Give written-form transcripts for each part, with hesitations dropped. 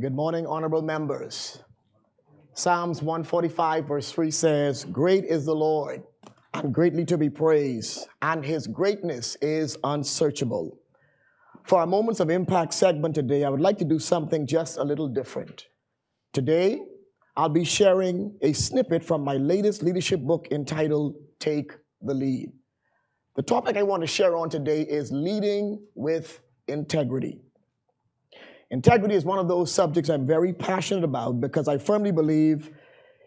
Good morning, honorable members. Psalms 145 verse 3 says, "Great is the Lord, and greatly to be praised, and his greatness is unsearchable." For our Moments of Impact segment today, I would like to do something just a little different. Today, I'll be sharing a snippet from my latest leadership book entitled Take the Lead. The topic I want to share on today is leading with integrity. Integrity is one of those subjects I'm very passionate about because I firmly believe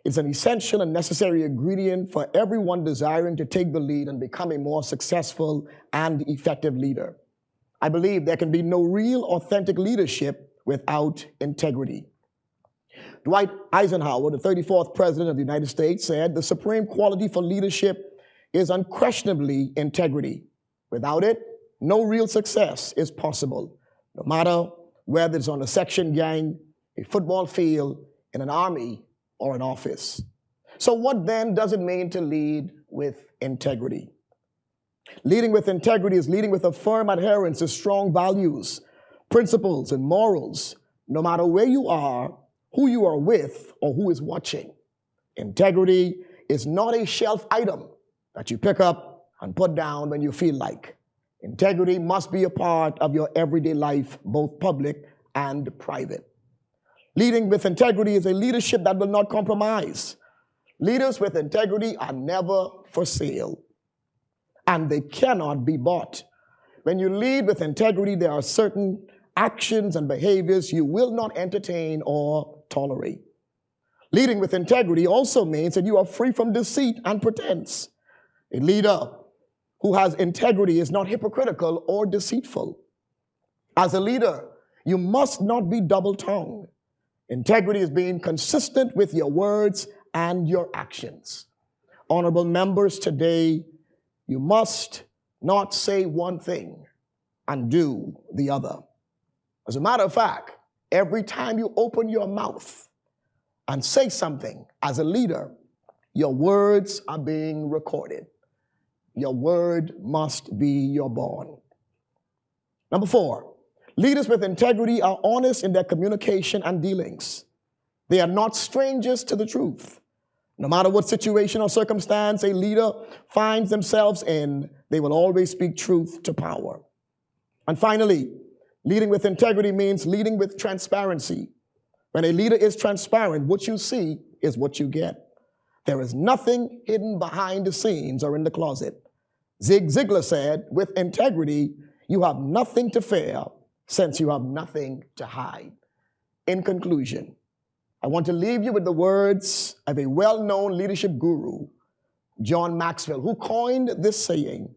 it's an essential and necessary ingredient for everyone desiring to take the lead and become a more successful and effective leader. I believe there can be no real authentic leadership without integrity. Dwight Eisenhower, the 34th President of the United States, said, "The supreme quality for leadership is unquestionably integrity. Without it, no real success is possible, no matter whether it's on a section gang, a football field, in an army, or an office." So what then does it mean to lead with integrity? Leading with integrity is leading with a firm adherence to strong values, principles, and morals, no matter where you are, who you are with, or who is watching. Integrity is not a shelf item that you pick up and put down when you feel like. Integrity must be a part of your everyday life, both public and private. Leading with integrity is a leadership that will not compromise. Leaders with integrity are never for sale, and they cannot be bought. When you lead with integrity, there are certain actions and behaviors you will not entertain or tolerate. Leading with integrity also means that you are free from deceit and pretense. A leader who has integrity is not hypocritical or deceitful. As a leader, you must not be double-tongued. Integrity is being consistent with your words and your actions. Honorable members, today, you must not say one thing and do the other. As a matter of fact, every time you open your mouth and say something as a leader, your words are being recorded. Your word must be your bond. Number 4, leaders with integrity are honest in their communication and dealings. They are not strangers to the truth. No matter what situation or circumstance a leader finds themselves in, they will always speak truth to power. And finally, leading with integrity means leading with transparency. When a leader is transparent, what you see is what you get. There is nothing hidden behind the scenes or in the closet. Zig Ziglar said, "With integrity, you have nothing to fear since you have nothing to hide." In conclusion, I want to leave you with the words of a well-known leadership guru, John Maxwell, who coined this saying,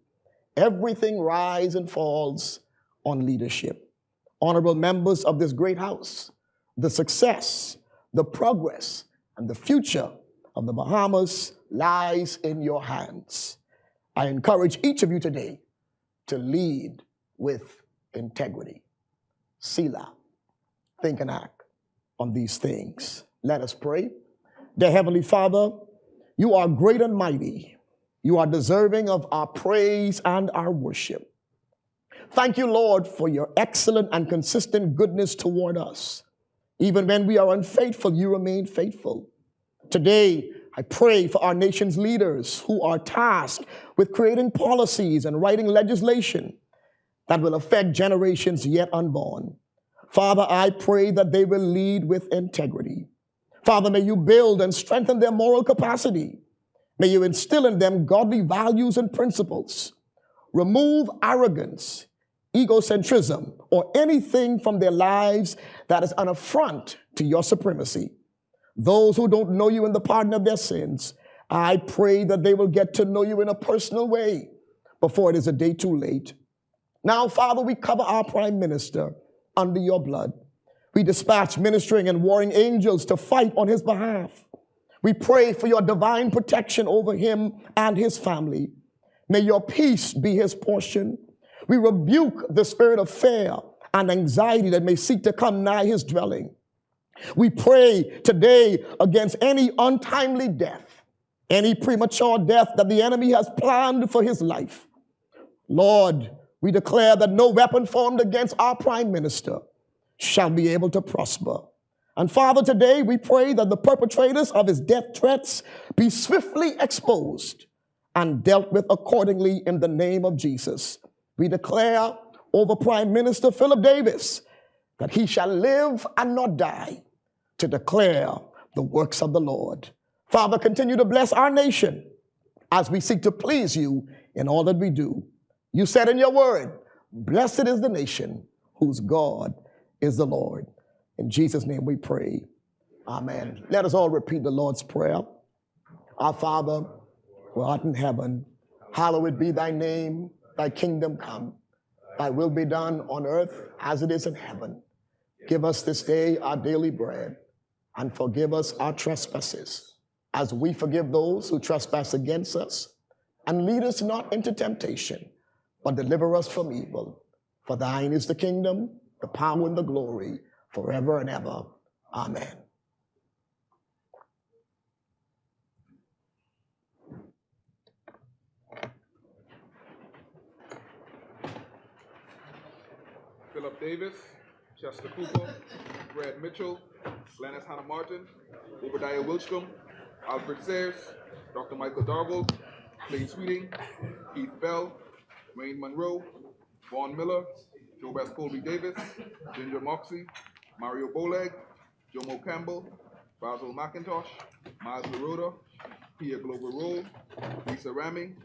"Everything rises and falls on leadership." Honorable members of this great house, the success, the progress, and the future of the Bahamas lies in your hands. I encourage each of you today to lead with integrity. Selah, think and act on these things. Let us pray. Dear Heavenly Father, you are great and mighty. You are deserving of our praise and our worship. Thank you, Lord, for your excellent and consistent goodness toward us. Even when we are unfaithful, you remain faithful. Today, I pray for our nation's leaders who are tasked with creating policies and writing legislation that will affect generations yet unborn. Father, I pray that they will lead with integrity. Father, may you build and strengthen their moral capacity. May you instill in them godly values and principles. Remove arrogance, egocentrism, or anything from their lives that is an affront to your supremacy. Those who don't know you in the pardon of their sins, I pray that they will get to know you in a personal way before it is a day too late. Now, Father, we cover our Prime Minister under your blood. We dispatch ministering and warring angels to fight on his behalf. We pray for your divine protection over him and his family. May your peace be his portion. We rebuke the spirit of fear and anxiety that may seek to come nigh his dwelling. We pray today against any untimely death, any premature death that the enemy has planned for his life. Lord, we declare that no weapon formed against our Prime Minister shall be able to prosper. And Father, today we pray that the perpetrators of his death threats be swiftly exposed and dealt with accordingly in the name of Jesus. We declare over Prime Minister Philip Davis that he shall live and not die to declare the works of the Lord. Father, continue to bless our nation as we seek to please you in all that we do. You said in your word, blessed is the nation whose God is the Lord. In Jesus' name we pray. Amen. Let us all repeat the Lord's Prayer. Our Father, who art in heaven, hallowed be thy name, thy kingdom come, thy will be done on earth as it is in heaven. Give us this day our daily bread, and forgive us our trespasses, as we forgive those who trespass against us. And lead us not into temptation, but deliver us from evil. For thine is the kingdom, the power, and the glory, forever and ever. Amen. Philip Davis, Chester Cooper, Brad Mitchell, Glennis Hannah Martin, Obadiah Wilstrom, Alfred Sayers, Dr. Michael Darwell, Clay Sweeting, Keith Bell, Wayne Monroe, Vaughn Miller, Jobeth Colby Davis, Ginger Moxie, Mario Boleg, Jomo Campbell, Basil McIntosh, Miles LaRoda, Pia Glover Roll, Lisa Ramey,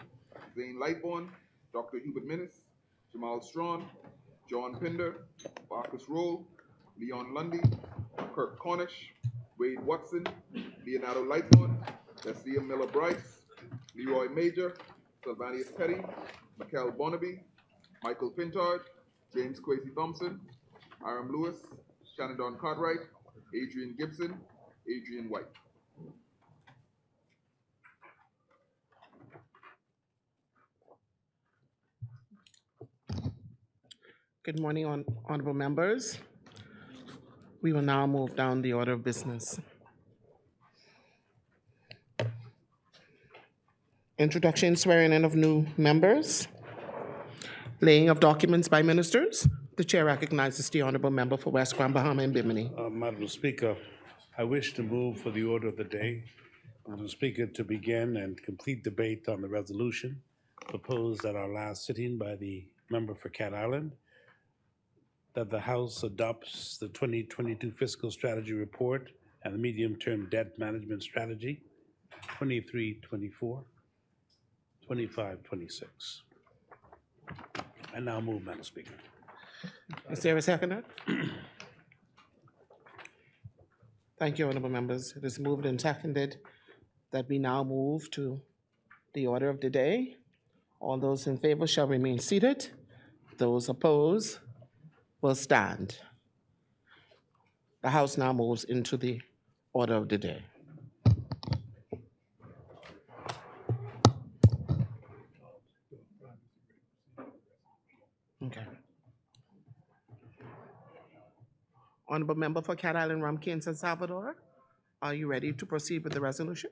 Zane Lightbourne, Dr. Hubert Minnis, Jamal Strawn, John Pinder, Marcus Roll, Leon Lundy, Kirk Cornish, Wade Watson, Leonardo Lightbourne, Leslie Miller Bryce, Leroy Major, Sylvanus Petty, Mikel Bonnaby, Michael Pintard, James Quasey Thompson, Aram Lewis, Shannon Don Cartwright, Adrian Gibson, Adrian White. Good morning, honorable members. We will now move down the order of business. Introduction, swearing in of new members, laying of documents by ministers. The chair recognizes the honorable member for West Grand Bahama and Bimini. Madam Speaker, I wish to move for the order of the day. Madam Speaker, to begin and complete debate on the resolution proposed at our last sitting by the member for Cat Island, that the House adopts the 2022 Fiscal Strategy Report and the Medium-Term Debt Management Strategy, 23-24, 25-26. I now move, Madam Speaker. Is there a seconder? Thank you, honorable members. It is moved and seconded that we now move to the order of the day. All those in favor shall remain seated. Those opposed will stand. The House now moves into the order of the day. Okay. Honorable member for Cat Island, Rumkey, and San Salvador, are you ready to proceed with the resolution?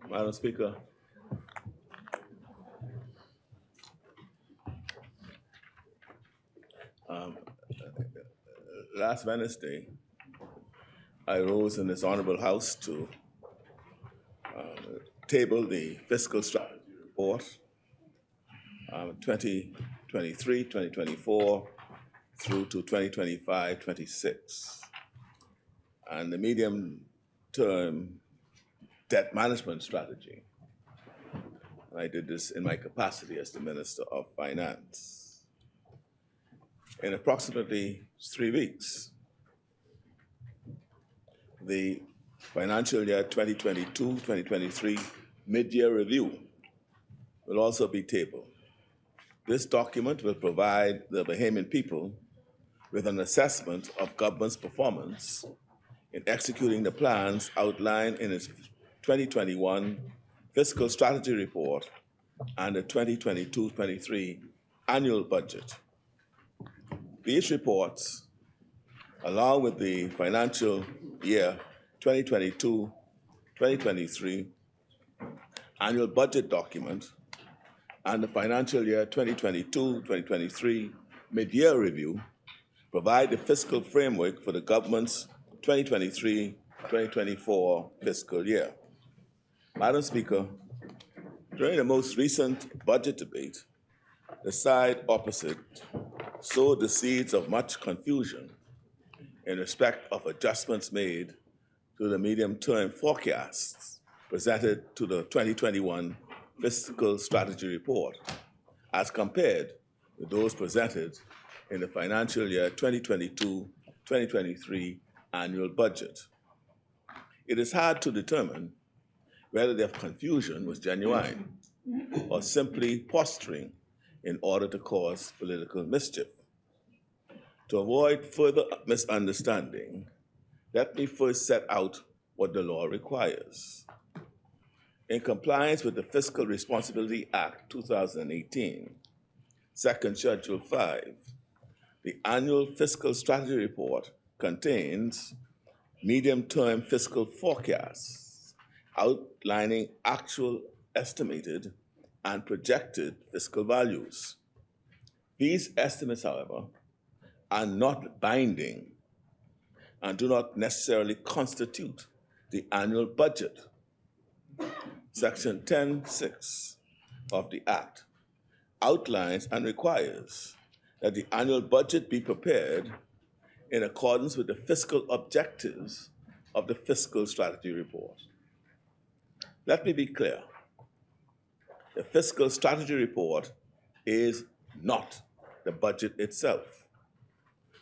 Madam Speaker, last Wednesday, I rose in this honorable House to table the Fiscal Strategy Report 2023, 2024 through to 2025-26, and the medium-term debt management strategy. And I did this in my capacity as the Minister of Finance. In approximately 3 weeks, the financial year 2022-2023 mid-year review will also be tabled. This document will provide the Bahamian people with an assessment of government's performance in executing the plans outlined in its 2021 Fiscal Strategy Report and the 2022-23 annual budget. These reports, along with the financial year 2022-2023, annual budget document and the financial year 2022-2023 mid-year review provide the fiscal framework for the government's 2023-2024 fiscal year. Madam Speaker, during the most recent budget debate, the side opposite sowed the seeds of much confusion in respect of adjustments made to the medium-term forecasts presented to the 2021 Fiscal Strategy Report as compared with those presented in the financial year 2022-2023 annual budget. It is hard to determine whether the confusion was genuine or simply posturing in order to cause political mischief. To avoid further misunderstanding, let me first set out what the law requires. In compliance with the Fiscal Responsibility Act 2018, Second Schedule 5, the annual fiscal strategy report contains medium-term fiscal forecasts outlining actual, estimated, and projected fiscal values. These estimates, however, are not binding and do not necessarily constitute the annual budget. Section 10(6) of the Act outlines and requires that the annual budget be prepared in accordance with the fiscal objectives of the Fiscal Strategy Report. Let me be clear. The Fiscal Strategy Report is not the budget itself.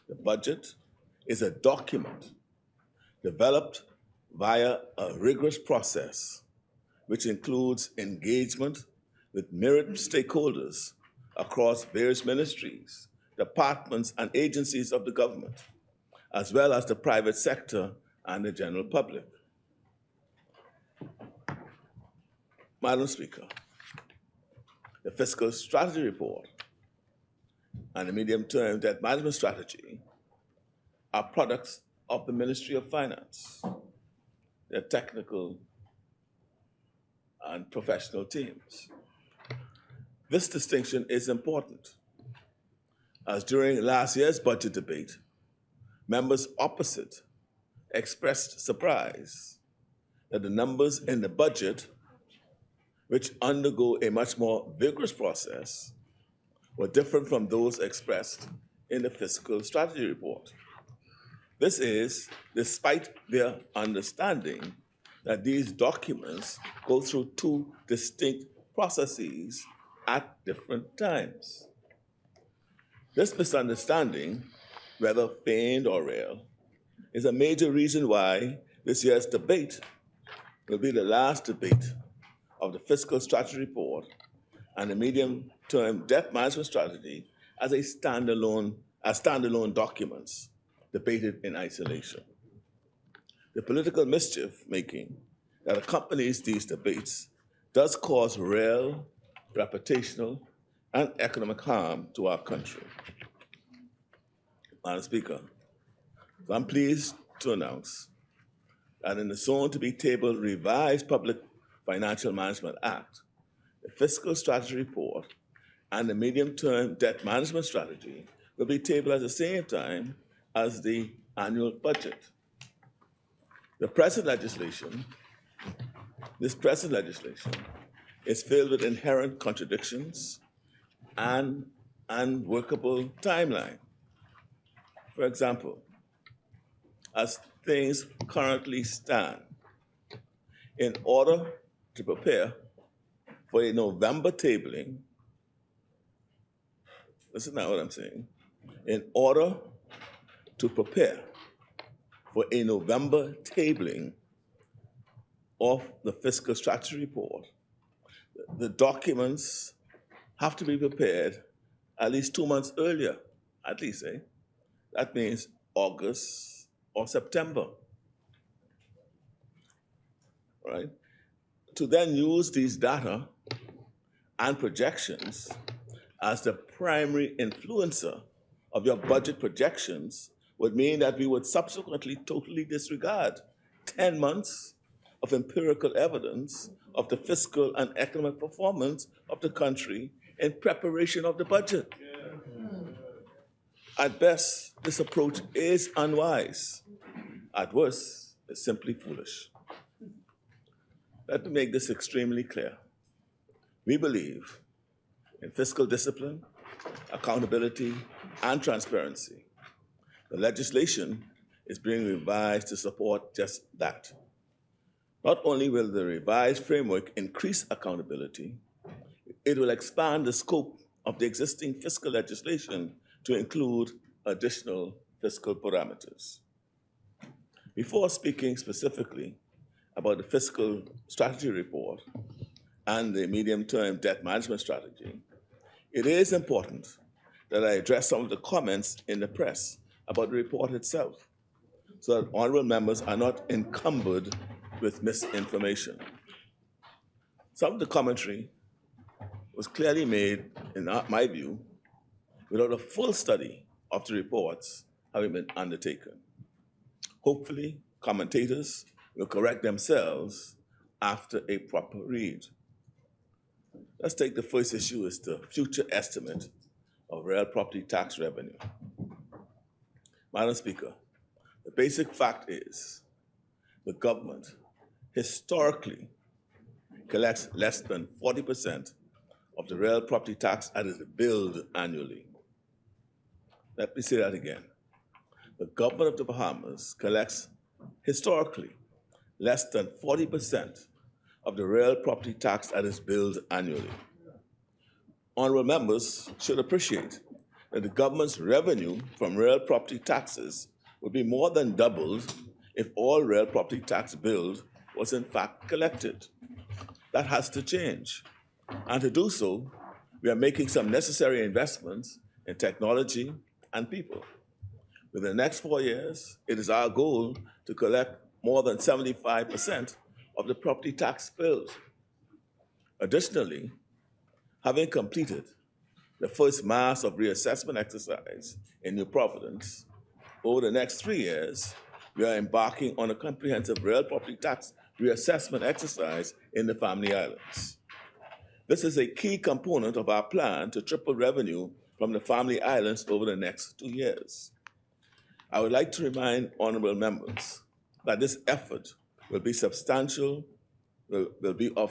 The budget is a document developed via a rigorous process which includes engagement with myriad stakeholders across various ministries, departments, and agencies of the government, as well as the private sector and the general public. Madam Speaker, the Fiscal Strategy Report and the Medium-Term Debt Management Strategy are products of the Ministry of Finance, their technical and professional teams. This distinction is important, as during last year's budget debate, members opposite expressed surprise that the numbers in the budget, which undergo a much more vigorous process, were different from those expressed in the Fiscal Strategy Report. This is despite their understanding that these documents go through two distinct processes at different times. This misunderstanding, whether feigned or real, is a major reason why this year's debate will be the last debate of the Fiscal Strategy Report and the Medium-Term Debt Management Strategy as standalone documents debated in isolation. The political mischief making that accompanies these debates does cause real reputational and economic harm to our country. Madam Speaker, I'm pleased to announce that in the soon-to-be tabled revised Public Financial Management Act, the Fiscal Strategy Report and the Medium-Term Debt Management Strategy will be tabled at the same time as the annual budget. This present legislation is filled with inherent contradictions and unworkable timeline. For example, as things currently stand, in order to prepare for a November tabling, listen now what I'm saying, in order to prepare for a November tabling of the Fiscal Strategy Report, the documents have to be prepared at least 2 months earlier, at least, That means August or September, right? To then use these data and projections as the primary influencer of your budget projections would mean that we would subsequently totally disregard 10 months of empirical evidence of the fiscal and economic performance of the country in preparation of the budget. At best, this approach is unwise. At worst, it's simply foolish. Let me make this extremely clear. We believe in fiscal discipline, accountability, and transparency. The legislation is being revised to support just that. Not only will the revised framework increase accountability, it will expand the scope of the existing fiscal legislation to include additional fiscal parameters. Before speaking specifically about the fiscal strategy report and the medium-term debt management strategy, it is important that I address some of the comments in the press about the report itself, so that honorable members are not encumbered with misinformation. Some of the commentary was clearly made, in my view, without a full study of the reports having been undertaken. Hopefully, commentators will correct themselves after a proper read. Let's take the first issue as the future estimate of real property tax revenue. Madam Speaker, the basic fact is the government historically collects less than 40% of the real property tax that is billed annually. Let me say that again. The government of the Bahamas collects historically less than 40% of the real property tax that is billed annually. Honorable members should appreciate that the government's revenue from real property taxes would be more than doubled if all real property tax billed was in fact collected. That has to change. And to do so, we are making some necessary investments in technology and people. Within the next 4 years, it is our goal to collect more than 75% of the property tax billed. Additionally, having completed the first mass of reassessment exercise in New Providence, over the next 3 years, we are embarking on a comprehensive real property tax reassessment exercise in the Family Islands. This is a key component of our plan to triple revenue from the Family Islands over the next 2 years. I would like to remind honorable members that this effort will be of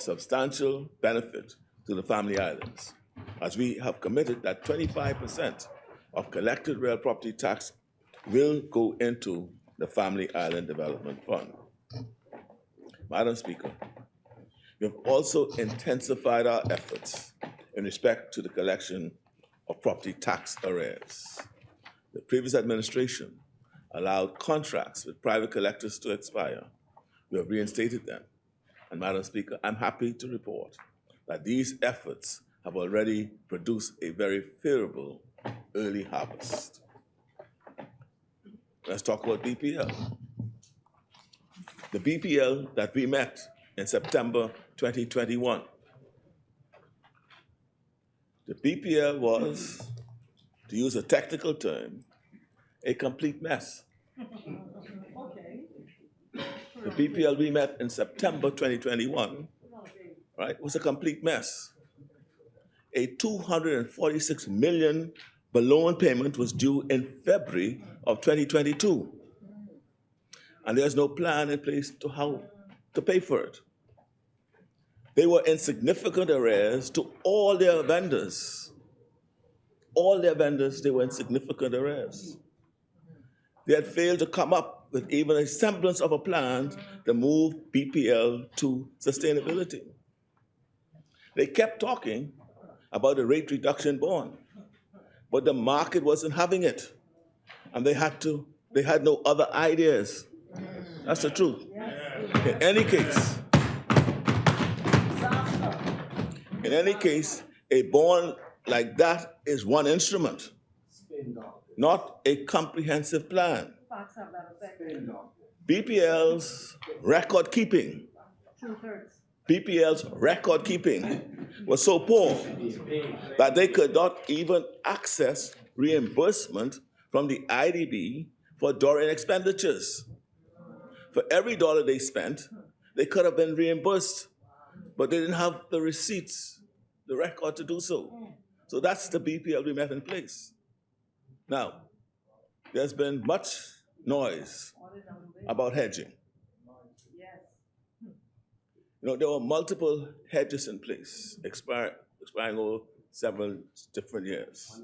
substantial benefit to the Family Islands, as we have committed that 25% of collected real property tax will go into the Family Island Development Fund. Madam Speaker, we have also intensified our efforts in respect to the collection of property tax arrears. The previous administration allowed contracts with private collectors to expire. We have reinstated them. And Madam Speaker, I'm happy to report that these efforts have already produced a very favorable early harvest. Let's talk about BPL. The BPL that we met in September 2021. The BPL was, to use a technical term, a complete mess. The BPL we met in September 2021, right, was a complete mess. A $246 million balloon payment was due in February of 2022. And there's no plan in place to how to pay for it. They were in significant arrears to all their vendors. All their vendors, they were in significant arrears. They had failed to come up with even a semblance of a plan to move BPL to sustainability. They kept talking about a rate reduction bond, but the market wasn't having it. And they had no other ideas. That's the truth. In any case, a bond like that is one instrument, not a comprehensive plan. BPL's record keeping was so poor that they could not even access reimbursement from the IDB for Dorian expenditures. For every dollar they spent, they could have been reimbursed but they didn't have the receipts, the record to do so. So that's the BPL we met in place. Now, there's been much noise about hedging. You know, there were multiple hedges in place, expiring over several different years.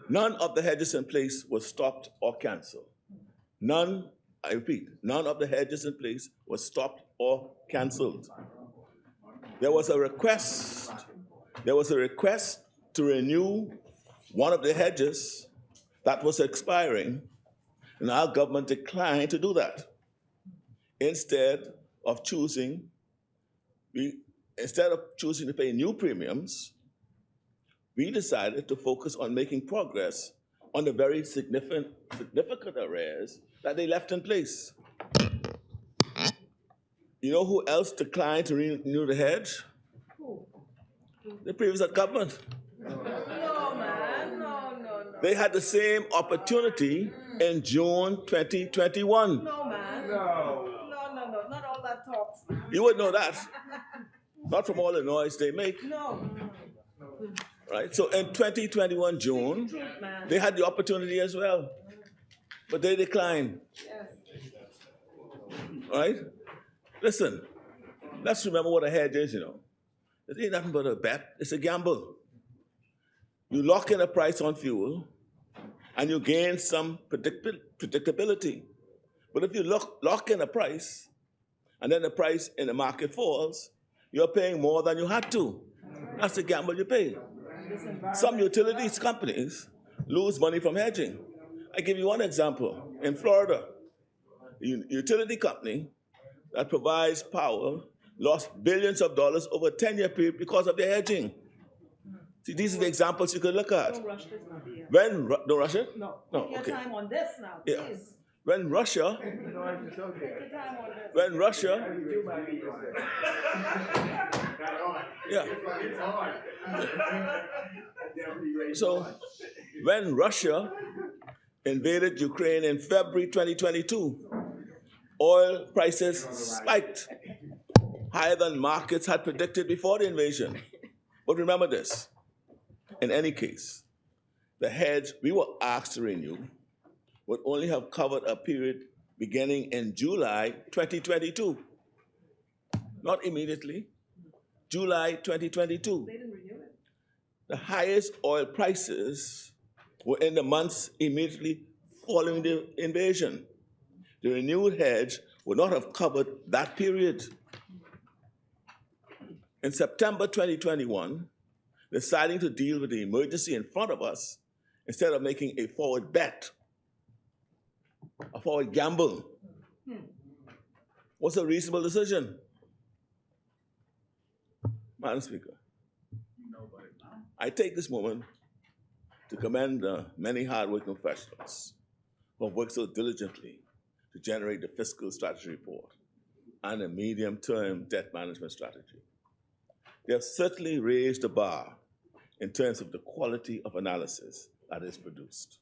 None of the hedges in place was stopped or canceled. None, I repeat, none of the hedges in place was stopped or canceled. There was a request to renew one of the hedges that was expiring, and our government declined to do that. Instead of choosing to pay new premiums, we decided to focus on making progress on the very significant arrears that they left in place. You know who else declined to renew the hedge? Who? The previous government. No, man. No. They had the same opportunity in June 2021. No, man. No. Not all that talks, man. You would know that. Not from all the noise they make. No. Right? So in 2021 June, they had the opportunity as well, but they declined. Yes. Right? Listen, let's remember what a hedge is, you know. It ain't nothing but a bet, it's a gamble. You lock in a price on fuel and you gain some predictability. But if you lock in a price and then the price in the market falls, you're paying more than you had to. That's the gamble you pay. Some utilities companies lose money from hedging. I give you one example. In Florida, a utility company that provides power lost billions of dollars over a 10-year period because of their hedging. See, these are the examples you could look at. Don't rush this now. Don't rush it? No. No, Take your okay. time on this now, Yeah. please. When Russia, Take your time on this. when Russia, yeah. So when Russia invaded Ukraine in February 2022, oil prices spiked higher than markets had predicted before the invasion. But remember this, in any case, the hedge we were asked to renew would only have covered a period beginning in July 2022. Not immediately, July 2022. They didn't renew it. The highest oil prices were in the months immediately following the invasion. The renewed hedge would not have covered that period. In September 2021, deciding to deal with the emergency in front of us instead of making a forward bet, a forward gamble, was a reasonable decision. Madam Speaker, I take this moment to commend the many hardworking professionals who have worked so diligently to generate the fiscal strategy report and a medium-term debt management strategy. They have certainly raised the bar in terms of the quality of analysis that is produced.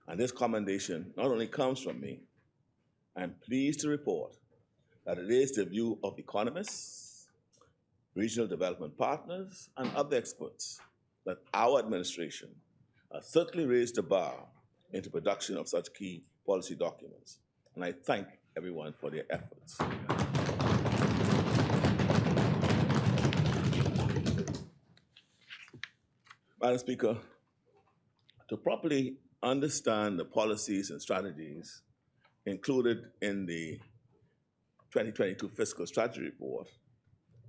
And this commendation not only comes from me, I'm pleased to report that it is the view of economists, regional development partners, and other experts that our administration has certainly raised the bar into production of such key policy documents. And I thank everyone for their efforts. Madam Speaker, to properly understand the policies and strategies included in the 2022 Fiscal Strategy Report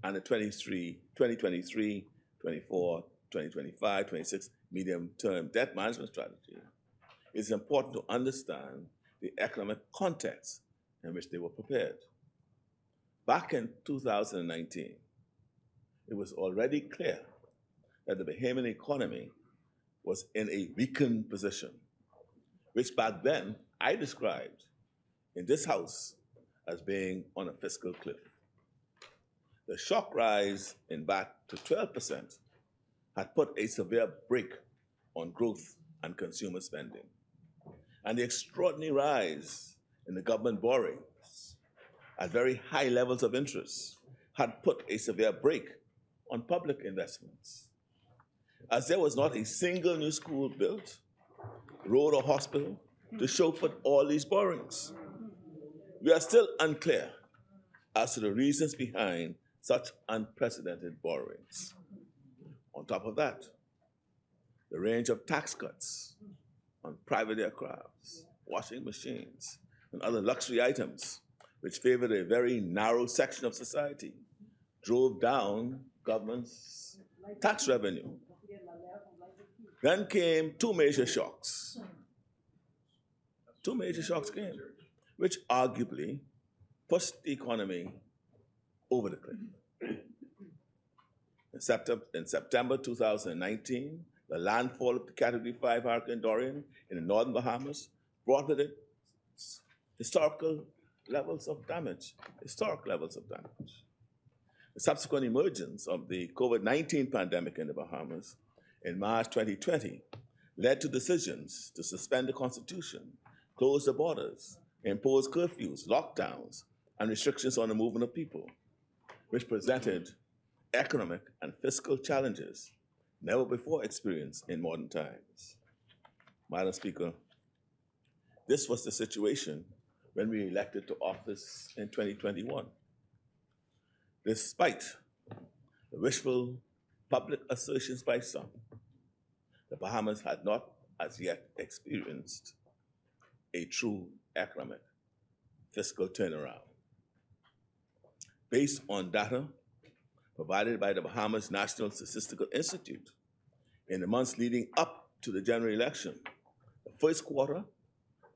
and the 2023, 24, 2025, 26 medium-term debt management strategy, it's important to understand the economic context in which they were prepared. Back in 2019, it was already clear that the Bahamian economy was in a weakened position, which back then I described in this House as being on a fiscal cliff. The shock rise in VAT to 12% had put a severe brake on growth and consumer spending. And the extraordinary rise in the government borrowings at very high levels of interest had put a severe brake on public investments, as there was not a single new school built, road or hospital to show for all these borrowings. We are still unclear as to the reasons behind such unprecedented borrowings. On top of that, the range of tax cuts on private aircrafts, washing machines, and other luxury items, which favored a very narrow section of society, drove down government's tax revenue. Then came two major shocks. Two major shocks came, which arguably pushed the economy over the cliff. In September 2019, the landfall of the Category 5 Hurricane Dorian in the northern Bahamas brought with it historic levels of damage. The subsequent emergence of the COVID-19 pandemic in the Bahamas in March 2020 led to decisions to suspend the Constitution, close the borders, impose curfews, lockdowns, and restrictions on the movement of people, which presented economic and fiscal challenges never before experienced in modern times. Madam Speaker, this was the situation when we elected to office in 2021. Despite the wishful public assertions by some, the Bahamas had not as yet experienced a true economic fiscal turnaround. Based on data provided by the Bahamas National Statistical Institute in the months leading up to the general election, the first quarter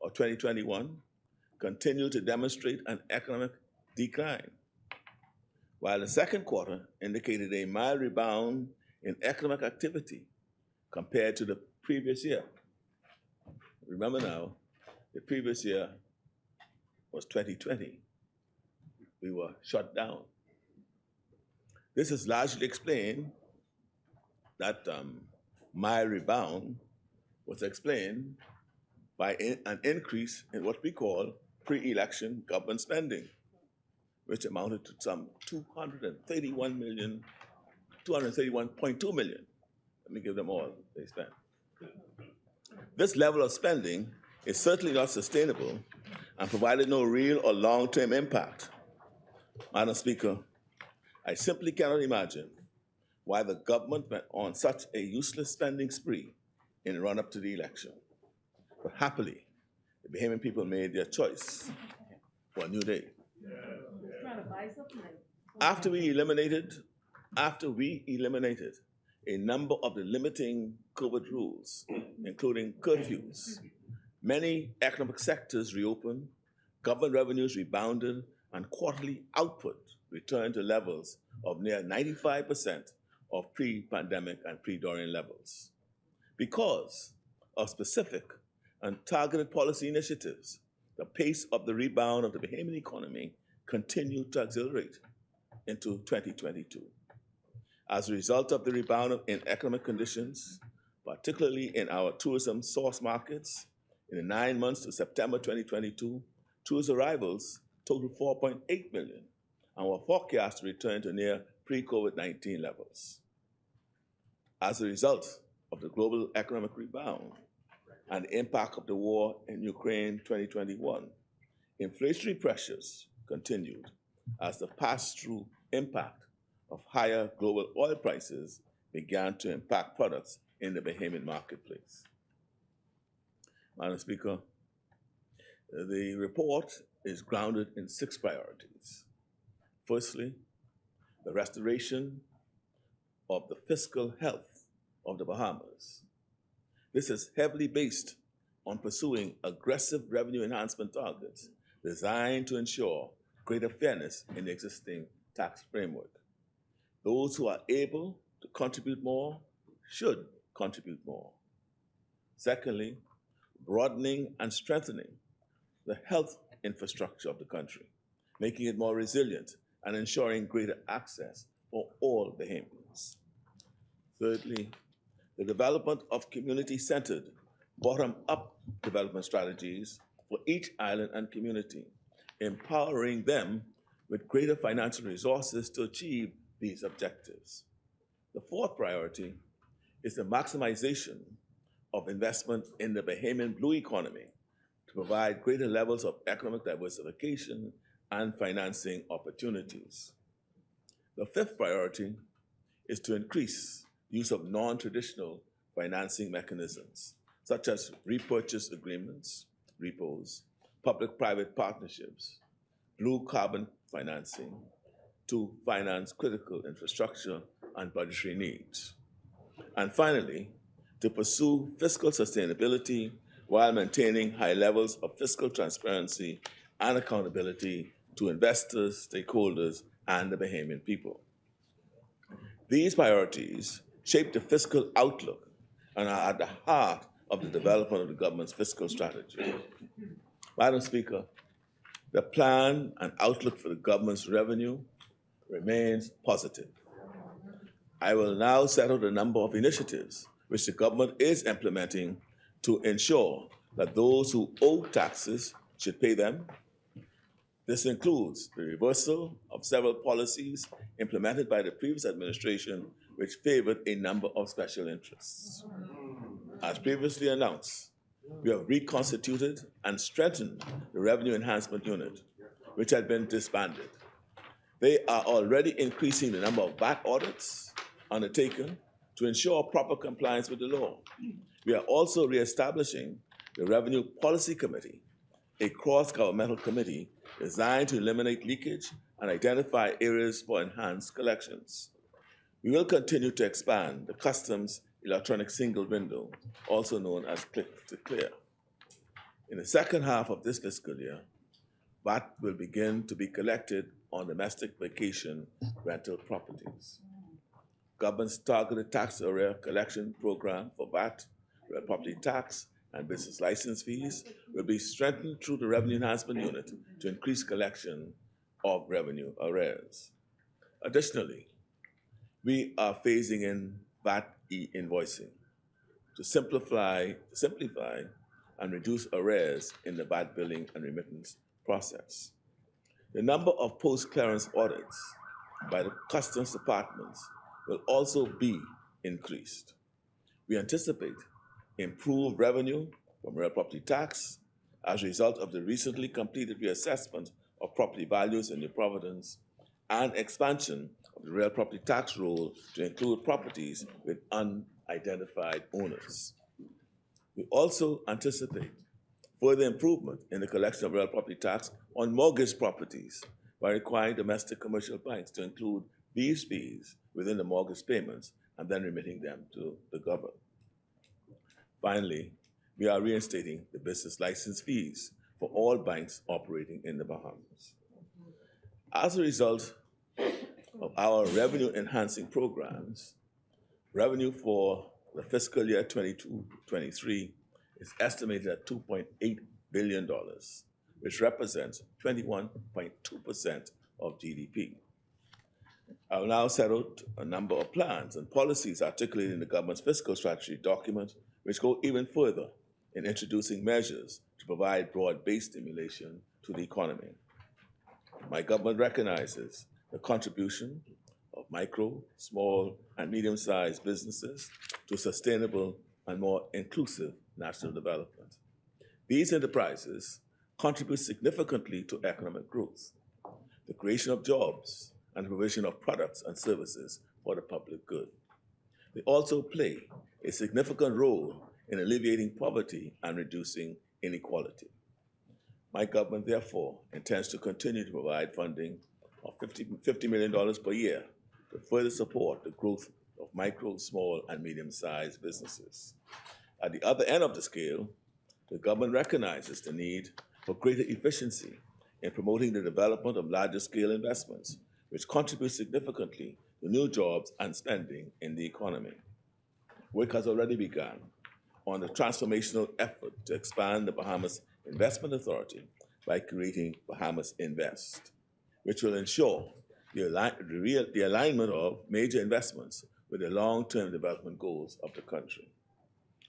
of 2021 continued to demonstrate an economic decline, while the second quarter indicated a mild rebound in economic activity compared to the previous year. Remember now, the previous year was 2020. We were shut down. This is largely explained, that mild rebound was explained by an increase in what we call pre-election government spending, which amounted to some 231.2 million. Let me give them all they spent. This level of spending is certainly not sustainable and provided no real or long-term impact. Madam Speaker, I simply cannot imagine why the government went on such a useless spending spree in the run-up to the election. But happily, the Bahamian people made their choice for a new day. After we eliminated a number of the limiting COVID rules, including curfews, many economic sectors reopened, government revenues rebounded, and quarterly output returned to levels of near 95% of pre-pandemic and pre-Dorian levels. Because of specific and targeted policy initiatives, the pace of the rebound of the Bahamian economy continued to accelerate into 2022. As a result of the rebound in economic conditions, particularly in our tourism source markets, in the 9 months to September 2022, tourist arrivals totaled 4.8 million and were forecast to return to near pre-COVID-19 levels. As a result of the global economic rebound and the impact of the war in Ukraine 2021, inflationary pressures continued as the pass-through impact of higher global oil prices began to impact products in the Bahamian marketplace. Madam Speaker, the report is grounded in 6 priorities. Firstly, the restoration of the fiscal health of the Bahamas. This is heavily based on pursuing aggressive revenue enhancement targets designed to ensure greater fairness in the existing tax framework. Those who are able to contribute more should contribute more. Secondly, broadening and strengthening the health infrastructure of the country, making it more resilient and ensuring greater access for all Bahamians. Thirdly, the development of community-centered, bottom-up development strategies for each island and community, empowering them with greater financial resources to achieve these objectives. The fourth priority is the maximization of investment in the Bahamian blue economy to provide greater levels of economic diversification and financing opportunities. The fifth priority is to increase the use of non-traditional financing mechanisms, such as repurchase agreements, repos, public-private partnerships, blue carbon financing, to finance critical infrastructure and budgetary needs. And finally, to pursue fiscal sustainability while maintaining high levels of fiscal transparency and accountability to investors, stakeholders, and the Bahamian people. These priorities shape the fiscal outlook and are at the heart of the development of the government's fiscal strategy. Madam Speaker, the plan and outlook for the government's revenue remains positive. I will now set out a number of initiatives which the government is implementing to ensure that those who owe taxes should pay them. This includes the reversal of several policies implemented by the previous administration which favored a number of special interests. As previously announced, we have reconstituted and strengthened the Revenue Enhancement Unit, which had been disbanded. They are already increasing the number of VAT audits undertaken to ensure proper compliance with the law. We are also reestablishing the Revenue Policy Committee, a cross-governmental committee designed to eliminate leakage and identify areas for enhanced collections. We will continue to expand the Customs electronic single window, also known as Click to Clear. In the second half of this fiscal year, VAT will begin to be collected on domestic vacation rental properties. Government's targeted tax arrear collection program for VAT, real property tax, and business license fees will be strengthened through the Revenue Enhancement Unit to increase collection of revenue arrears. Additionally, we are phasing in VAT e-invoicing to simplify and reduce arrears in the VAT billing and remittance process. The number of post-clearance audits by the customs departments will also be increased. We anticipate improved revenue from real property tax as a result of the recently completed reassessment of property values in New Providence and expansion of the real property tax roll to include properties with unidentified owners. We also anticipate further improvement in the collection of real property tax on mortgage properties by requiring domestic commercial banks to include these fees within the mortgage payments and then remitting them to the government. Finally, we are reinstating the business license fees for all banks operating in the Bahamas. As a result of our revenue-enhancing programs, revenue for the fiscal year 22-23 is estimated at $2.8 billion, which represents 21.2% of GDP. I will now set out a number of plans and policies articulated in the government's fiscal strategy document, which go even further in introducing measures to provide broad-based stimulation to the economy. My government recognizes the contribution of micro, small, and medium-sized businesses to sustainable and more inclusive national development. These enterprises contribute significantly to economic growth, the creation of jobs, and the provision of products and services for the public good. They also play a significant role in alleviating poverty and reducing inequality. My government, therefore, intends to continue to provide funding of $50 million per year to further support the growth of micro, small, and medium-sized businesses. At the other end of the scale, the government recognizes the need for greater efficiency in promoting the development of larger-scale investments, which contribute significantly to new jobs and spending in the economy. Work has already begun on the transformational effort to expand the Bahamas Investment Authority by creating Bahamas Invest, which will ensure the alignment of major investments with the long-term development goals of the country.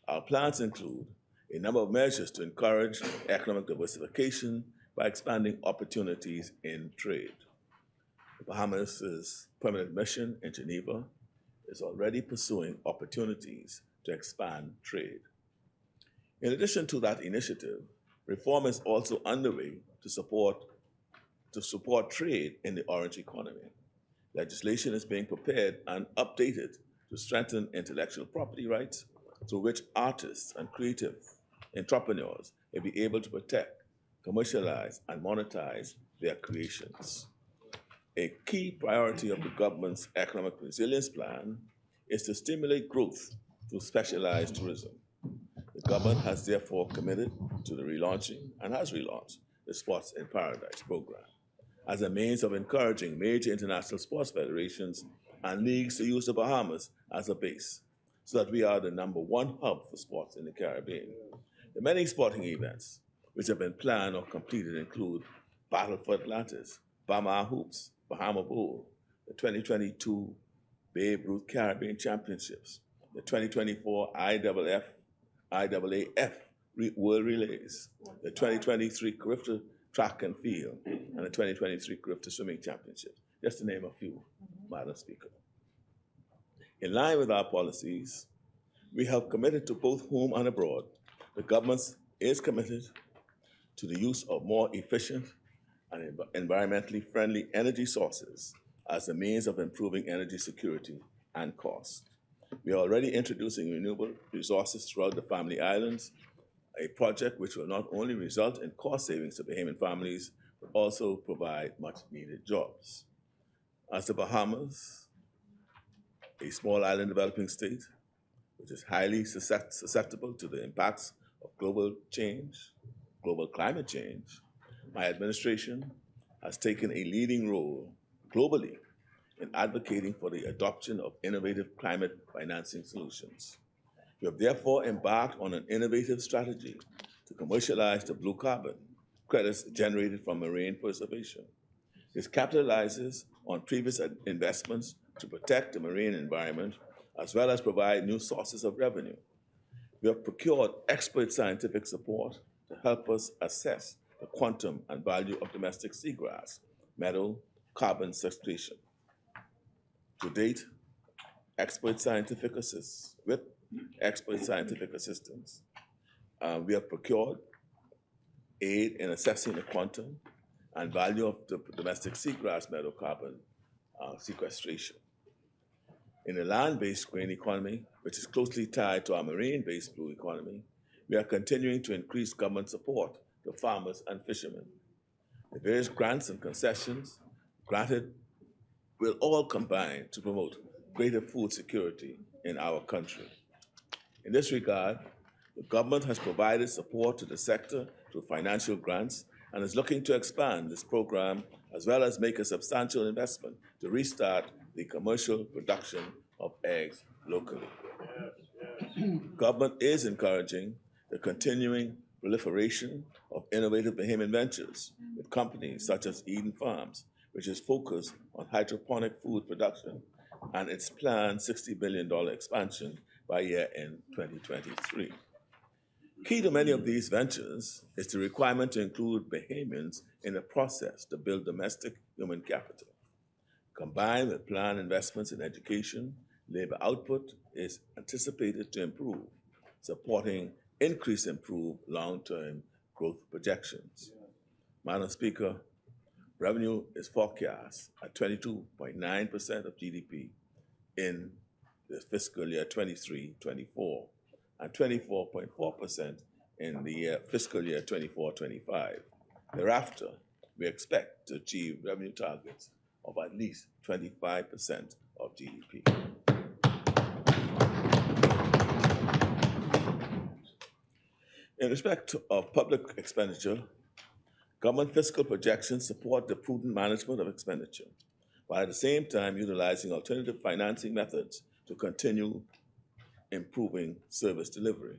Our plans include a number of measures to encourage economic diversification by expanding opportunities in trade. Bahamas' permanent mission in Geneva is already pursuing opportunities to expand trade. In addition to that initiative, reform is also underway to support trade in the orange economy. Legislation is being prepared and updated to strengthen intellectual property rights, through which artists and creative entrepreneurs may be able to protect, commercialize, and monetize their creations. A key priority of the government's economic resilience plan is to stimulate growth through specialized tourism. The government has therefore committed to the relaunching and has relaunched the Sports in Paradise program as a means of encouraging major international sports federations and leagues to use the Bahamas as a base, so that we are the #1 hub for sports in the Caribbean. The many sporting events which have been planned or completed include Battle for Atlantis, Bahama Hoops, Bahama Bowl, the 2022 Babe Ruth Caribbean Championships, the 2024 IAAF World Relays, the 2023 Carifta Track and Field, and the 2023 Carifta Swimming Championships, just to name a few, Madam Speaker. In line with our policies, we have committed to both home and abroad. The government is committed to the use of more efficient and environmentally friendly energy sources as a means of improving energy security and cost. We are already introducing renewable resources throughout the Family Islands, a project which will not only result in cost savings to Bahamian families, but also provide much needed jobs. As the Bahamas, a small island developing state, which is highly susceptible to the impacts of global climate change, my administration has taken a leading role globally in advocating for the adoption of innovative climate financing solutions. We have therefore embarked on an innovative strategy to commercialize the blue carbon credits generated from marine preservation. This capitalizes on previous investments to protect the marine environment, as well as provide new sources of revenue. We have procured expert scientific support to help us assess the quantum and value of domestic seagrass, meadow, carbon sequestration. To date, with expert scientific assistance, we have procured aid in assessing the quantum and value of the domestic seagrass meadow carbon sequestration. In the land-based green economy, which is closely tied to our marine-based blue economy, we are continuing to increase government support to farmers and fishermen. The various grants and concessions granted will all combine to promote greater food security in our country. In this regard, the government has provided support to the sector through financial grants and is looking to expand this program, as well as make a substantial investment to restart the commercial production of eggs locally. Government is encouraging the continuing proliferation of innovative Bahamian ventures with companies such as Eden Farms, which is focused on hydroponic food production, and its planned $60 billion expansion by year-end 2023. Key to many of these ventures is the requirement to include Bahamians in the process to build domestic human capital. Combined with planned investments in education, labor output is anticipated to improve, supporting improved long-term growth projections. Madam Speaker, revenue is forecast at 22.9% of GDP in the fiscal year 23-24 and 24.4% in the fiscal year 24-25. Thereafter, we expect to achieve revenue targets of at least 25% of GDP. In respect of public expenditure, government fiscal projections support the prudent management of expenditure, while at the same time utilizing alternative financing methods to continue improving service delivery.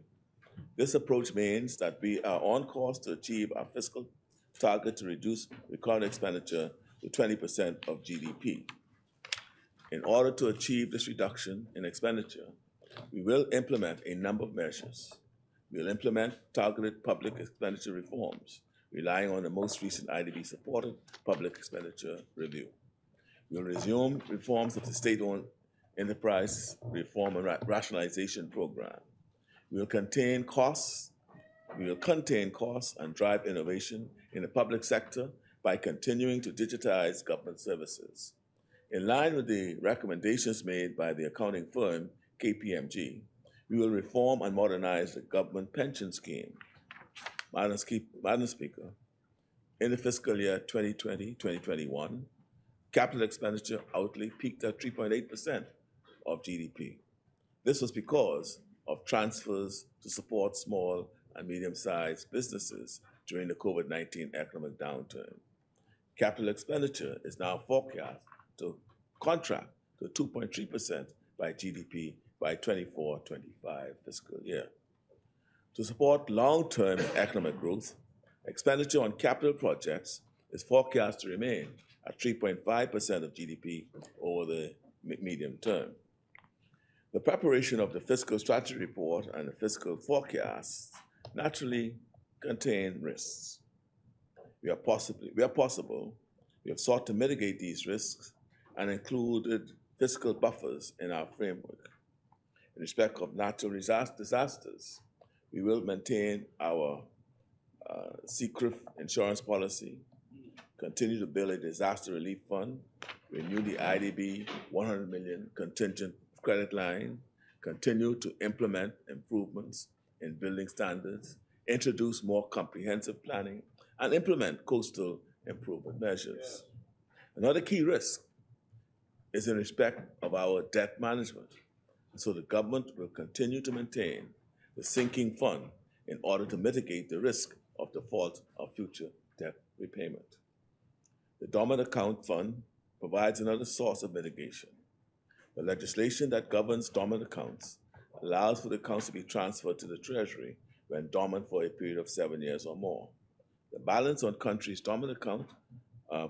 This approach means that we are on course to achieve our fiscal target to reduce recurrent expenditure to 20% of GDP. In order to achieve this reduction in expenditure, we will implement a number of measures. We will implement targeted public expenditure reforms, relying on the most recent IDB-supported public expenditure review. We will resume reforms of the state-owned enterprise reform and rationalization program. We will contain costs and drive innovation in the public sector by continuing to digitize government services. In line with the recommendations made by the accounting firm KPMG, we will reform and modernize the government pension scheme. Madam Speaker, in the fiscal year 2020-2021, capital expenditure outlay peaked at 3.8% of GDP. This was because of transfers to support small and medium-sized businesses during the COVID-19 economic downturn. Capital expenditure is now forecast to contract to 2.3% by GDP by 24-25 fiscal year. To support long-term economic growth, expenditure on capital projects is forecast to remain at 3.5% of GDP over the medium term. The preparation of the fiscal strategy report and the fiscal forecasts naturally contain risks. We have sought to mitigate these risks and included fiscal buffers in our framework. In respect of natural disasters, we will maintain our CCRIF insurance policy, continue to build a disaster relief fund, renew the IDB 100 million contingent credit line, continue to implement improvements in building standards, introduce more comprehensive planning, and implement coastal improvement measures. Another key risk is in respect of our debt management. So the government will continue to maintain the sinking fund in order to mitigate the risk of default of future debt repayment. The dormant account fund provides another source of mitigation. The legislation that governs dormant accounts allows for the accounts to be transferred to the Treasury when dormant for a period of 7 years or more. The balance on country's dormant account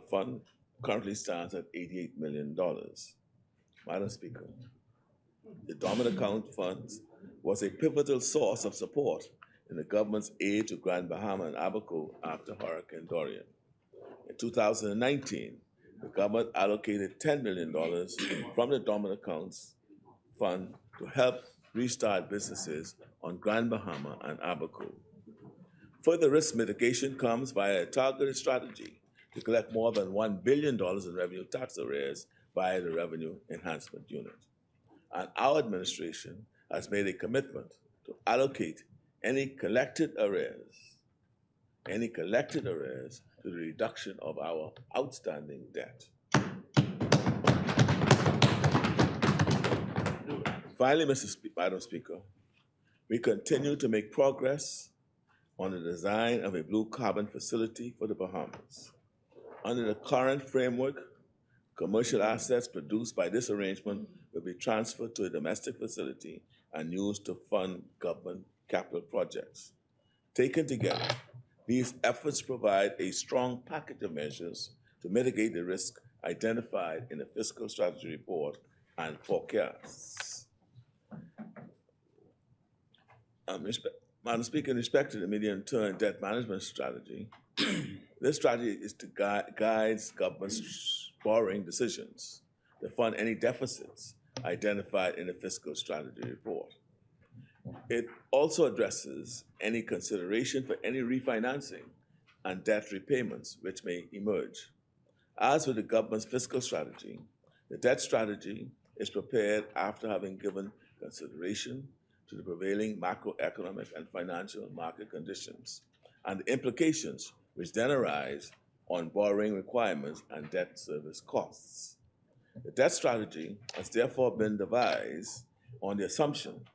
fund currently stands at $88 million. Madam Speaker, the dormant account funds was a pivotal source of support in the government's aid to Grand Bahama and Abaco after Hurricane Dorian. In 2019, the government allocated $10 million from the dormant accounts fund to help restart businesses on Grand Bahama and Abaco. Further risk mitigation comes via a targeted strategy to collect more than $1 billion in revenue tax arrears via the Revenue Enhancement Unit. And our administration has made a commitment to allocate any collected arrears to the reduction of our outstanding debt. Finally, Madam Speaker, we continue to make progress on the design of a blue carbon facility for the Bahamas. Under the current framework, commercial assets produced by this arrangement will be transferred to a domestic facility and used to fund government capital projects. Taken together, these efforts provide a strong package of measures to mitigate the risk identified in the fiscal strategy report and forecasts. Madam Speaker, in respect to the medium-term debt management strategy, this strategy is to guide government's borrowing decisions to fund any deficits identified in the fiscal strategy report. It also addresses any consideration for any refinancing and debt repayments which may emerge. As with the government's fiscal strategy, the debt strategy is prepared after having given consideration to the prevailing macroeconomic and financial market conditions and the implications which then arise on borrowing requirements and debt service costs. The debt strategy has therefore been devised on the assumption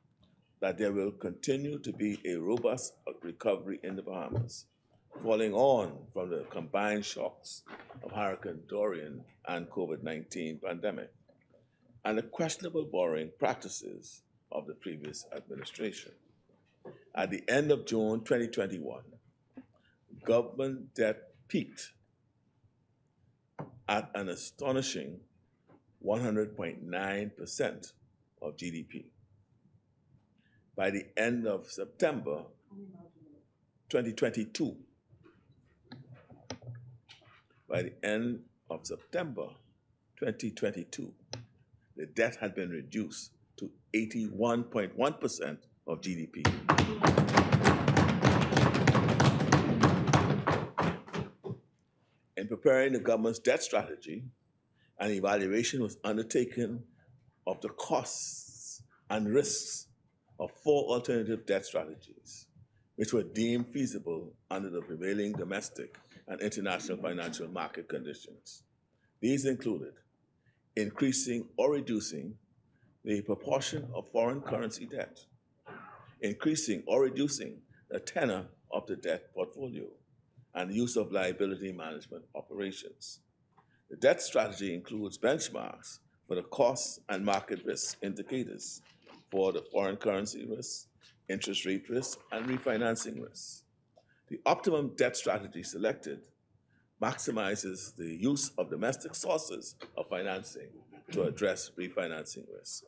that there will continue to be a robust recovery in the Bahamas, following on from the combined shocks of Hurricane Dorian and COVID-19 pandemic, and the questionable borrowing practices of the previous administration. At the end of June 2021, government debt peaked at an astonishing 100.9% of GDP. By the end of September 2022, by the end of September 2022, the debt had been reduced to 81.1% of GDP. In preparing the government's debt strategy, an evaluation was undertaken of the costs and risks of 4 alternative debt strategies, which were deemed feasible under the prevailing domestic and international financial market conditions. These included increasing or reducing the proportion of foreign currency debt, increasing or reducing the tenor of the debt portfolio, and the use of liability management operations. The debt strategy includes benchmarks for the cost and market risk indicators for the foreign currency risk, interest rate risk, and refinancing risk. The optimum debt strategy selected maximizes the use of domestic sources of financing to address refinancing risk.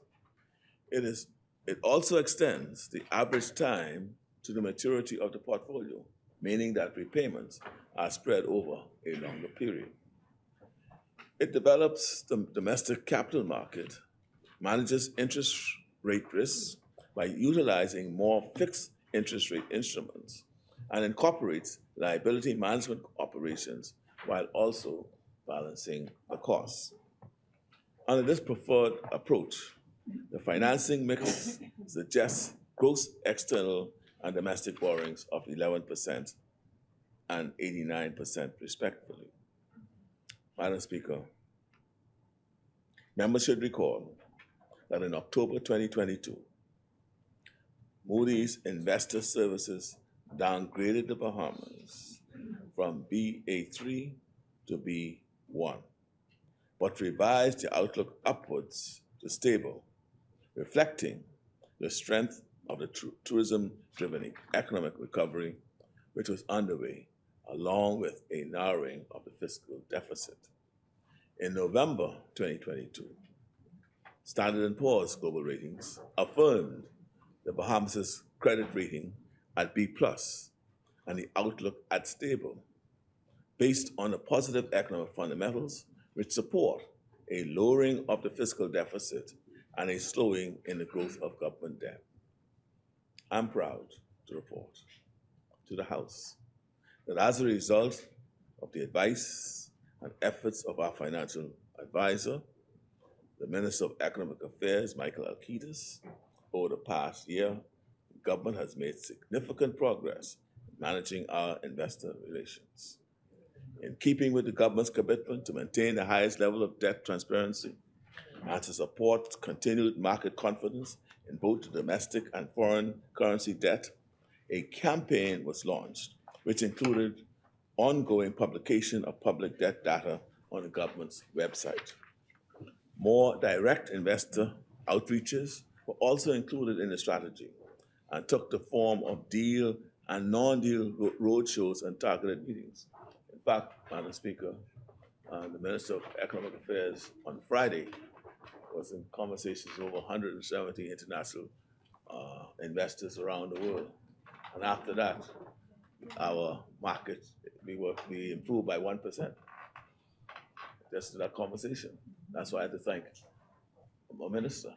It also extends the average time to the maturity of the portfolio, meaning that repayments are spread over a longer period. It develops the domestic capital market, manages interest rate risks by utilizing more fixed interest rate instruments, and incorporates liability management operations while also balancing the costs. Under this preferred approach, the financing mix suggests gross external and domestic borrowings of 11% and 89% respectively. Madam Speaker, members should recall that in October 2022, Moody's Investor Services downgraded the Bahamas from Ba3 to B1, but revised the outlook upwards to stable, reflecting the strength of the tourism-driven economic recovery which was underway, along with a narrowing of the fiscal deficit. In November 2022, Standard & Poor's Global Ratings affirmed the Bahamas' credit rating at B+, and the outlook at stable, based on the positive economic fundamentals which support a lowering of the fiscal deficit and a slowing in the growth of government debt. I'm proud to report to the House that as a result of the advice and efforts of our financial advisor, the Minister of Economic Affairs, Michael Alcides, over the past year, the government has made significant progress in managing our investor relations. In keeping with the government's commitment to maintain the highest level of debt transparency and to support continued market confidence in both the domestic and foreign currency debt, a campaign was launched which included ongoing publication of public debt data on the government's website. More direct investor outreaches were also included in the strategy and took the form of deal and non-deal roadshows and targeted meetings. In fact, Madam Speaker, the Minister of Economic Affairs on Friday was in conversations with over 170 international investors around the world. And after that, our market, we improved by 1%. Just that conversation. That's why I had to thank my minister.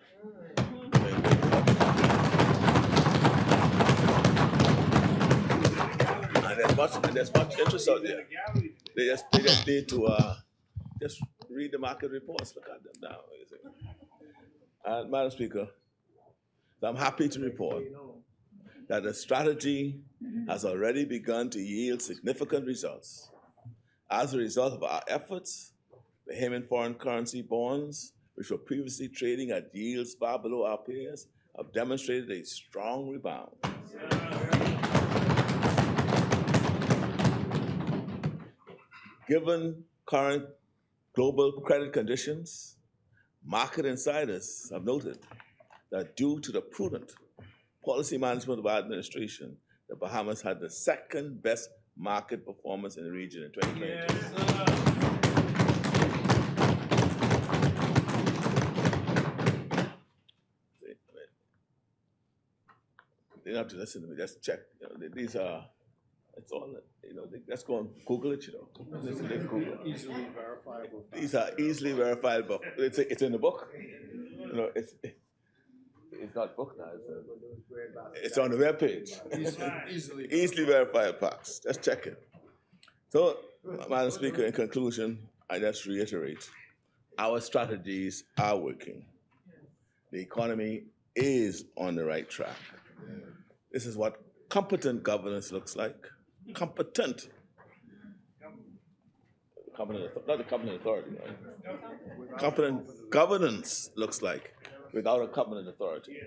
And there's much interest out there. They just need to just read the market reports, look at them now. And Madam Speaker, I'm happy to report that the strategy has already begun to yield significant results. As a result of our efforts, Bahamian foreign currency bonds, which were previously trading at yields far below our peers, have demonstrated a strong rebound. Given current global credit conditions, market insiders have noted that due to the prudent policy management of our administration, the Bahamas had the second best market performance in the region in 2022. They don't have to listen to me, just check. These are It's all, let's go and Google it, Listen to Google. Easily verifiable. These are easily verifiable. It's in the book. It's not book now. It's on the web page. Easily verified facts. Just check it. So, Madam Speaker, in conclusion, I just reiterate, our strategies are working. The economy is on the right track. This is what competent governance looks like. Competent. Not the competent authority, right? Competent governance looks like without a competent authority.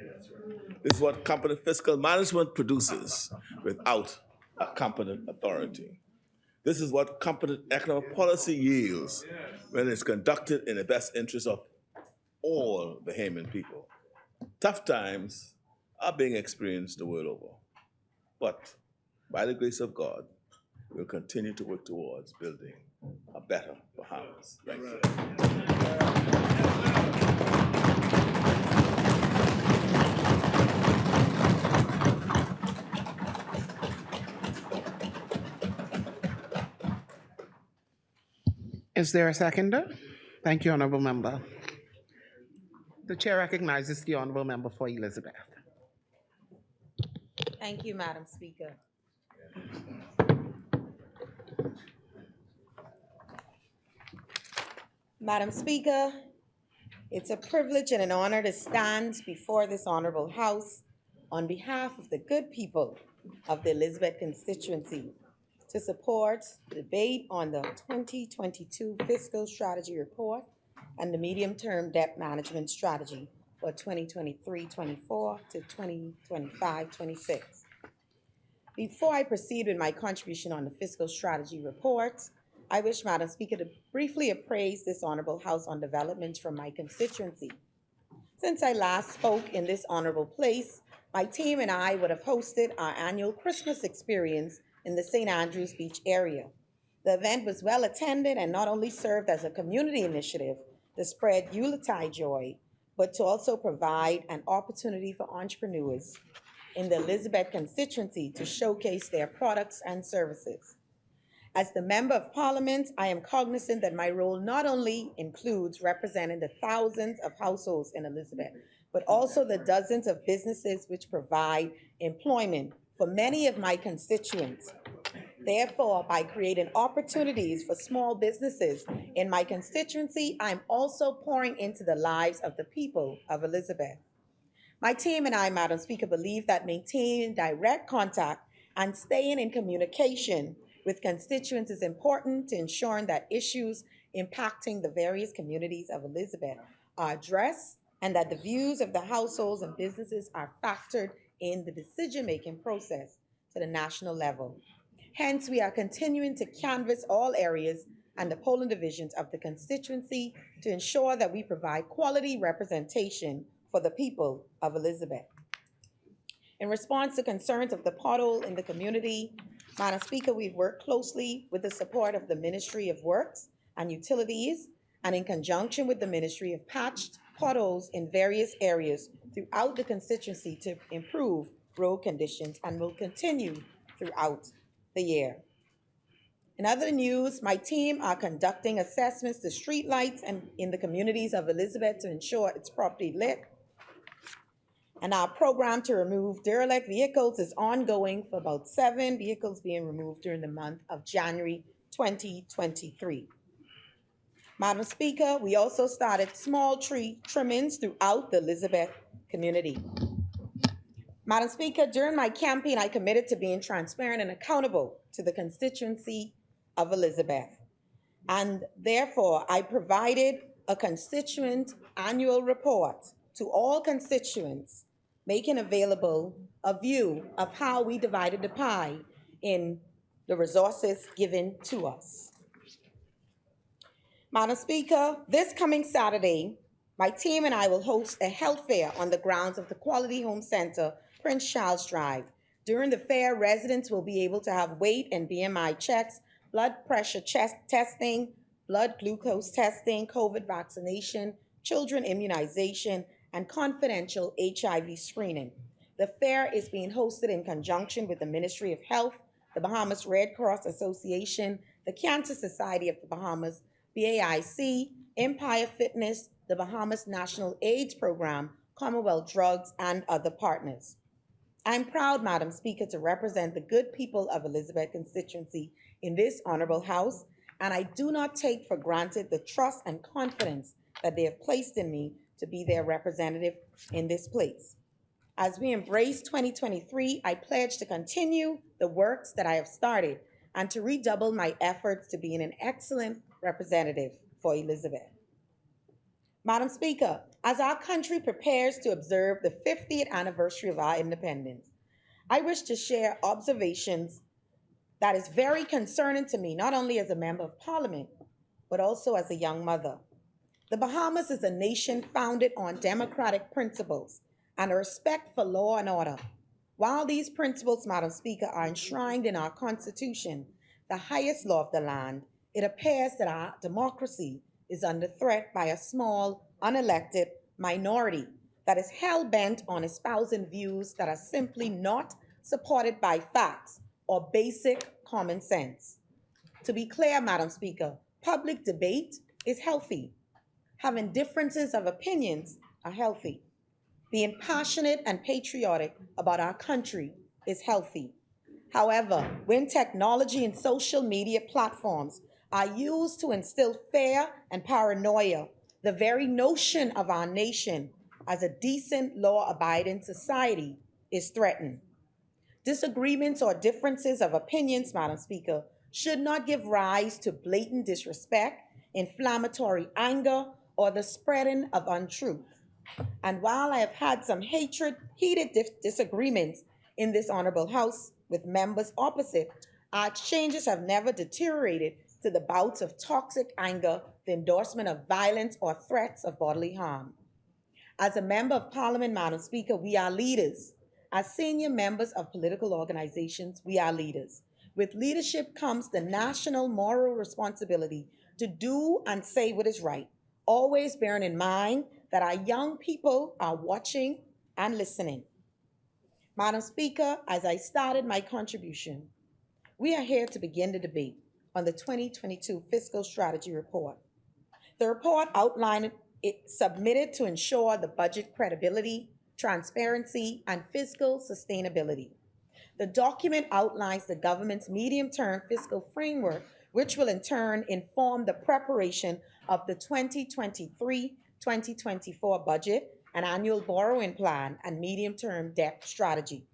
This is what competent fiscal management produces without a competent authority. This is what competent economic policy yields when it's conducted in the best interest of all Bahamian people. Tough times are being experienced the world over, but by the grace of God, we'll continue to work towards building a better Bahamas. Thank you. Is there a seconder? Thank you, Honorable Member. The chair recognizes the Honorable Member for Elizabeth. Thank you, Madam Speaker. Madam Speaker, it's a privilege and an honor to stand before this honorable House on behalf of the good people of the Elizabeth constituency to support the debate on the 2022 Fiscal Strategy Report and the Medium-Term Debt Management Strategy for 2023-24 to 2025-26. Before I proceed with my contribution on the Fiscal Strategy Report, I wish, Madam Speaker, to briefly appraise this honorable House on developments from my constituency. Since I last spoke in this honorable place, my team and I would have hosted our annual Christmas experience in the St. Andrews Beach area. The event was well attended and not only served as a community initiative to spread Yuletide joy, but to also provide an opportunity for entrepreneurs in the Elizabeth constituency to showcase their products and services. As the Member of Parliament, I am cognizant that my role not only includes representing the thousands of households in Elizabeth, but also the dozens of businesses which provide employment for many of my constituents. Therefore, by creating opportunities for small businesses in my constituency, I'm also pouring into the lives of the people of Elizabeth. My team and I, Madam Speaker, believe that maintaining direct contact and staying in communication with constituents is important to ensuring that issues impacting the various communities of Elizabeth are addressed and that the views of the households and businesses are factored in the decision-making process to the national level. Hence, we are continuing to canvass all areas and the polling divisions of the constituency to ensure that we provide quality representation for the people of Elizabeth. In response to concerns of the pothole in the community, Madam Speaker, we've worked closely with the support of the Ministry of Works and Utilities and in conjunction with the Ministry of patched potholes in various areas throughout the constituency to improve road conditions and will continue throughout the year. In other news, my team are conducting assessments to streetlights and in the communities of Elizabeth to ensure it's properly lit. And our program to remove derelict vehicles is ongoing, for about 7 vehicles being removed during the month of January 2023. Madam Speaker, we also started small tree trimmings throughout the Elizabeth community. Madam Speaker, during my campaign, I committed to being transparent and accountable to the constituency of Elizabeth. And therefore, I provided a constituent annual report to all constituents, making available a view of how we divided the pie in the resources given to us. Madam Speaker, this coming Saturday, my team and I will host a health fair on the grounds of the Quality Home Center, Prince Charles Drive. During the fair, residents will be able to have weight and BMI checks, blood pressure testing, blood glucose testing, COVID vaccination, children immunization, and confidential HIV screening. The fair is being hosted in conjunction with the Ministry of Health the Bahamas Red Cross Association, the Cancer Society of the Bahamas, BAIC, Empire Fitness, the Bahamas National AIDS Program, Commonwealth Drugs, and other partners. I'm proud, Madam Speaker, to represent the good people of Elizabeth constituency in this honorable House, and I do not take for granted the trust and confidence that they have placed in me to be their representative in this place. As we embrace 2023, I pledge to continue the works that I have started and to redouble my efforts to be an excellent representative for Elizabeth. Madam Speaker, as our country prepares to observe the 50th anniversary of our independence, I wish to share observations that is very concerning to me, not only as a member of Parliament, but also as a young mother. The Bahamas is a nation founded on democratic principles and a respect for law and order. While these principles, Madam Speaker, are enshrined in our Constitution, the highest law of the land, it appears that our democracy is under threat by a small, unelected minority that is hell-bent on espousing views that are simply not supported by facts or basic common sense. To be clear, Madam Speaker, public debate is healthy. Having differences of opinions are healthy. Being passionate and patriotic about our country is healthy. However, when technology and social media platforms are used to instill fear and paranoia, the very notion of our nation as a decent, law-abiding society is threatened. Disagreements or differences of opinions, Madam Speaker, should not give rise to blatant disrespect, inflammatory anger, or the spreading of untruth. And while I have had some heated disagreements in this honorable House with members opposite, our exchanges have never deteriorated to the bouts of toxic anger, the endorsement of violence, or threats of bodily harm. As a member of Parliament, Madam Speaker, we are leaders. As senior members of political organizations, we are leaders. With leadership comes the national moral responsibility to do and say what is right, always bearing in mind that our young people are watching and listening. Madam Speaker, as I started my contribution, we are here to begin the debate on the 2022 Fiscal Strategy Report. The report outlined it submitted to ensure the budget credibility, transparency, and fiscal sustainability. The document outlines the government's medium-term fiscal framework, which will in turn inform the preparation of the 2023-2024 budget and annual borrowing plan and medium-term debt strategy.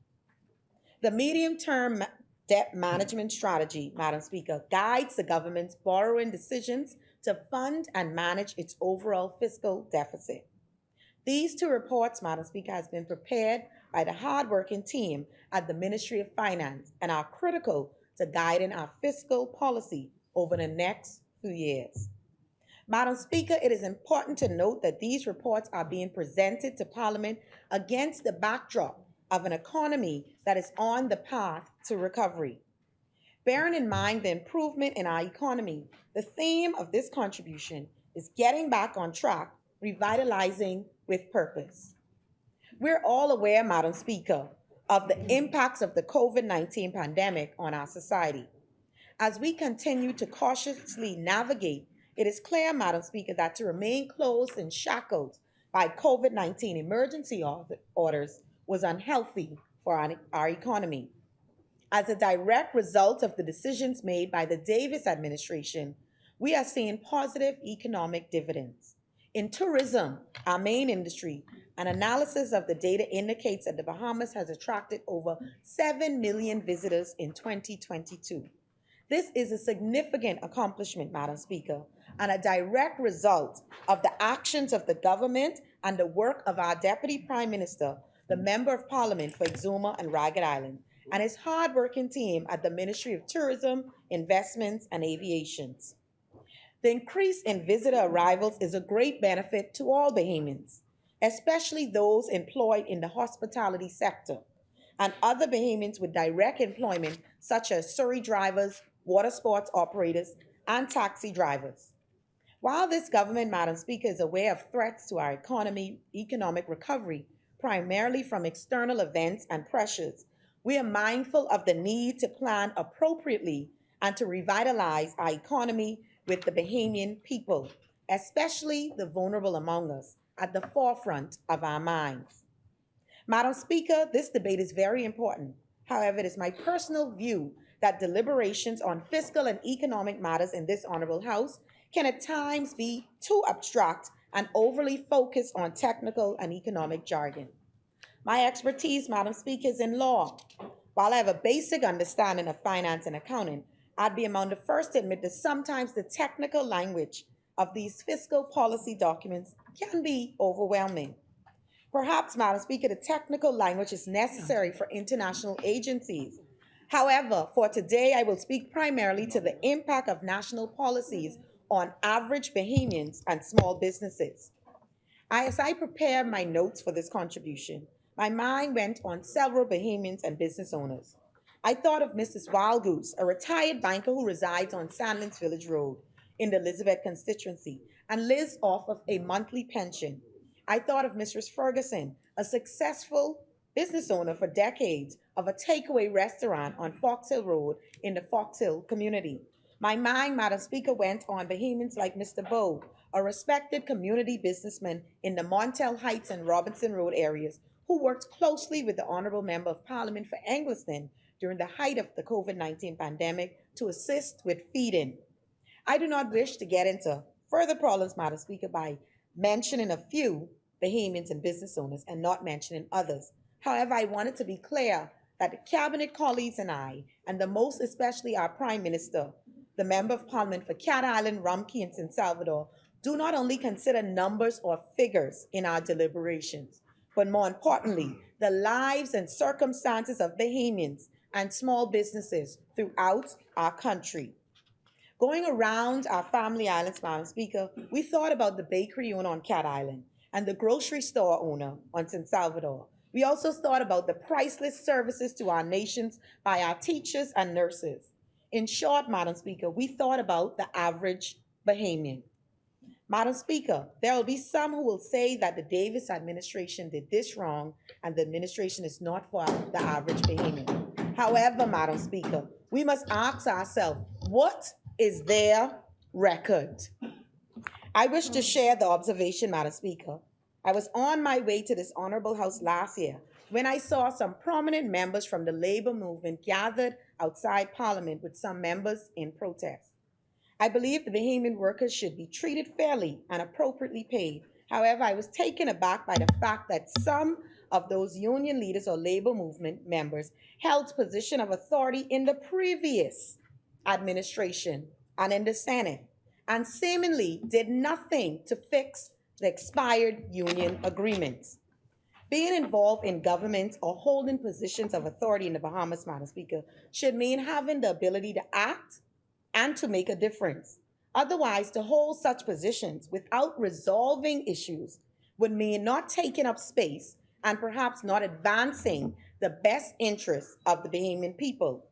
The medium-term debt management strategy, Madam Speaker, guides the government's borrowing decisions to fund and manage its overall fiscal deficit. These two reports, Madam Speaker, has been prepared by the hardworking team at the Ministry of Finance and are critical to guiding our fiscal policy over the next few years. Madam Speaker, it is important to note that these reports are being presented to Parliament against the backdrop of an economy that is on the path to recovery. Bearing in mind the improvement in our economy, the theme of this contribution is getting back on track, revitalizing with purpose. We're all aware, Madam Speaker, of the impacts of the COVID-19 pandemic on our society. As we continue to cautiously navigate, it is clear, Madam Speaker, that to remain closed and shackled by COVID-19 emergency orders was unhealthy for our economy. As a direct result of the decisions made by the Davis administration, we are seeing positive economic dividends. In tourism, our main industry, an analysis of the data indicates that the Bahamas has attracted over 7 million visitors in 2022. This is a significant accomplishment, Madam Speaker, and a direct result of the actions of the government and the work of our Deputy Prime Minister, the Member of Parliament for Exuma and Ragged Island, and his hard-working team at the Ministry of Tourism, Investments, and Aviations. The increase in visitor arrivals is a great benefit to all Bahamians, especially those employed in the hospitality sector and other Bahamians with direct employment, such as surrey drivers, water sports operators, and taxi drivers. While this government, Madam Speaker, is aware of threats to our economic recovery, primarily from external events and pressures, We are mindful of the need to plan appropriately and to revitalize our economy with the Bahamian people, especially the vulnerable among us, at the forefront of our minds. Madam Speaker, this debate is very important. However, it is my personal view that deliberations on fiscal and economic matters in this Honorable House can at times be too abstract and overly focused on technical and economic jargon. My expertise, Madam Speaker, is in law. While I have a basic understanding of finance and accounting, I'd be among the first to admit that sometimes the technical language of these fiscal policy documents can be overwhelming. Perhaps, Madam Speaker, the technical language is necessary for international agencies. However, for today, I will speak primarily to the impact of national policies on average Bahamians and small businesses. As I prepared my notes for this contribution, my mind went on several Bahamians and business owners. I thought of Mrs. Wildgoose, a retired banker who resides on Sandlands Village Road in the Elizabeth constituency and lives off of a monthly pension. I thought of Mrs. Ferguson, a successful business owner for decades of a takeaway restaurant on Fox Hill Road in the Fox Hill community. My mind, Madam Speaker, went on Bahamians like Mr. Bowe, a respected community businessman in the Montel Heights and Robinson Road areas who worked closely with the Honorable Member of Parliament for Angliston during the height of the COVID-19 pandemic to assist with feeding. I do not wish to get into further problems, Madam Speaker, by mentioning a few Bahamians and business owners and not mentioning others. However, I wanted to be clear that the Cabinet colleagues and I, and the most especially our Prime Minister, the Member of Parliament for Cat Island, Rumkey, and St. Salvador, do not only consider numbers or figures in our deliberations, but more importantly, the lives and circumstances of Bahamians and small businesses throughout our country. Going around our family islands, Madam Speaker, we thought about the bakery owner on Cat Island and the grocery store owner on St. Salvador. We also thought about the priceless services to our nations by our teachers and nurses. In short, Madam Speaker, we thought about the average Bahamian. Madam Speaker, there will be some who will say that the Davis administration did this wrong and the administration is not for the average Bahamian. However, Madam Speaker, we must ask ourselves, what is their record? I wish to share the observation, Madam Speaker. I was on my way to this Honorable House last year when I saw some prominent members from the labor movement gathered outside Parliament with some members in protest. I believe the Bahamian workers should be treated fairly and appropriately paid. However, I was taken aback by the fact that some of those union leaders or labor movement members held position of authority in the previous administration and in the Senate, and seemingly did nothing to fix the expired union agreements. Being involved in government or holding positions of authority in the Bahamas, Madam Speaker, should mean having the ability to act and to make a difference. Otherwise, to hold such positions without resolving issues would mean not taking up space and perhaps not advancing the best interests of the Bahamian people.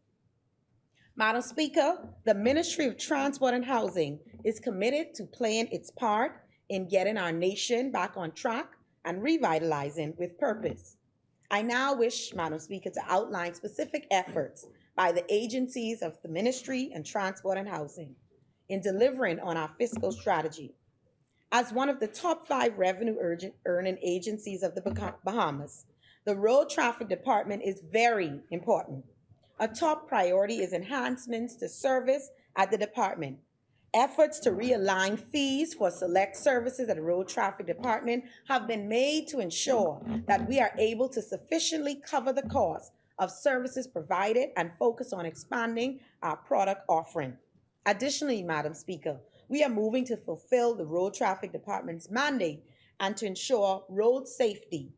Madam Speaker, the Ministry of Transport and Housing is committed to playing its part in getting our nation back on track and revitalizing with purpose. I now wish, Madam Speaker, to outline specific efforts by the agencies of the Ministry and Transport and Housing in delivering on our fiscal strategy. As one of the top 5 revenue earning agencies of the Bahamas, the Road Traffic Department is very important. A top priority is enhancements to service at the department. Efforts to realign fees for select services at the Road Traffic Department have been made to ensure that we are able to sufficiently cover the cost of services provided and focus on expanding our product offering. Additionally, Madam Speaker, we are moving to fulfill the Road Traffic Department's mandate and to ensure road safety.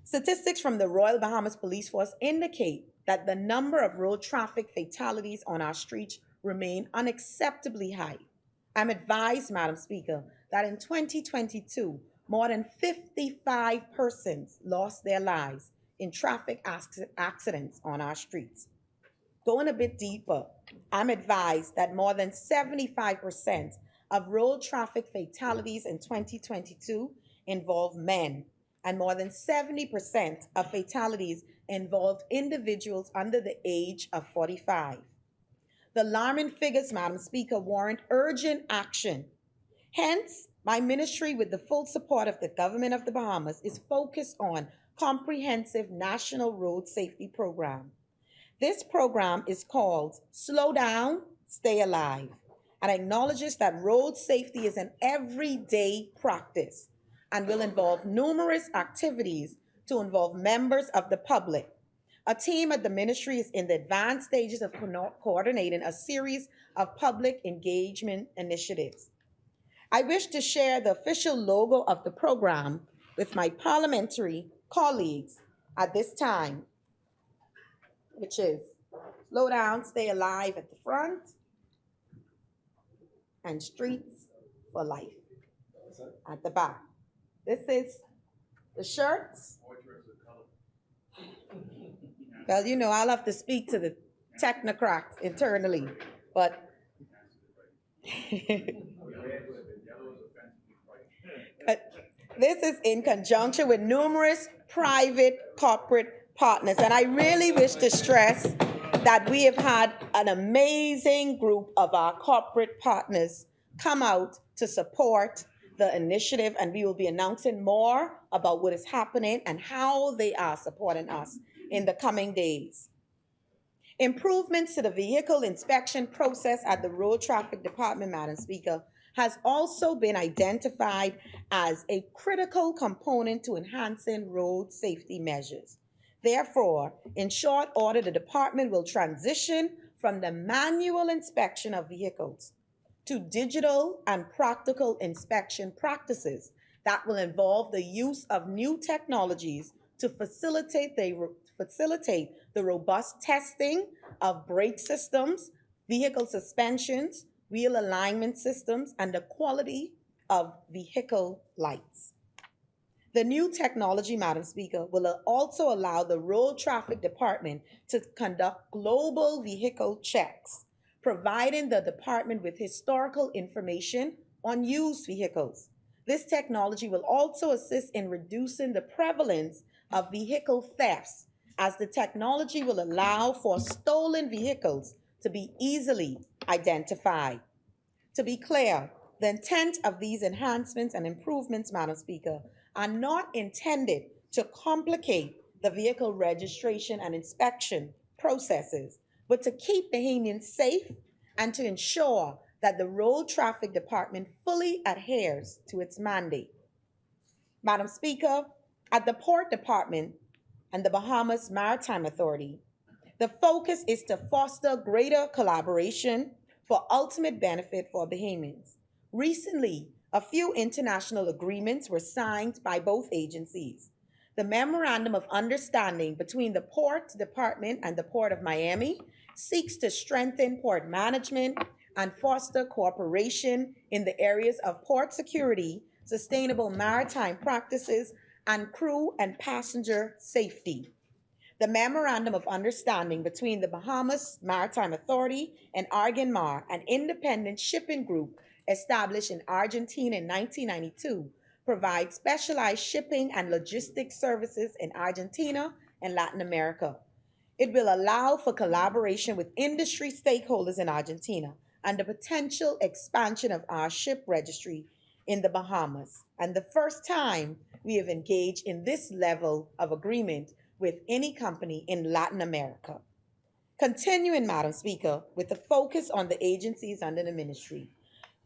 Statistics from the Royal Bahamas Police Force indicate that the number of road traffic fatalities on our streets remain unacceptably high. I'm advised, Madam Speaker, that in 2022, more than 55 persons lost their lives in traffic accidents on our streets. Going a bit deeper, I'm advised that more than 75% of road traffic fatalities in 2022 involve men, and more than 70% of fatalities involved individuals under the age of 45. The alarming figures, Madam Speaker, warrant urgent action. Hence, my ministry, with the full support of the government of the Bahamas, is focused on comprehensive national road safety program. This program is called Slow Down, Stay Alive, and acknowledges that road safety is an everyday practice and will involve numerous activities to involve members of the public. A team at the ministry is in the advanced stages of coordinating a series of public engagement initiatives. I wish to share the official logo of the program with my parliamentary colleagues at this time, which is Slow Down, Stay Alive at the front, and Streets for Life at the back. This is the shirts. Well, you know, I'll have to speak to the technocrats internally, but this is in conjunction with numerous private corporate partners. And I really wish to stress that we have had an amazing group of our corporate partners come out to support the initiative, and we will be announcing more about what is happening and how they are supporting us in the coming days. Improvements to the vehicle inspection process at the Road Traffic Department, Madam Speaker, has also been identified as a critical component to enhancing road safety measures. Therefore, in short order, the department will transition from the manual inspection of vehicles to digital and practical inspection practices that will involve the use of new technologies to facilitate the robust testing of brake systems, vehicle suspensions, wheel alignment systems, and the quality of vehicle lights. The new technology, Madam Speaker, will also allow the Road Traffic Department to conduct global vehicle checks, providing the department with historical information on used vehicles. This technology will also assist in reducing the prevalence of vehicle thefts, as the technology will allow for stolen vehicles to be easily identified. To be clear, the intent of these enhancements and improvements, Madam Speaker, are not intended to complicate the vehicle registration and inspection processes, but to keep Bahamians safe and to ensure that the Road Traffic Department fully adheres to its mandate. Madam Speaker, at the Port Department and the Bahamas Maritime Authority, the focus is to foster greater collaboration for ultimate benefit for Bahamians. Recently, a few international agreements were signed by both agencies. The Memorandum of Understanding between the Port Department and the Port of Miami seeks to strengthen port management and foster cooperation in the areas of port security, sustainable maritime practices, and crew and passenger safety. The Memorandum of Understanding between the Bahamas Maritime Authority and Argenmar, an independent shipping group established in Argentina in 1992, provides specialized shipping and logistics services in Argentina and Latin America. It will allow for collaboration with industry stakeholders in Argentina and the potential expansion of our ship registry in the Bahamas, and the first time we have engaged in this level of agreement with any company in Latin America. Continuing, Madam Speaker, with the focus on the agencies under the ministry,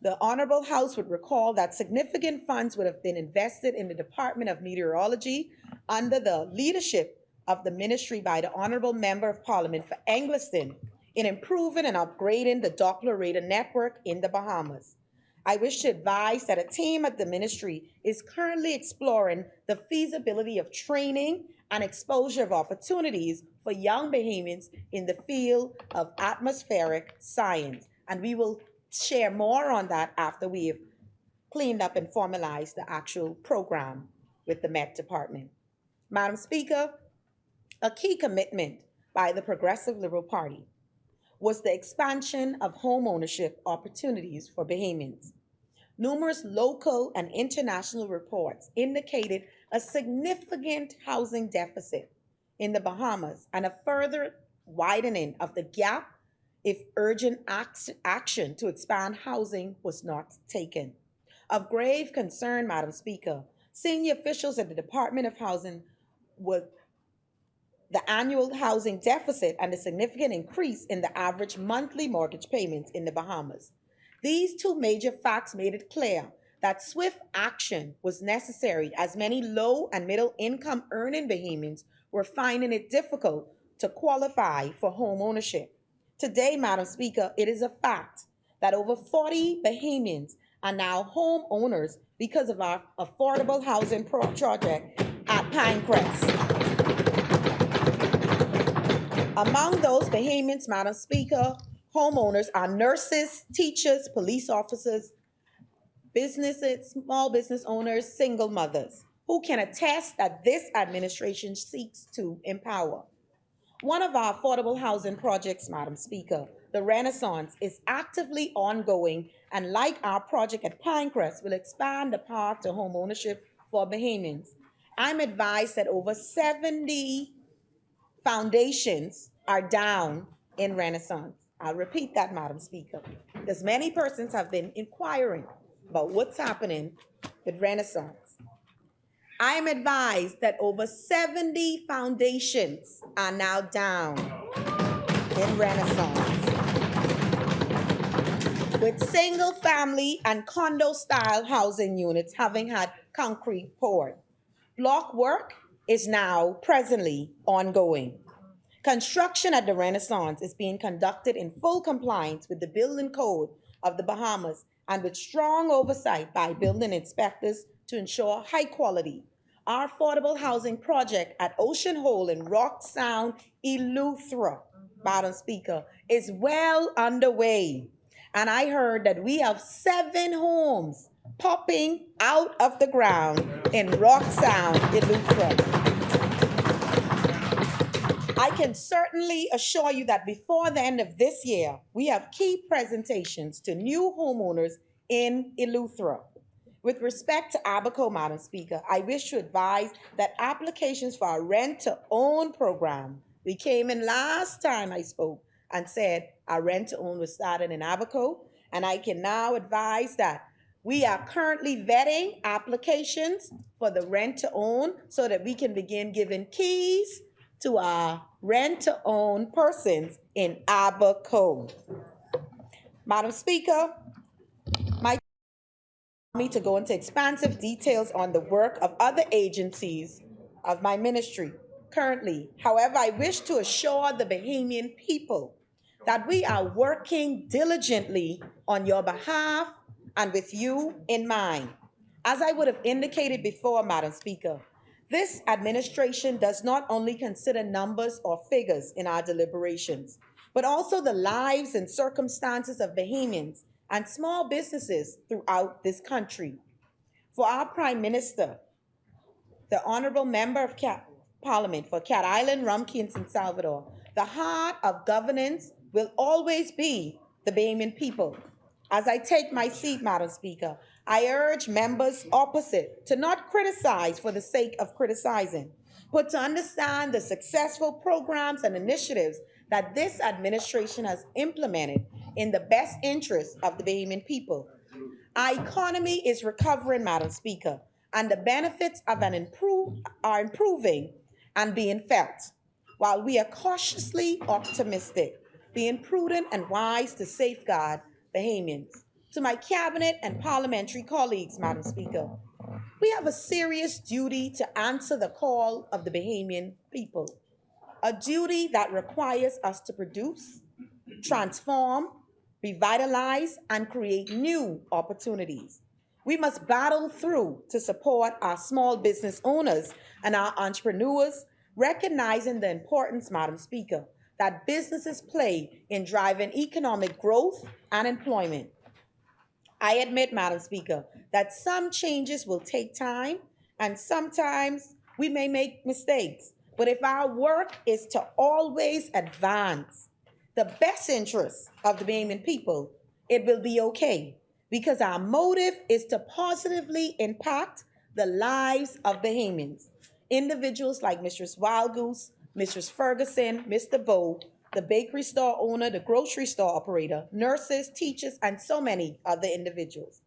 the Honorable House would recall that significant funds would have been invested in the Department of Meteorology under the leadership of the ministry by the Honorable Member of Parliament for Engliston in improving and upgrading the Doppler radar network in the Bahamas. I wish to advise that a team at the ministry is currently exploring the feasibility of training and exposure of opportunities for young Bahamians in the field of atmospheric science. And we will share more on that after we have cleaned up and formalized the actual program with the Met Department. Madam Speaker, a key commitment by the Progressive Liberal Party was the expansion of home ownership opportunities for Bahamians. Numerous local and international reports indicated a significant housing deficit in the Bahamas and a further widening of the gap if urgent action to expand housing was not taken. Of grave concern, Madam Speaker, senior officials at the Department of Housing were the annual housing deficit and the significant increase in the average monthly mortgage payments in the Bahamas. These two major facts made it clear that swift action was necessary as many low and middle income earning Bahamians were finding it difficult to qualify for home ownership. Today, Madam Speaker, it is a fact that over 40 Bahamians are now home owners because of our affordable housing project at Pinecrest. Among those Bahamians, Madam Speaker, homeowners are nurses, teachers, police officers, businesses, small business owners, single mothers, who can attest that this administration seeks to empower. One of our affordable housing projects, Madam Speaker, the Renaissance, is actively ongoing and like our project at Pinecrest, will expand the path to home ownership for Bahamians. I'm advised that over 70 foundations are down in Renaissance. I'll repeat that, Madam Speaker, because many persons have been inquiring about what's happening with Renaissance. I am advised that over 70 foundations are now down in Renaissance, with single family and condo style housing units having had concrete poured. Block work is now presently ongoing. Construction at the Renaissance is being conducted in full compliance with the building code of the Bahamas and with strong oversight by building inspectors to ensure high quality. Our affordable housing project at Ocean Hole in Rock Sound, Eleuthera, Madam Speaker, is well underway. And I heard that we have 7 homes popping out of the ground in Rock Sound, Eleuthera. I can certainly assure you that before the end of this year, we have key presentations to new homeowners in Eleuthera. With respect to Abaco, Madam Speaker, I wish to advise that applications for our rent-to-own program, we came in last time I spoke and said our rent-to-own was started in Abaco, and I can now advise that we are currently vetting applications for the rent-to-own so that we can begin giving keys to our rent-to-own persons in Abaco. Madam Speaker, me to go into expansive details on the work of other agencies of my ministry currently. However, I wish to assure the Bahamian people that we are working diligently on your behalf and with you in mind. As I would have indicated before, Madam Speaker, this administration does not only consider numbers or figures in our deliberations, but also the lives and circumstances of Bahamians and small businesses throughout this country. For our Prime Minister, the Honorable Member of Parliament for Cat Island, Rumkey, and San Salvador, the heart of governance will always be the Bahamian people. As I take my seat, Madam Speaker, I urge members opposite to not criticize for the sake of criticizing, but to understand the successful programs and initiatives that this administration has implemented in the best interest of the Bahamian people. Our economy is recovering, Madam Speaker, and the benefits of are improving and being felt. While we are cautiously optimistic, being prudent and wise to safeguard Bahamians. To my cabinet and parliamentary colleagues, Madam Speaker, we have a serious duty to answer the call of the Bahamian people, a duty that requires us to produce, transform, revitalize, and create new opportunities. We must battle through to support our small business owners and our entrepreneurs, recognizing the importance, Madam Speaker, that businesses play in driving economic growth and employment. I admit, Madam Speaker, that some changes will take time and sometimes we may make mistakes. But if our work is to always advance the best interests of the Bahamian people, it will be okay because our motive is to positively impact the lives of Bahamians. Individuals like Mistress Wildgoose, Mrs. Ferguson, Mr. Bowe, the bakery store owner, the grocery store operator, nurses, teachers, and so many other individuals.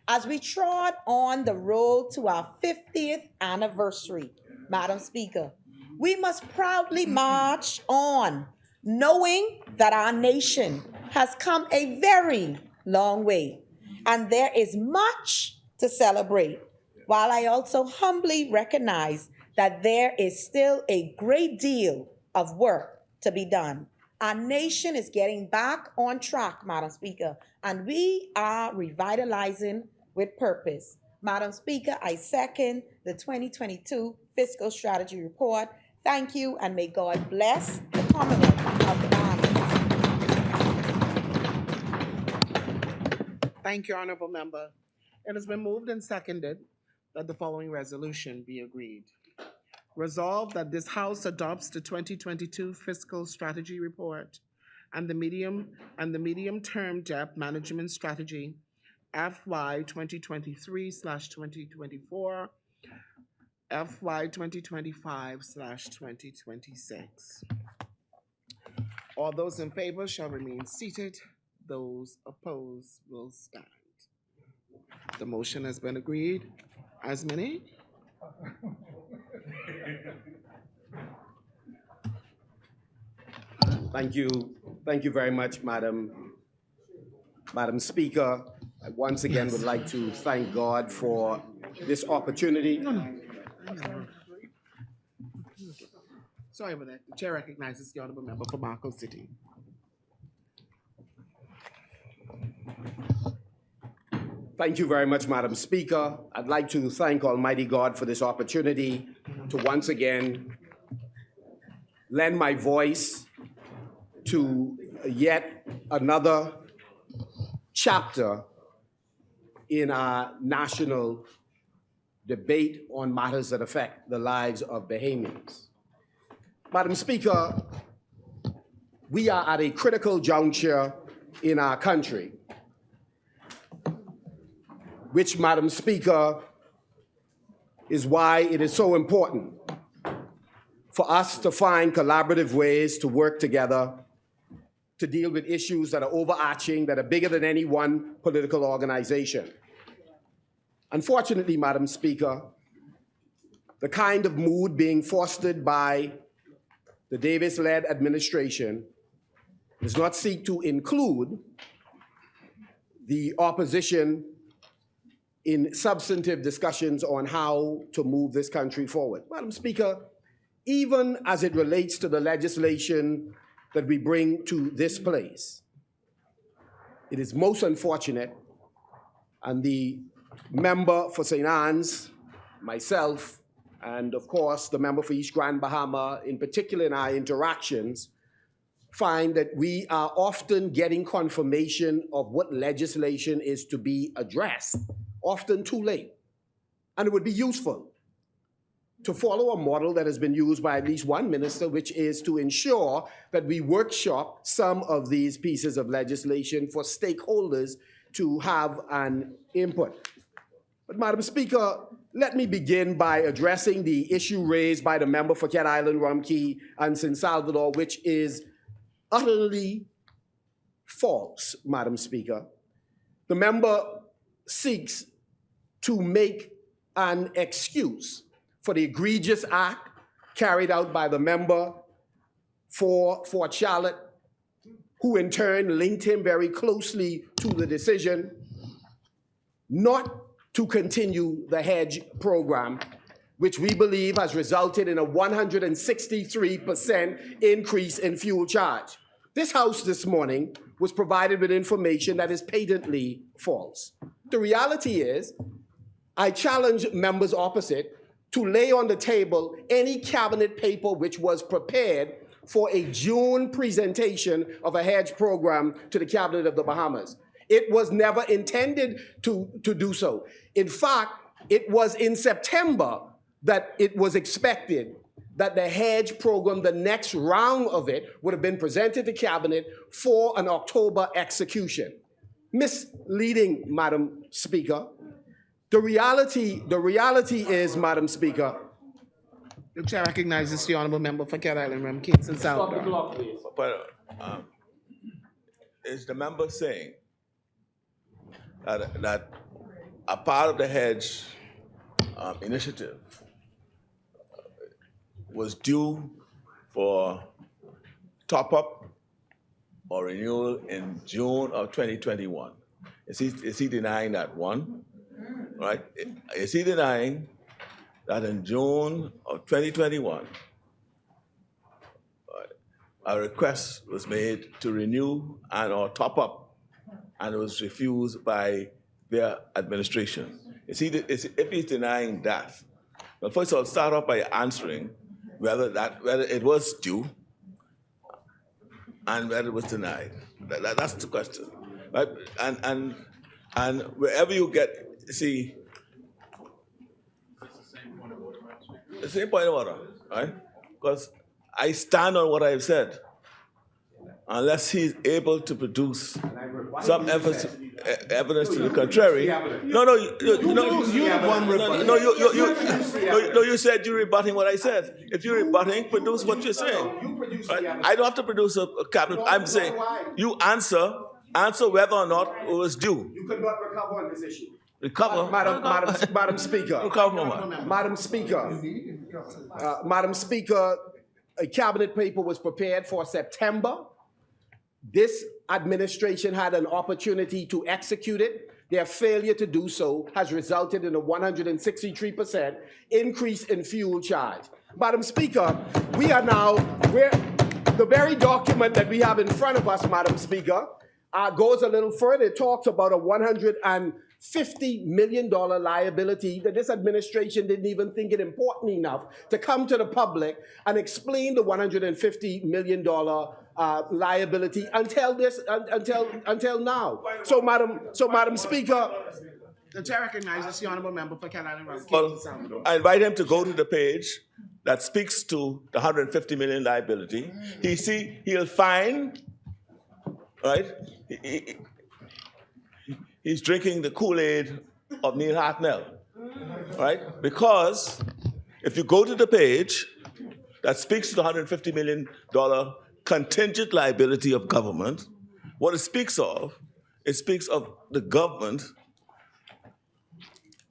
As we trod on the road to our 50th anniversary, Madam Speaker, we must proudly march on, knowing that our nation has come a very long way, and there is much to celebrate, while I also humbly recognize that there is still a great deal of work to be done. Our nation is getting back on track, Madam Speaker, and we are revitalizing with purpose. Madam Speaker, I second the 2022 Fiscal Strategy Report. Thank you, and may God bless the Commonwealth of the Bahamas. Thank you, Honorable Member. It has been moved and seconded that the following resolution be agreed. Resolved that this House adopts the 2022 Fiscal Strategy Report and the medium-term debt management strategy FY 2023/2024, FY 2025/2026. All those in favor shall remain seated. Those opposed will stand. The motion has been agreed. As many? Thank you very much, Madam Speaker. I once again would like to thank God for this opportunity. Sorry about that. The chair recognizes the Honorable Member for Marco City. Thank you very much, Madam Speaker. I'd like to thank Almighty God for this opportunity to once again lend my voice to yet another chapter in our national debate on matters that affect the lives of Bahamians. Madam Speaker, we are at a critical juncture in our country, which, Madam Speaker, is why it is so important for us to find collaborative ways to work together to deal with issues that are overarching, that are bigger than any one political organization. Unfortunately, Madam Speaker, the kind of mood being fostered by the Davis-led administration does not seek to include the opposition in substantive discussions on how to move this country forward. Madam Speaker, even as it relates to the legislation that we bring to this place, it is most unfortunate, and the member for St. Anne's, myself, and of course the member for East Grand Bahama, in particular in our interactions, find that we are often getting confirmation of what legislation is to be addressed, often too late. And it would be useful to follow a model that has been used by at least one minister, which is to ensure that we workshop some of these pieces of legislation for stakeholders to have an input. But Madam Speaker, let me begin by addressing the issue raised by the member for Cat Island, Rumkey, and San Salvador, which is utterly false, Madam Speaker. The member seeks to make an excuse for the egregious act carried out by the member for Fort Charlotte, who in turn linked him very closely to the decision not to continue the hedge program, which we believe has resulted in a 163% increase in fuel charge. This House this morning was provided with information that is patently false. The reality is, I challenge members opposite to lay on the table any cabinet paper which was prepared for a June presentation of a hedge program to the Cabinet of the Bahamas. It was never intended to do so. In fact, it was in September that it was expected that the hedge program, the next round of it, would have been presented to Cabinet for an October execution. Misleading, Madam Speaker. The reality is, Madam Speaker, The chair recognizes the honorable member for Cat Island, Rum Kingston South. But is the member saying that a part of the hedge initiative was due for top-up or renewal in June of 2021? Is he denying that one? Right? Is he denying that in June of 2021, a request was made to renew and or top up, and it was refused by their administration? If he's denying that, well, first I'll start off by answering whether it was due and whether it was denied. That's the question, right? And wherever you get, see, the same point of order, right? Because I stand on what I've said. Unless he's able to produce some evidence to the contrary. You said you're rebutting what I said. If you're rebutting, produce what you're saying. Right? I don't have to produce a cabinet. I'm saying you answer whether or not it was due. You could not recover on this issue. Recover? Madam Speaker. Recover from what? Madam Speaker, a cabinet paper was prepared for September. This administration had an opportunity to execute it. Their failure to do so has resulted in a 163% increase in fuel charge. Madam Speaker, the very document that we have in front of us, Madam Speaker, goes a little further. It talks about a $150 million liability that this administration didn't even think it important enough to come to the public and explain the $150 million liability until now. So, Madam Speaker, the chair recognizes the honorable member for Cat Island, Rum Kingston South. I invite him to go to the page that speaks to the $150 million liability. He'll find, right? He's drinking the Kool-Aid of Neil Hartnell, right? Because if you go to the page that speaks to the $150 million contingent liability of government, what it speaks of the government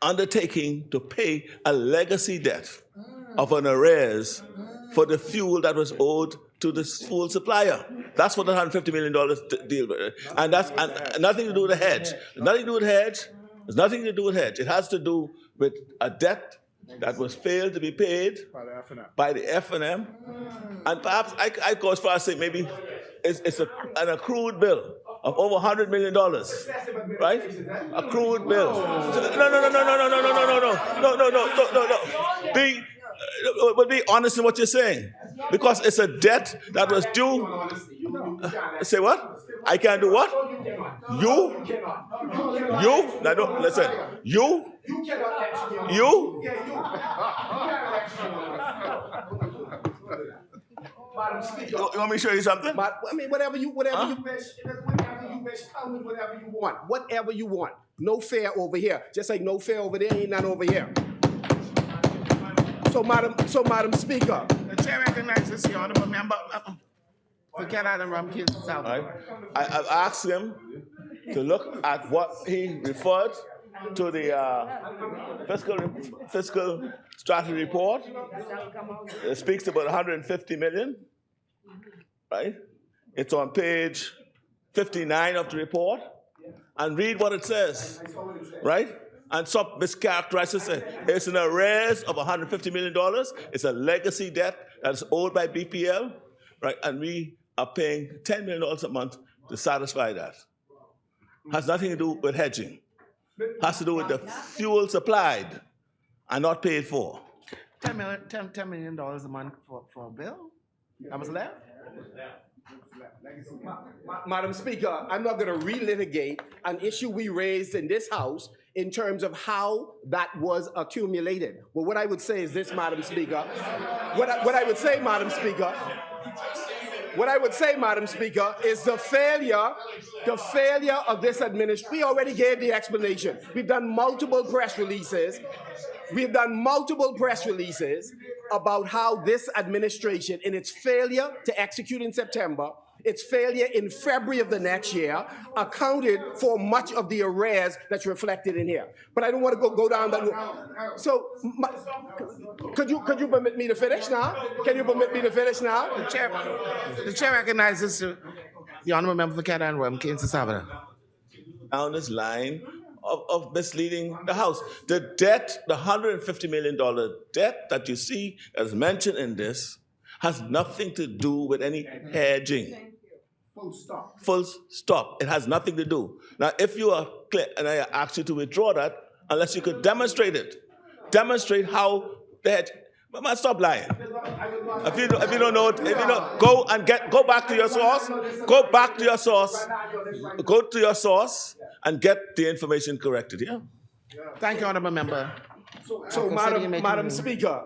undertaking to pay a legacy debt of an arrears for the fuel that was owed to the fuel supplier. That's what the $150 million deal with. And that's nothing to do with the hedge. Nothing to do with hedge. There's nothing to do with hedge. It has to do with a debt that was failed to be paid by the F&M. And perhaps I go as far as say maybe it's an accrued bill of over $100 million, right? Accrued bill. No. Be honest in what you're saying, because it's a debt that was due. Say what? I can't do what? You? No, don't listen. You? Madam Speaker. You want me to show you something? Whatever you wish, come with whatever you want. Whatever you want. No fair over here. Just like no fair over there, ain't none over here. So, Madam Speaker. The chair recognizes the honorable member for Cat Island, Rum Kingston South. Right. I've asked him to look at what he referred to the fiscal strategy report. It speaks about 150 million, right? It's on page 59 of the report. And read what it says, right? And some mischaracterizes it. It's an arrears of $150 million. It's a legacy debt that's owed by BPL, right? And we are paying $10 million a month to satisfy that. Has nothing to do with hedging. Has to do with the fuel supplied and not paid for. $10 million a month for a bill? That was left? Madam Speaker, I'm not going to relitigate an issue we raised in this House in terms of how that was accumulated. But what I would say is this, Madam Speaker. What I would say, Madam Speaker, is the failure of this administration. We already gave the explanation. We've done multiple press releases. we've done multiple press releases about how this administration, in its failure to execute in September, its failure in February of the next year, accounted for much of the arrears that's reflected in here. But I don't want to go down that road. So, could you permit me to finish now? Can you permit me to finish now? The chair recognizes the honourable member for Cat and Rum, Kansas Avenue. Down this line of misleading the House. The debt, the $150 million debt that you see as mentioned in this, has nothing to do with any hedging. Full stop. It has nothing to do. Now, if you are clear, and I ask you to withdraw that, unless you could demonstrate it. Demonstrate how the hedge. But man, stop lying. If you don't know it, go back to your source. Go back to your source. Go to your source and get the information corrected. Yeah. Thank you, honourable member. So, Madam Speaker,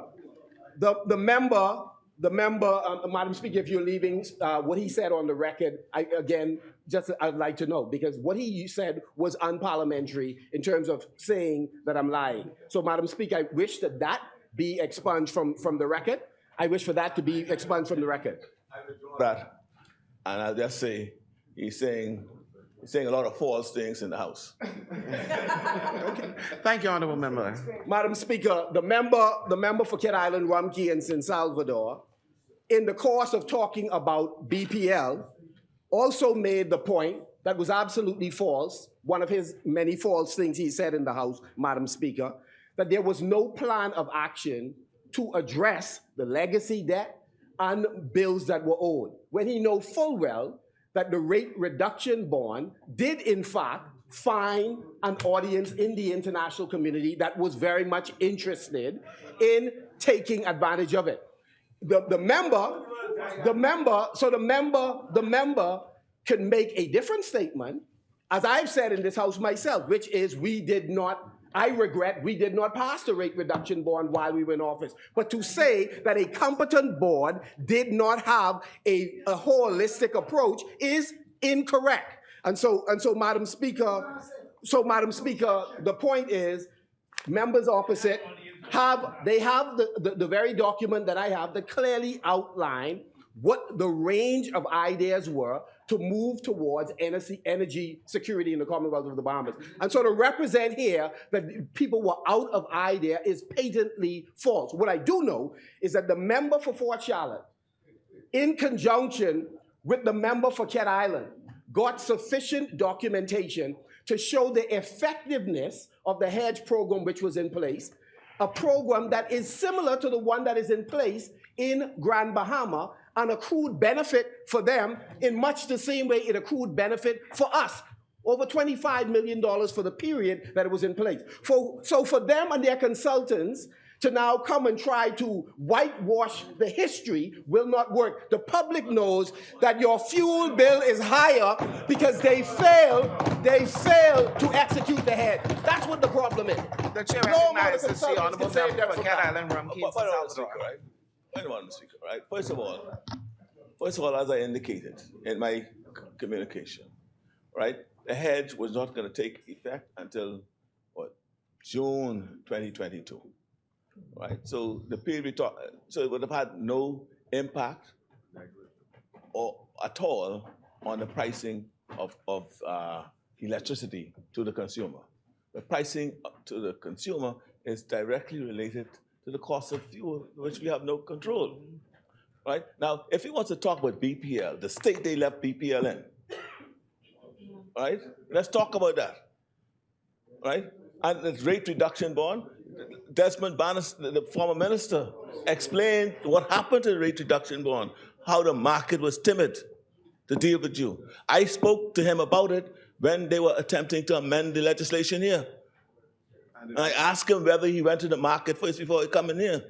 the member, Madam Speaker, if you're leaving, what he said on the record, I'd like to know, because what he said was unparliamentary in terms of saying that I'm lying. So, Madam Speaker, I wish that be expunged from the record. I wish for that to be expunged from the record. That, and I'll just say, he's saying a lot of false things in the House. Okay. Thank you, honourable member. Madam Speaker, the member for Cat Island, Rumkey, and San Salvador, in the course of talking about BPL, also made the point that was absolutely false, one of his many false things he said in the House, Madam Speaker, that there was no plan of action to address the legacy debt and bills that were owed, when he knows full well that the rate reduction bond did in fact find an audience in the international community that was very much interested in taking advantage of it. The member can make a different statement, as I've said in this House myself, which is I regret we did not pass the rate reduction bond while we were in office. But to say that a competent board did not have a holistic approach is incorrect. And so, Madam Speaker, the point is, members opposite have the very document that I have that clearly outlined what the range of ideas were to move towards energy security in the Commonwealth of the Bahamas. And so to represent here that people were out of idea is patently false. What I do know is that the member for Fort Charlotte, in conjunction with the member for Cat Island, got sufficient documentation to show the effectiveness of the hedge program which was in place, a program that is similar to the one that is in place in Grand Bahama, and accrued benefit for them in much the same way it accrued benefit for us. Over $25 million for the period that it was in place. So for them and their consultants to now come and try to whitewash the history will not work. The public knows that your fuel bill is higher because they failed to execute the hedge. That's what the problem is. The chair recognizes the honourable member for Cat Island, Rumkey, and San Salvador. Speaker, right? First of all, as I indicated in my communication, right, the hedge was not going to take effect until June 2022, right? So the period so it would have had no impact at all on the pricing of electricity to the consumer. The pricing to the consumer is directly related to the cost of fuel, which we have no control, right? Now, if he wants to talk about BPL, the state they left BPL in, right? Let's talk about that, right? And the rate reduction bond, Desmond Bannis, the former minister, explained what happened to the rate reduction bond, how the market was timid to deal with you. I spoke to him about it when they were attempting to amend the legislation here. And I asked him whether he went to the market first before he come in here.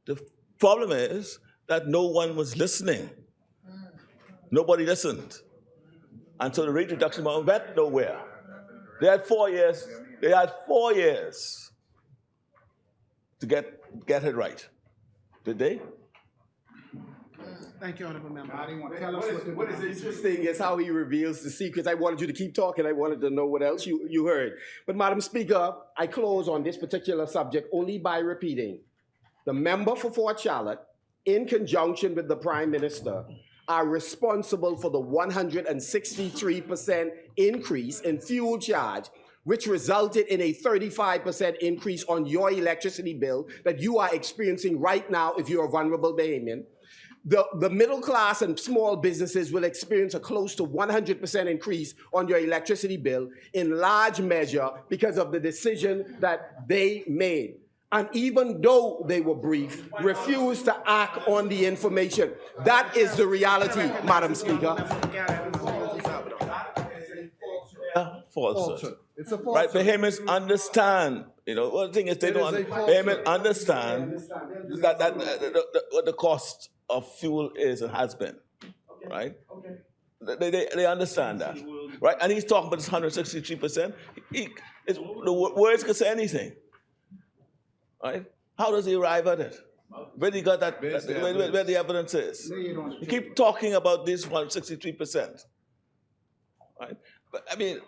The problem is that no one was listening. Nobody listened. And so the rate reduction bond went nowhere. They had 4 years. They had 4 years to get it right. Did they? Thank you, Honorable Member. Tell us What is interesting is how he reveals the secrets. I wanted you to keep talking. I wanted to know what else you heard. But Madam Speaker, I close on this particular subject only by repeating the member for Fort Charlotte, in conjunction with the Prime Minister, are responsible for the 163% increase in fuel charge, which resulted in a 35% increase on your electricity bill that you are experiencing right now if you're a vulnerable Bahamian. The middle class and small businesses will experience a close to 100% increase on your electricity bill, in large measure because of the decision that they made. And even though they were briefed, refused to act on the information. That is the reality, Madam Speaker. Falsehood. It's a falsehood. Right, Bahamians understand. One thing is they don't. Bahamians understand that what the cost of fuel is and has been, right? They understand that, right? And he's talking about this 163%. The words can say anything, right? How does he arrive at it? Where he got that? Where the evidence is? You keep talking about this 163%, right? But I mean.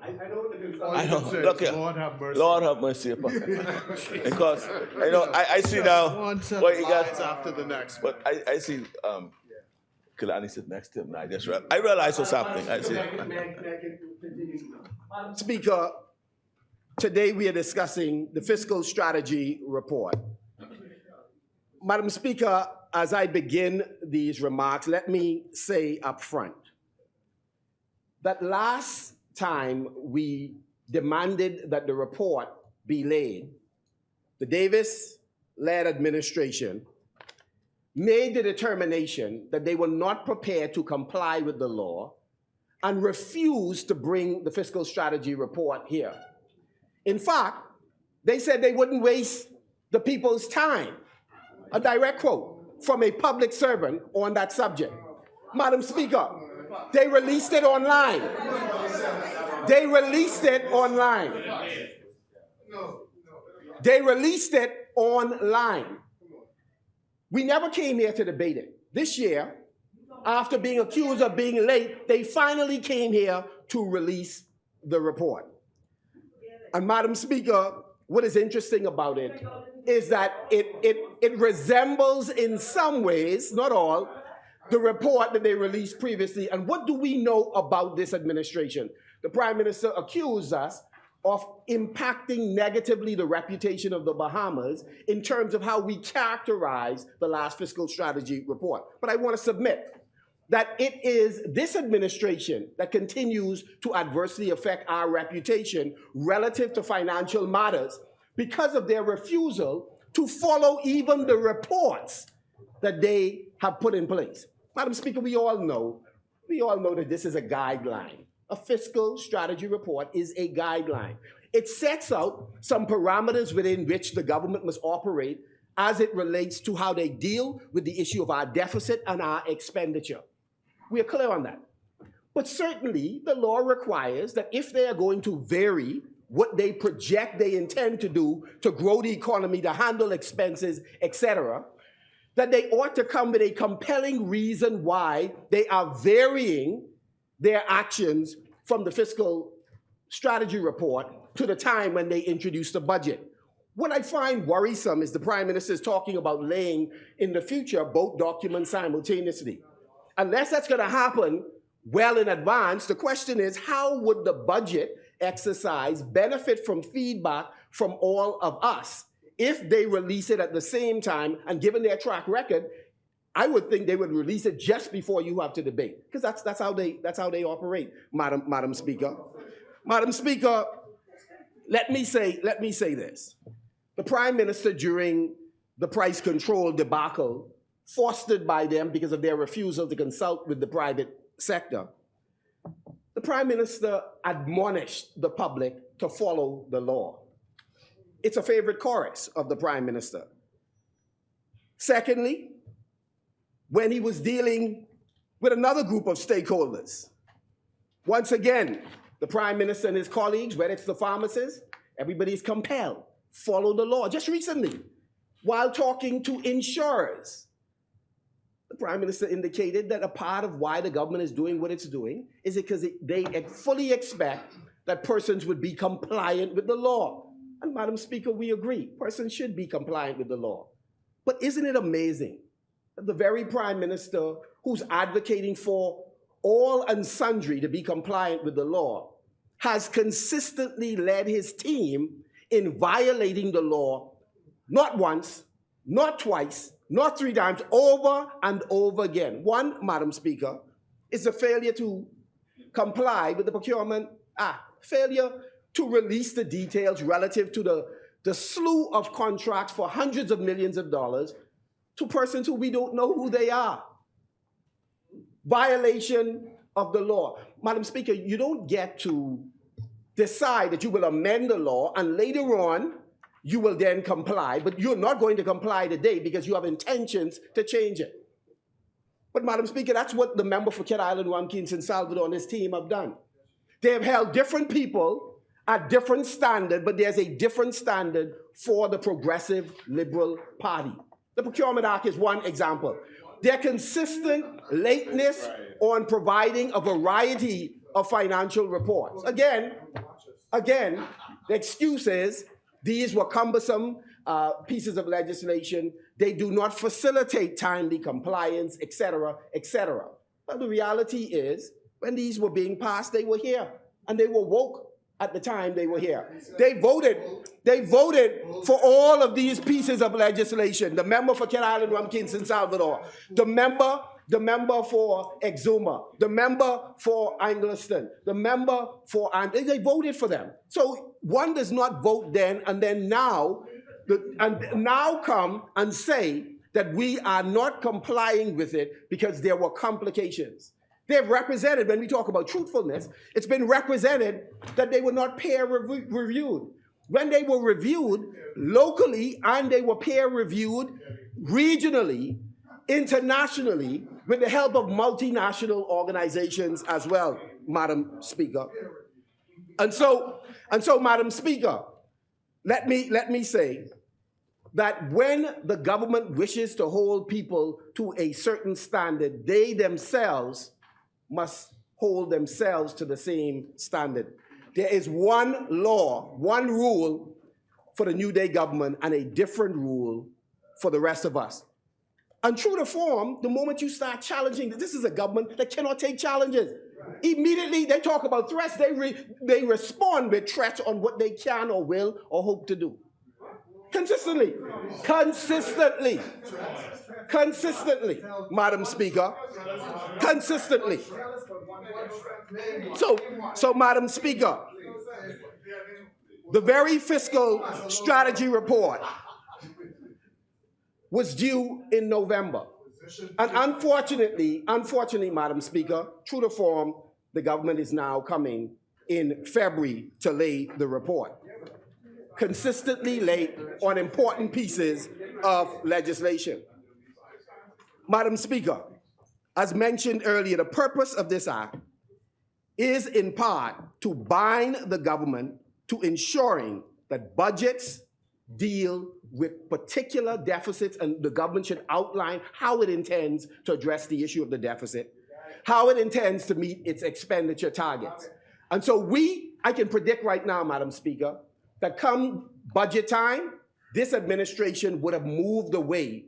I know. Look here. Lord have mercy. Lord have mercy upon me. Because I see now what you got after the next. But I see Kilani sit next to him. I realize what's happening. I see. Speaker, today we are discussing the fiscal strategy report. Madam Speaker, as I begin these remarks, let me say up front that last time we demanded that the report be laid, the Davis-led administration made the determination that they were not prepared to comply with the law and refused to bring the fiscal strategy report here. In fact, they said they wouldn't waste the people's time. A direct quote from a public servant on that subject. Madam Speaker, they released it online. They released it online. They released it online. We never came here to debate it. This year, after being accused of being late, they finally came here to release the report. And Madam Speaker, what is interesting about it is that it resembles in some ways, not all, the report that they released previously. And what do we know about this administration? The Prime Minister accused us of impacting negatively the reputation of the Bahamas in terms of how we characterize the last fiscal strategy report. But I want to submit that it is this administration that continues to adversely affect our reputation relative to financial matters because of their refusal to follow even the reports that they have put in place. Madam Speaker, we all know that this is a guideline. A fiscal strategy report is a guideline. It sets out some parameters within which the government must operate as it relates to how they deal with the issue of our deficit and our expenditure. We are clear on that. But certainly, the law requires that if they are going to vary what they project they intend to do to grow the economy, to handle expenses, etc., that they ought to come with a compelling reason why they are varying their actions from the fiscal strategy report to the time when they introduce the budget. What I find worrisome is the Prime Minister is talking about laying in the future both documents simultaneously. Unless that's going to happen well in advance, the question is, how would the budget exercise benefit from feedback from all of us if they release it at the same time? And given their track record, I would think they would release it just before you have to debate, because that's how they operate, Madam Speaker. Madam Speaker, let me say this: the Prime Minister, during the price control debacle fostered by them because of their refusal to consult with the private sector, the Prime Minister admonished the public to follow the law. It's a favorite chorus of the Prime Minister. Secondly, when he was dealing with another group of stakeholders, once again, the Prime Minister and his colleagues, whether it's the pharmacists, everybody's compelled, follow the law. Just recently, while talking to insurers, Prime Minister indicated that a part of why the government is doing what it's doing is because they fully expect that persons would be compliant with the law. And Madam Speaker, we agree, persons should be compliant with the law. But isn't it amazing that the very Prime Minister who's advocating for all and sundry to be compliant with the law has consistently led his team in violating the law, not once, not twice, not 3 times, over and over again. One, Madam Speaker, is the failure to comply with the Procurement Act, failure to release the details relative to the slew of contracts for hundreds of millions of dollars to persons who we don't know who they are. Violation of the law. Madam Speaker, you don't get to decide that you will amend the law and later on you will then comply, but you're not going to comply today because you have intentions to change it. But Madam Speaker, that's what the member for Cat Island, Wamkin, San Salvador and his team have done. They have held different people at different standard, but there's a different standard for the Progressive Liberal Party. The Procurement Act is one example. Their consistent lateness on providing a variety of financial reports. Again, the excuse is these were cumbersome pieces of legislation. They do not facilitate timely compliance, etc., etc. But the reality is, when these were being passed, they were here, and they were woke at the time they were here. They voted for all of these pieces of legislation. The member for Cat Island, Wamkin, San Salvador, the member for Exuma, the member for Angliston, the member for, and they voted for them. So one does not vote then and then now come and say that we are not complying with it because there were complications. They've represented, when we talk about truthfulness, it's been represented that they were not peer reviewed. When they were reviewed locally and they were peer reviewed regionally, internationally, with the help of multinational organizations as well, Madam Speaker. And so, Madam Speaker, let me say that when the government wishes to hold people to a certain standard, they themselves must hold themselves to the same standard. There is one law, one rule for the New Day government and a different rule for the rest of us. And true to form, the moment you start challenging, this is a government that cannot take challenges. Immediately they talk about threats, they respond with threats on what they can or will or hope to do. Consistently, Madam Speaker, consistently. So Madam Speaker, the very fiscal strategy report was due in November. And unfortunately, Madam Speaker, true to form, the government is now coming in February to lay the report. Consistently late on important pieces of legislation. Madam Speaker, as mentioned earlier, the purpose of this act is in part to bind the government to ensuring that budgets deal with particular deficits, and the government should outline how it intends to address the issue of the deficit, how it intends to meet its expenditure targets. And so I can predict right now, Madam Speaker, that come budget time, this administration would have moved away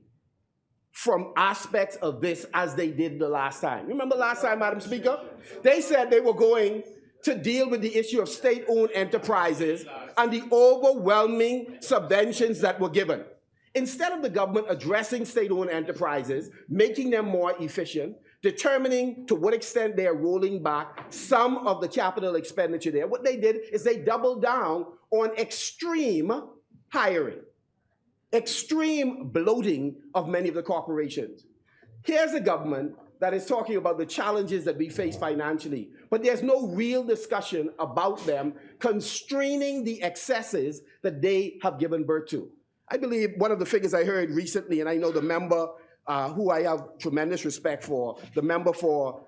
from aspects of this as they did the last time. Remember last time, Madam Speaker? They said they were going to deal with the issue of state-owned enterprises and the overwhelming subventions that were given. Instead of the government addressing state-owned enterprises, making them more efficient, determining to what extent they are rolling back some of the capital expenditure there, what they did is they doubled down on extreme hiring, extreme bloating of many of the corporations. Here's a government that is talking about the challenges that we face financially, but there's no real discussion about them constraining the excesses that they have given birth to. I believe one of the figures I heard recently, and I know the member who I have tremendous respect for, the member for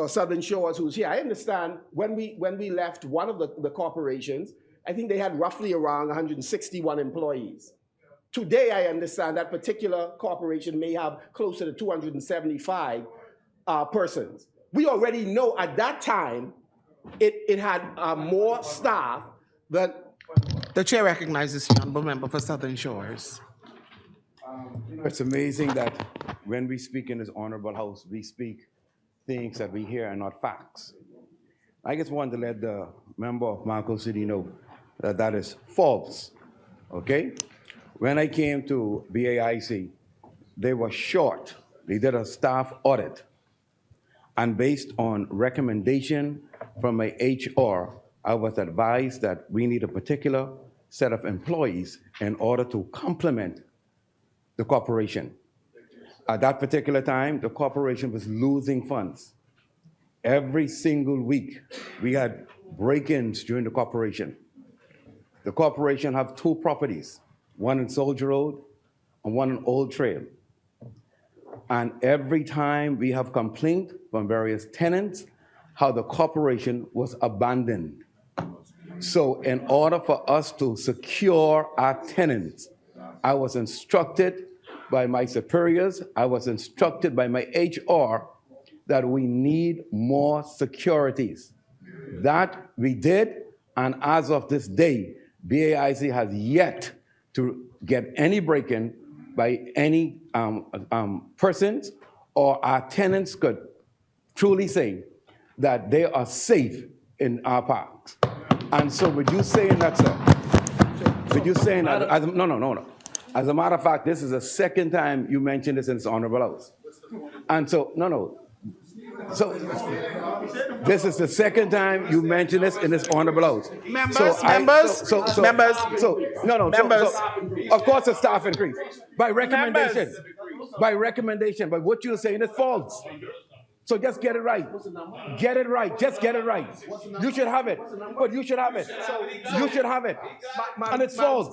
Southern Shores who's here, I understand when we left one of the corporations, I think they had roughly around 161 employees. Today, I understand that particular corporation may have closer to 275 persons. We already know at that time it had more staff than. The chair recognizes the honorable member for Southern Shores. It's amazing that when we speak in this honorable house, we speak things that we hear and not facts. I just wanted to let the member of Marco City know that that is false, okay? When I came to BAIC, they were short. They did a staff audit. And based on recommendation from my HR, I was advised that we need a particular set of employees in order to complement the corporation. At that particular time, the corporation was losing funds. Every single week, we had break-ins during the corporation. The corporation have 2 properties, one in Soldier Road and one in Old Trail. And every time we have complaint from various tenants how the corporation was abandoned. So in order for us to secure our tenants, I was instructed by my superiors, I was instructed by my HR that we need more securities. That we did, and as of this day, BAIC has yet to get any break-in by any persons, or our tenants could truly say that they are safe in our parks. And so with you saying that, sir, with you saying that, no. As a matter of fact, this is the second time you mentioned this in this honorable house. And so, so this is the second time you mentioned this in this honorable house. Members, Of course, the staff increase by recommendation. By recommendation, but what you're saying is false. So just get it right. Get it right. Just get it right. You should have it. But you should have it. You should have it. And it's false.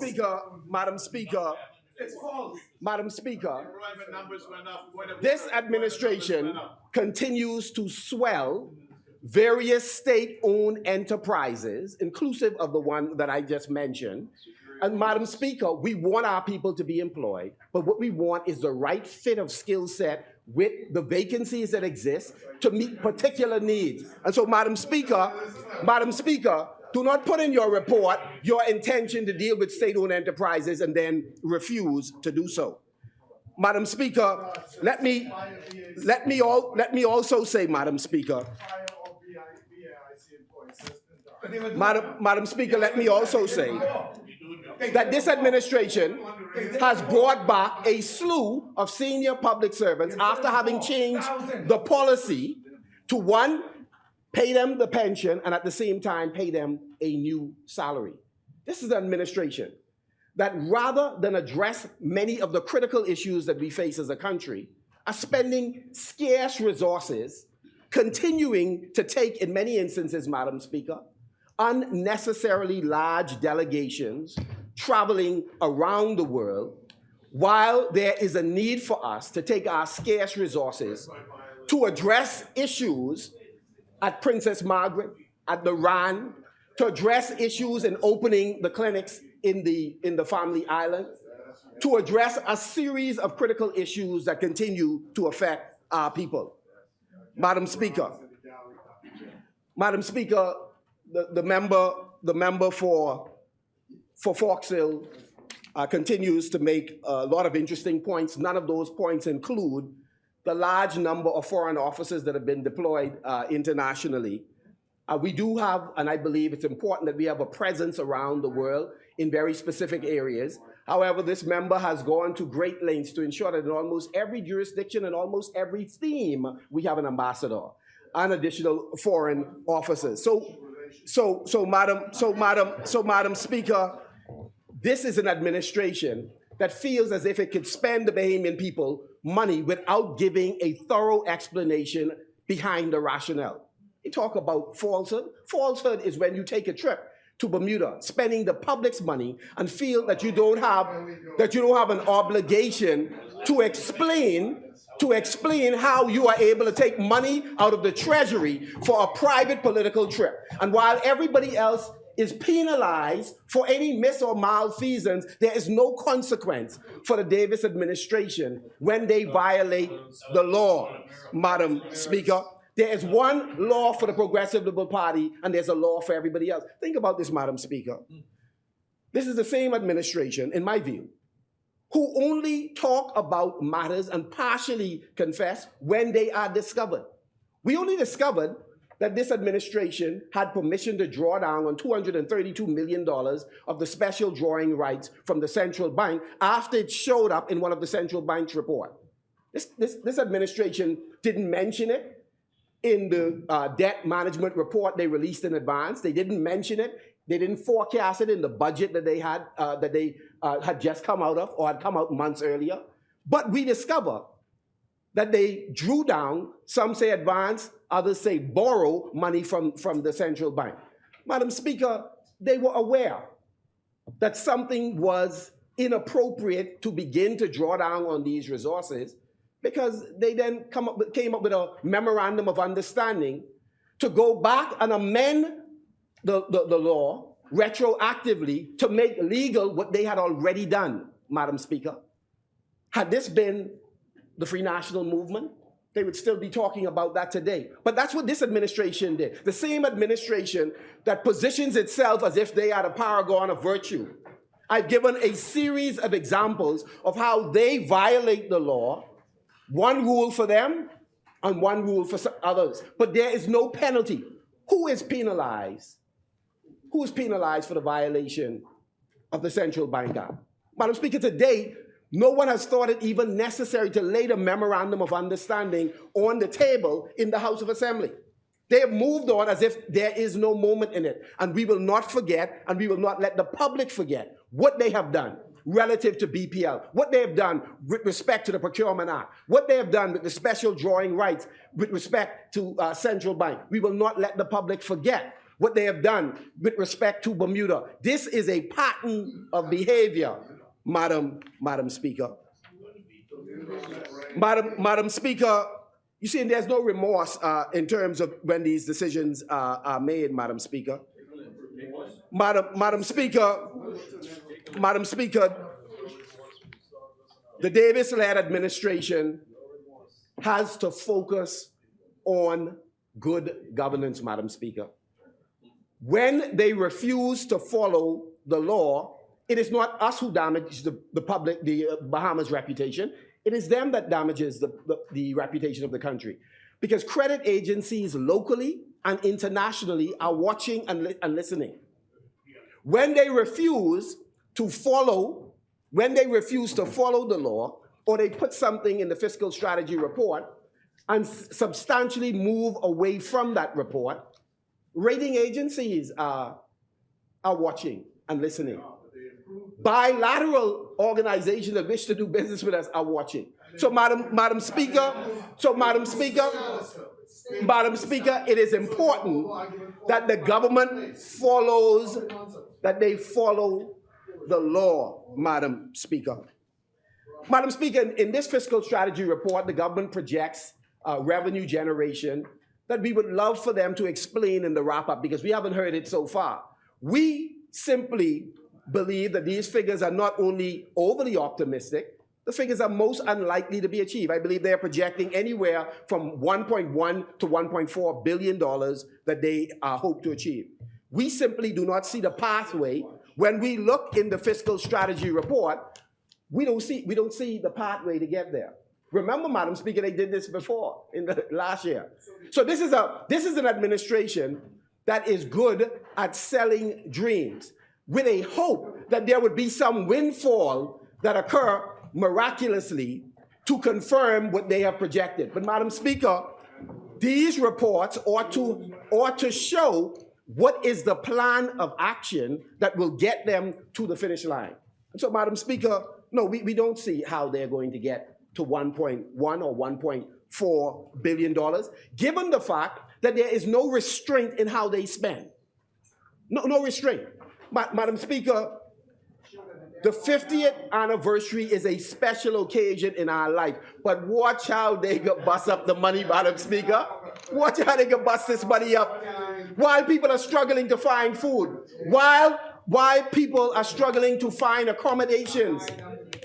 Madam Speaker, it's false. Madam Speaker, this administration continues to swell various state-owned enterprises, inclusive of the one that I just mentioned. And Madam Speaker, we want our people to be employed, but what we want is the right fit of skill set with the vacancies that exist to meet particular needs. And so, Madam Speaker, do not put in your report your intention to deal with state-owned enterprises and then refuse to do so. Madam Speaker, let me also say, Madam Speaker, Madam Speaker, let me also say that this administration has brought back a slew of senior public servants after having changed the policy to, one, pay them the pension and at the same time pay them a new salary. This is an administration that, rather than address many of the critical issues that we face as a country, are spending scarce resources, continuing to take, in many instances, Madam Speaker, unnecessarily large delegations traveling around the world, while there is a need for us to take our scarce resources to address issues at Princess Margaret, at the RAN, to address issues in opening the clinics in the family island, to address a series of critical issues that continue to affect our people. Madam Speaker, the member for Fox Hill continues to make a lot of interesting points. None of those points include the large number of foreign officers that have been deployed internationally. We do have, and I believe it's important that we have a presence around the world in very specific areas. However, this member has gone to great lengths to ensure that in almost every jurisdiction and almost every theme, we have an ambassador and additional foreign officers. So, Madam Speaker, this is an administration that feels as if it could spend the Bahamian people money without giving a thorough explanation behind the rationale. You talk about falsehood. Falsehood is when you take a trip to Bermuda, spending the public's money, and feel that you don't have an obligation to explain how you are able to take money out of the treasury for a private political trip. And while everybody else is penalized for any mis or malfeasance. There is no consequence for the Davis administration when they violate the law, Madam Speaker. There is one law for the Progressive Liberal Party, and there's a law for everybody else. Think about this, Madam Speaker. This is the same administration, in my view, who only talk about matters and partially confess when they are discovered. We only discovered that this administration had permission to draw down on $232 million of the special drawing rights from the central bank after it showed up in one of the central bank's report. This administration didn't mention it in the debt management report they released in advance. They didn't mention it. They didn't forecast it in the budget that they had just come out of or had come out months earlier. But we discover that they drew down, some say advance, others say borrow money from the central bank. Madam Speaker, they were aware that something was inappropriate to begin to draw down on these resources because they then came up with a memorandum of understanding to go back and amend the law retroactively to make legal what they had already done, Madam Speaker. Had this been the Free National Movement, they would still be talking about that today. But that's what this administration did. The same administration that positions itself as if they are the paragon of virtue. I've given a series of examples of how they violate the law, one rule for them and one rule for others. But there is no penalty. Who is penalized? Who is penalized for the violation of the Central Bank Act? Madam Speaker, today, no one has thought it even necessary to lay the memorandum of understanding on the table in the House of Assembly. They have moved on as if there is no moment in it. And we will not forget, and we will not let the public forget what they have done relative to BPL, what they have done with respect to the Procurement Act, what they have done with the special drawing rights with respect to central bank. We will not let the public forget what they have done with respect to Bermuda. This is a pattern of behavior, Madam Speaker. Madam Speaker, you see, there's no remorse in terms of when these decisions are made, Madam Speaker. Madam Speaker, the Davis-led administration has to focus on good governance, Madam Speaker. When they refuse to follow the law, it is not us who damage the public, the Bahamas' reputation. It is them that damages the reputation of the country. Because credit agencies locally and internationally are watching and listening. When they refuse to follow the law, or they put something in the fiscal strategy report and substantially move away from that report, rating agencies are watching and listening. Bilateral organizations that wish to do business with us are watching. So, Madam Speaker, it is important that the government follow the law, Madam Speaker. Madam Speaker, in this fiscal strategy report, the government projects revenue generation that we would love for them to explain in the wrap-up because we haven't heard it so far. We simply believe that these figures are not only overly optimistic, the figures are most unlikely to be achieved. I believe they're projecting anywhere from $1.1 to $1.4 billion that they hope to achieve. We simply do not see the pathway. When we look in the fiscal strategy report, we don't see the pathway to get there. Remember, Madam Speaker, they did this before in the last year. So this is an administration that is good at selling dreams with a hope that there would be some windfall that occur miraculously to confirm what they have projected. But Madam Speaker, these reports ought to show what is the plan of action that will get them to the finish line. And so, Madam Speaker, no, we don't see how they're going to get to 1.1 or 1.4 billion dollars, given the fact that there is no restraint in how they spend. No restraint. Madam Speaker, the 50th anniversary is a special occasion in our life, but watch how they bust up the money, Madam Speaker. Watch how they can bust this money up. While people are struggling to find food, while people are struggling to find accommodations,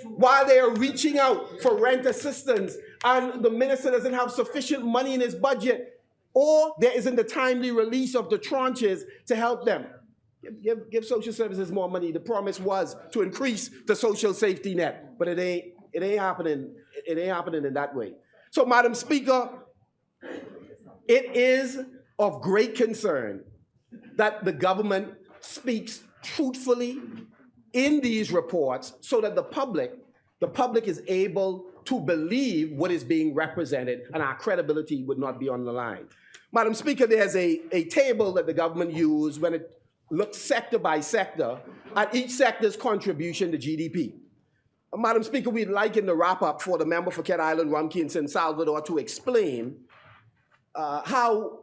while they are reaching out for rent assistance, and the minister doesn't have sufficient money in his budget, or there isn't the timely release of the tranches to help them. Give social services more money. The promise was to increase the social safety net, but it ain't happening. It ain't happening in that way. So, Madam Speaker, it is of great concern that the government speaks truthfully in these reports so that the public is able to believe what is being represented, and our credibility would not be on the line. Madam Speaker, there's a table that the government used when it looked sector by sector at each sector's contribution to GDP. Madam Speaker, we'd like in the wrap-up for the member for Cat Island, Rumpke, and San Salvador to explain how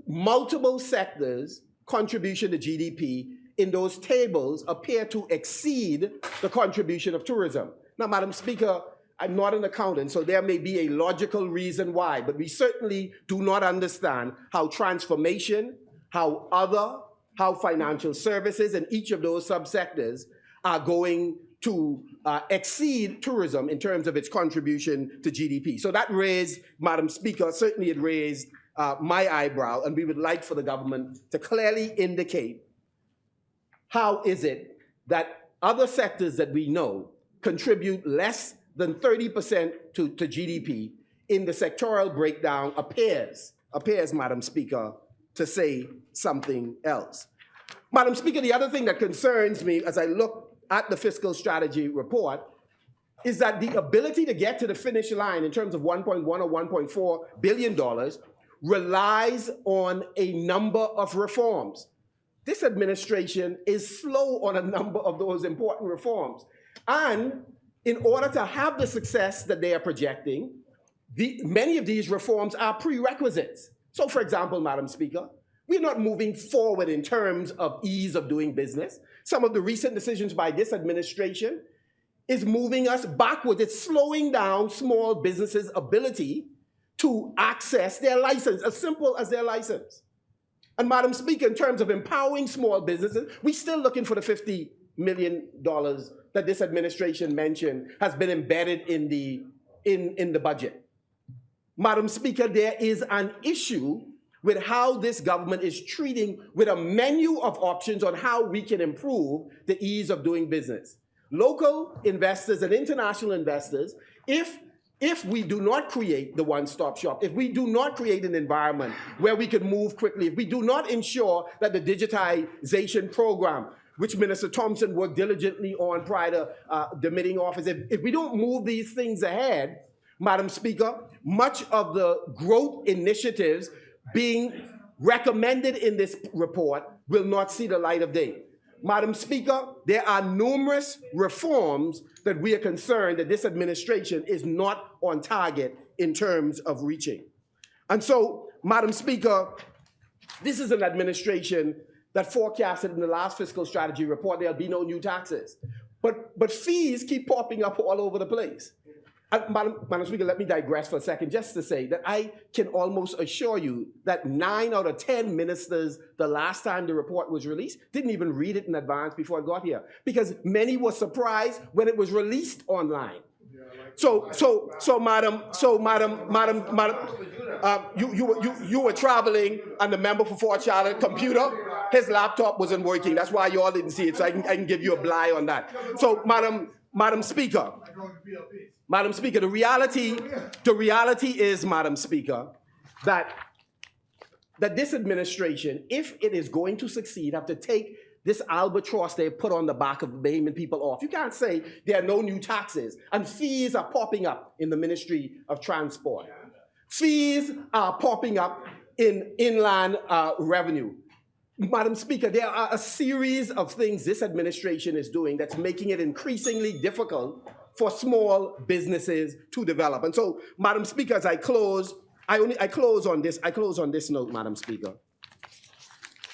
multiple sectors' contribution to GDP in those tables appear to exceed the contribution of tourism. Now, Madam Speaker, I'm not an accountant, so there may be a logical reason why, but we certainly do not understand how transformation, how financial services, and each of those subsectors are going to exceed tourism in terms of its contribution to GDP. So that raised, Madam Speaker, certainly it raised my eyebrow, and we would like for the government to clearly indicate how is it that other sectors that we know contribute less than 30% to GDP in the sectoral breakdown appears, Madam Speaker, to say something else. Madam Speaker, the other thing that concerns me as I look at the fiscal strategy report is that the ability to get to the finish line in terms of $1.1 or $1.4 billion relies on a number of reforms. This administration is slow on a number of those important reforms. And in order to have the success that they are projecting, many of these reforms are prerequisites. So, for example, Madam Speaker, we're not moving forward in terms of ease of doing business. Some of the recent decisions by this administration is moving us backwards. It's slowing down small businesses' ability to access their license, as simple as their license. And Madam Speaker, in terms of empowering small businesses, we're still looking for the $50 million that this administration mentioned has been embedded in the budget. Madam Speaker, there is an issue with how this government is treating with a menu of options on how we can improve the ease of doing business. Local investors and international investors, if we do not create the one-stop shop, if we do not create an environment where we can move quickly, if we do not ensure that the digitization program, which Minister Thompson worked diligently on prior to demitting office, if we don't move these things ahead, Madam Speaker, much of the growth initiatives being recommended in this report will not see the light of day. Madam Speaker, there are numerous reforms that we are concerned that this administration is not on target in terms of reaching. And so, Madam Speaker, this is an administration that forecasted in the last fiscal strategy report there'll be no new taxes. But fees keep popping up all over the place. Madam Speaker, let me digress for a second just to say that I can almost assure you that 9 out of 10 ministers the last time the report was released didn't even read it in advance before it got here, because many were surprised when it was released online. So, Madam, you were traveling, and the member for Fort Charlotte computer, his laptop wasn't working. That's why you all didn't see it. So I can give you a bly on that. So, Madam Speaker, the reality is, Madam Speaker, that this administration, if it is going to succeed, have to take this albatross they put on the back of the Bahamian people off. You can't say there are no new taxes, and fees are popping up in the Ministry of Transport. Fees are popping up in inland revenue. Madam Speaker, there are a series of things this administration is doing that's making it increasingly difficult for small businesses to develop. And so, Madam Speaker, as I close, I close on this note, Madam Speaker,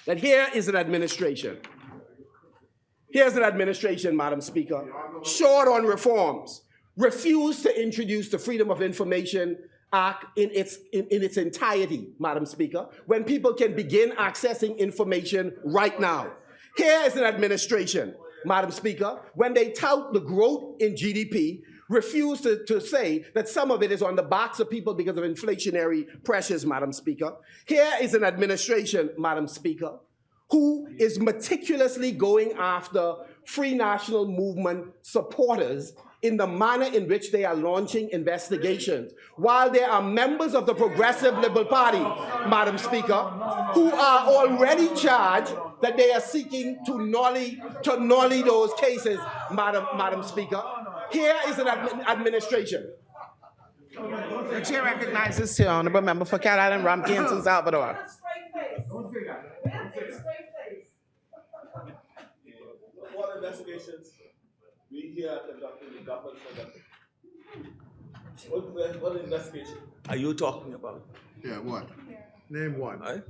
that here is an administration. Here's an administration, Madam Speaker, short on reforms, refused to introduce the Freedom of Information in its entirety, Madam Speaker, when people can begin accessing information right now. Here is an administration, Madam Speaker, when they tout the growth in GDP, refuse to say that some of it is on the backs of people because of inflationary pressures, Madam Speaker. Here is an administration, Madam Speaker, who is meticulously going after Free National Movement supporters in the manner in which they are launching investigations, while there are members of the Progressive Liberal Party, Madam Speaker, who are already charged that they are seeking to nolly those cases, Madam Speaker. Here is an administration. The chair recognizes the honorable member for Cat Island, Ramkey, and San Salvador. What investigations we here are conducting the government what investigation are you talking about? Yeah, what? Name one. Right?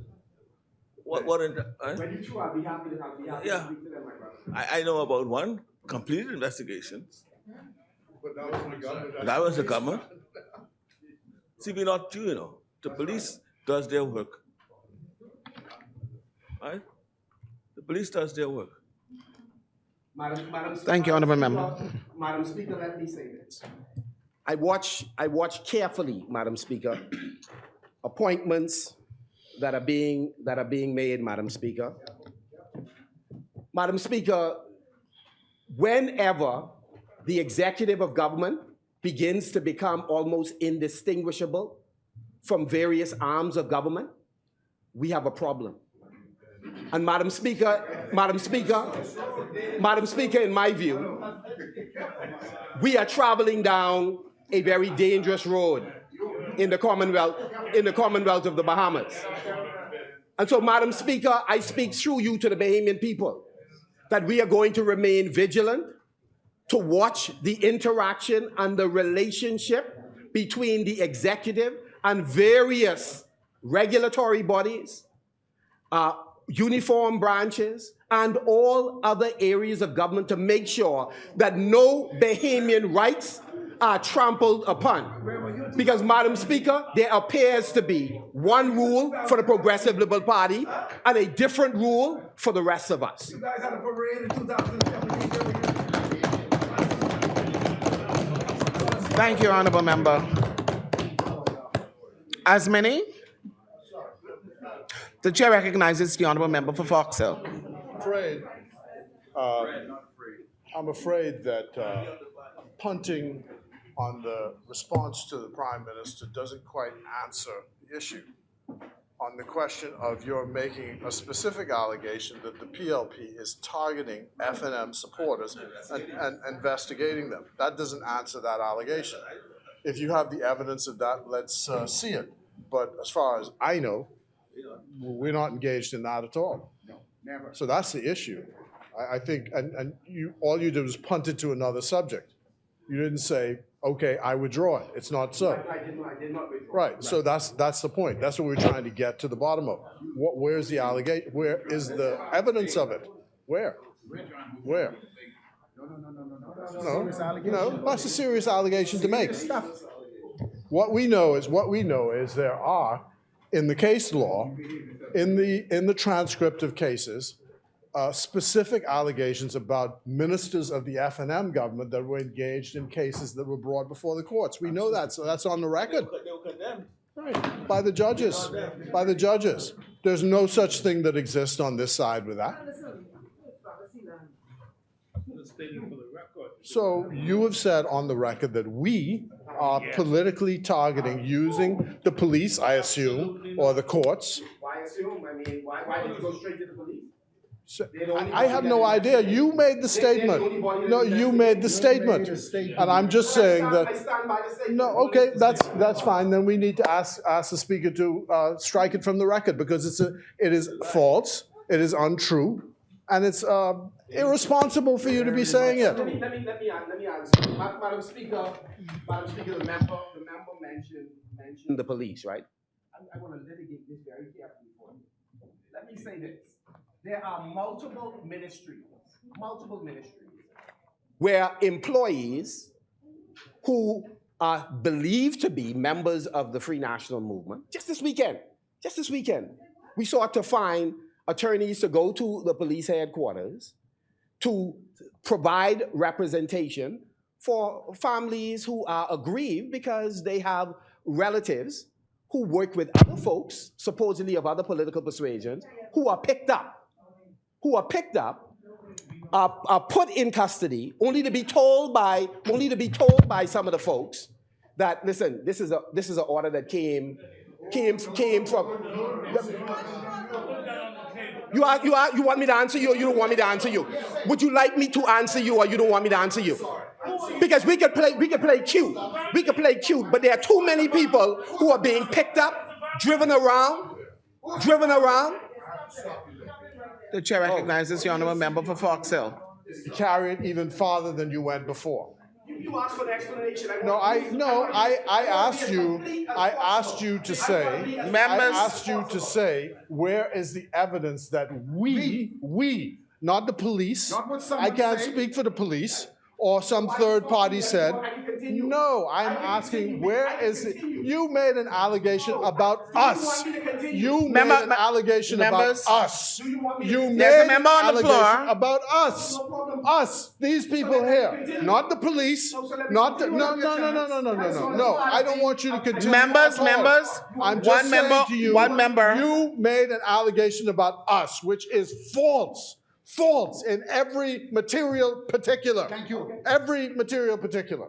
When you two are happy to Yeah. speak to them, my brother. I know about one completed investigation. But that was the government. That was the government. See, we're not you know. The police does their work. Right? The police does their work. Madam Thank you, honorable member. Madam Speaker, let me say this. I watch carefully, Madam Speaker, appointments that are being made, Madam Speaker. Madam Speaker, whenever the executive of government begins to become almost indistinguishable from various arms of government, we have a problem. And Madam Speaker, in my view, we are traveling down a very dangerous road in the Commonwealth of the Bahamas. And so, Madam Speaker, I speak through you to the Bahamian people that we are going to remain vigilant to watch the interaction and the relationship between the executive and various regulatory bodies, uniform branches, and all other areas of government to make sure that no Bahamian rights are trampled upon. Because, Madam Speaker, there appears to be one rule for the Progressive Liberal Party and a different rule for the rest of us. You guys had a parade in 2017. Thank you, honorable member. As many? The chair recognizes the honorable member for Fox Hill. I'm afraid that punting on the response to the Prime Minister doesn't quite answer the issue. On the question of you're making a specific allegation that the PLP is targeting FNM supporters and investigating them. That doesn't answer that allegation. If you have the evidence of that, let's see it. But as far as I know, we're not engaged in that at all. No, never. So that's the issue. I think, and all you did was punt it to another subject. You didn't say, okay, I withdraw it. It's not so. I did not withdraw. Right, so that's the point. That's what we're trying to get to the bottom of. Where's the allegation? Where is the evidence of it? Where? No, that's a serious allegation to make. What we know is there are, in the case law, in the transcript of cases, specific allegations about ministers of the FNM government that were engaged in cases that were brought before the courts. We know that, so that's on the record. They were condemned. Right, by the judges. By the judges. There's no such thing that exists on this side with that. So you have said on the record that we are politically targeting using the police, I assume, or the courts. Why assume? I mean, why did you go straight to the police? So, I have no idea. You made the statement. No, you made the statement. And I'm just saying I that, stand by the statement. no, okay, that's fine. Then we need to ask the speaker to strike it from the record because it is false, it is untrue, and it's irresponsible for you to be saying it. Let me answer. Madam Speaker, the member mentioned the police, right? I want to litigate this very carefully for you. Let me say this. There are multiple ministries where employees who are believed to be members of the Free National Movement. Just this weekend, we sought to find attorneys to go to the police headquarters to provide representation for families who are aggrieved because they have relatives who work with other folks, supposedly of other political persuasions, who are picked up, are put in custody, only to be told by some of the folks that, listen, this is an order that came from. You want me to answer you, or you don't want me to answer you? Would you like me to answer you, or you don't want me to answer you? Because we could play cute, but there are too many people who are being picked up, driven around. The chair recognizes the honourable member for Fox Hill. Carry it even farther than you went before. You asked for an explanation. I asked you to say, Members. I asked you to say, where is the evidence that we, not the police, Not what someone I can't said. speak for the police, or some third party said, no, I'm asking, where is it? You made an allegation about us. You made an allegation about members. us. You There's a made member an on the floor. allegation about us. Us, these people here, not the police, not the, no. I don't want you to continue. Members, at all. members, I'm just one saying member, to you, one member. You made an allegation about us, which is false. False in every material particular. Thank you. Every material particular.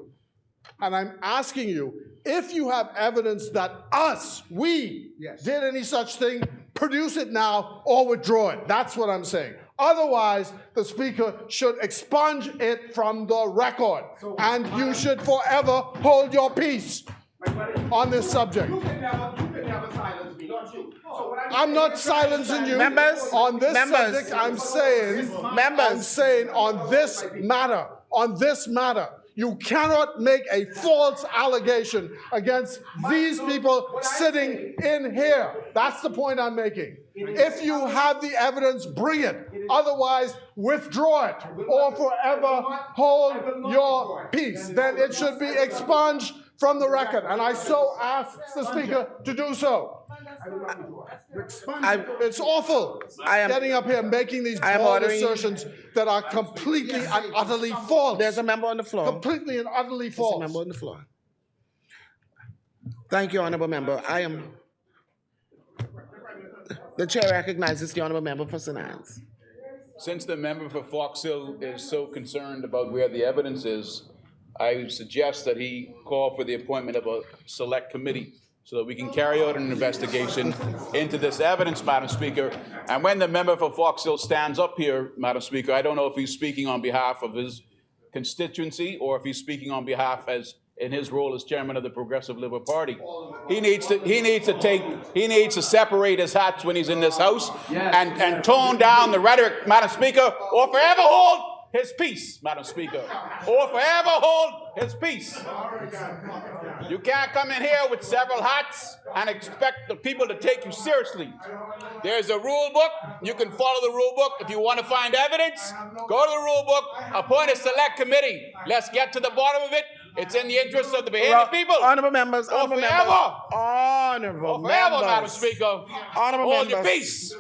And I'm asking you, if you have evidence that we did any such thing, produce it now or withdraw it. That's what I'm saying. Otherwise, the Speaker should expunge it from the record. And you should forever hold your peace on this subject. You can never silence me, not you. So what I'm not silencing you. Members, on this members, subject, I'm saying on this matter, you cannot make a false allegation against these people sitting in here. That's the point I'm making. If you have the evidence, bring it. Otherwise, withdraw it or forever hold your peace. Then it should be expunged from the record. And I so ask the Speaker to do so. It's awful getting up here making these bold assertions that are completely and utterly false. There's a member on the floor. Completely and utterly false. There's a member on the floor. Thank you, honourable member. The chair recognizes the honourable member for St. Anne's. Since the member for Fox Hill is so concerned about where the evidence is, I would suggest that he call for the appointment of a select committee so that we can carry out an investigation into this evidence, Madam Speaker. And when the member for Fox Hill stands up here, Madam Speaker, I don't know if he's speaking on behalf of his constituency or if he's speaking on behalf in his role as chairman of the Progressive Liberal Party. He needs to separate his hats when he's in this house and tone down the rhetoric, Madam Speaker, or forever hold his peace, Madam Speaker, or forever hold his peace. You can't come in here with several hats and expect the people to take you seriously. There's a rule book. You can follow the rule book. If you want to find evidence, go to the rule book, appoint a select committee. Let's get to the bottom of it. It's in the interest of the behaving people. Honourable members, honourable Forever, Madam Speaker. Honourable Hold your members. peace.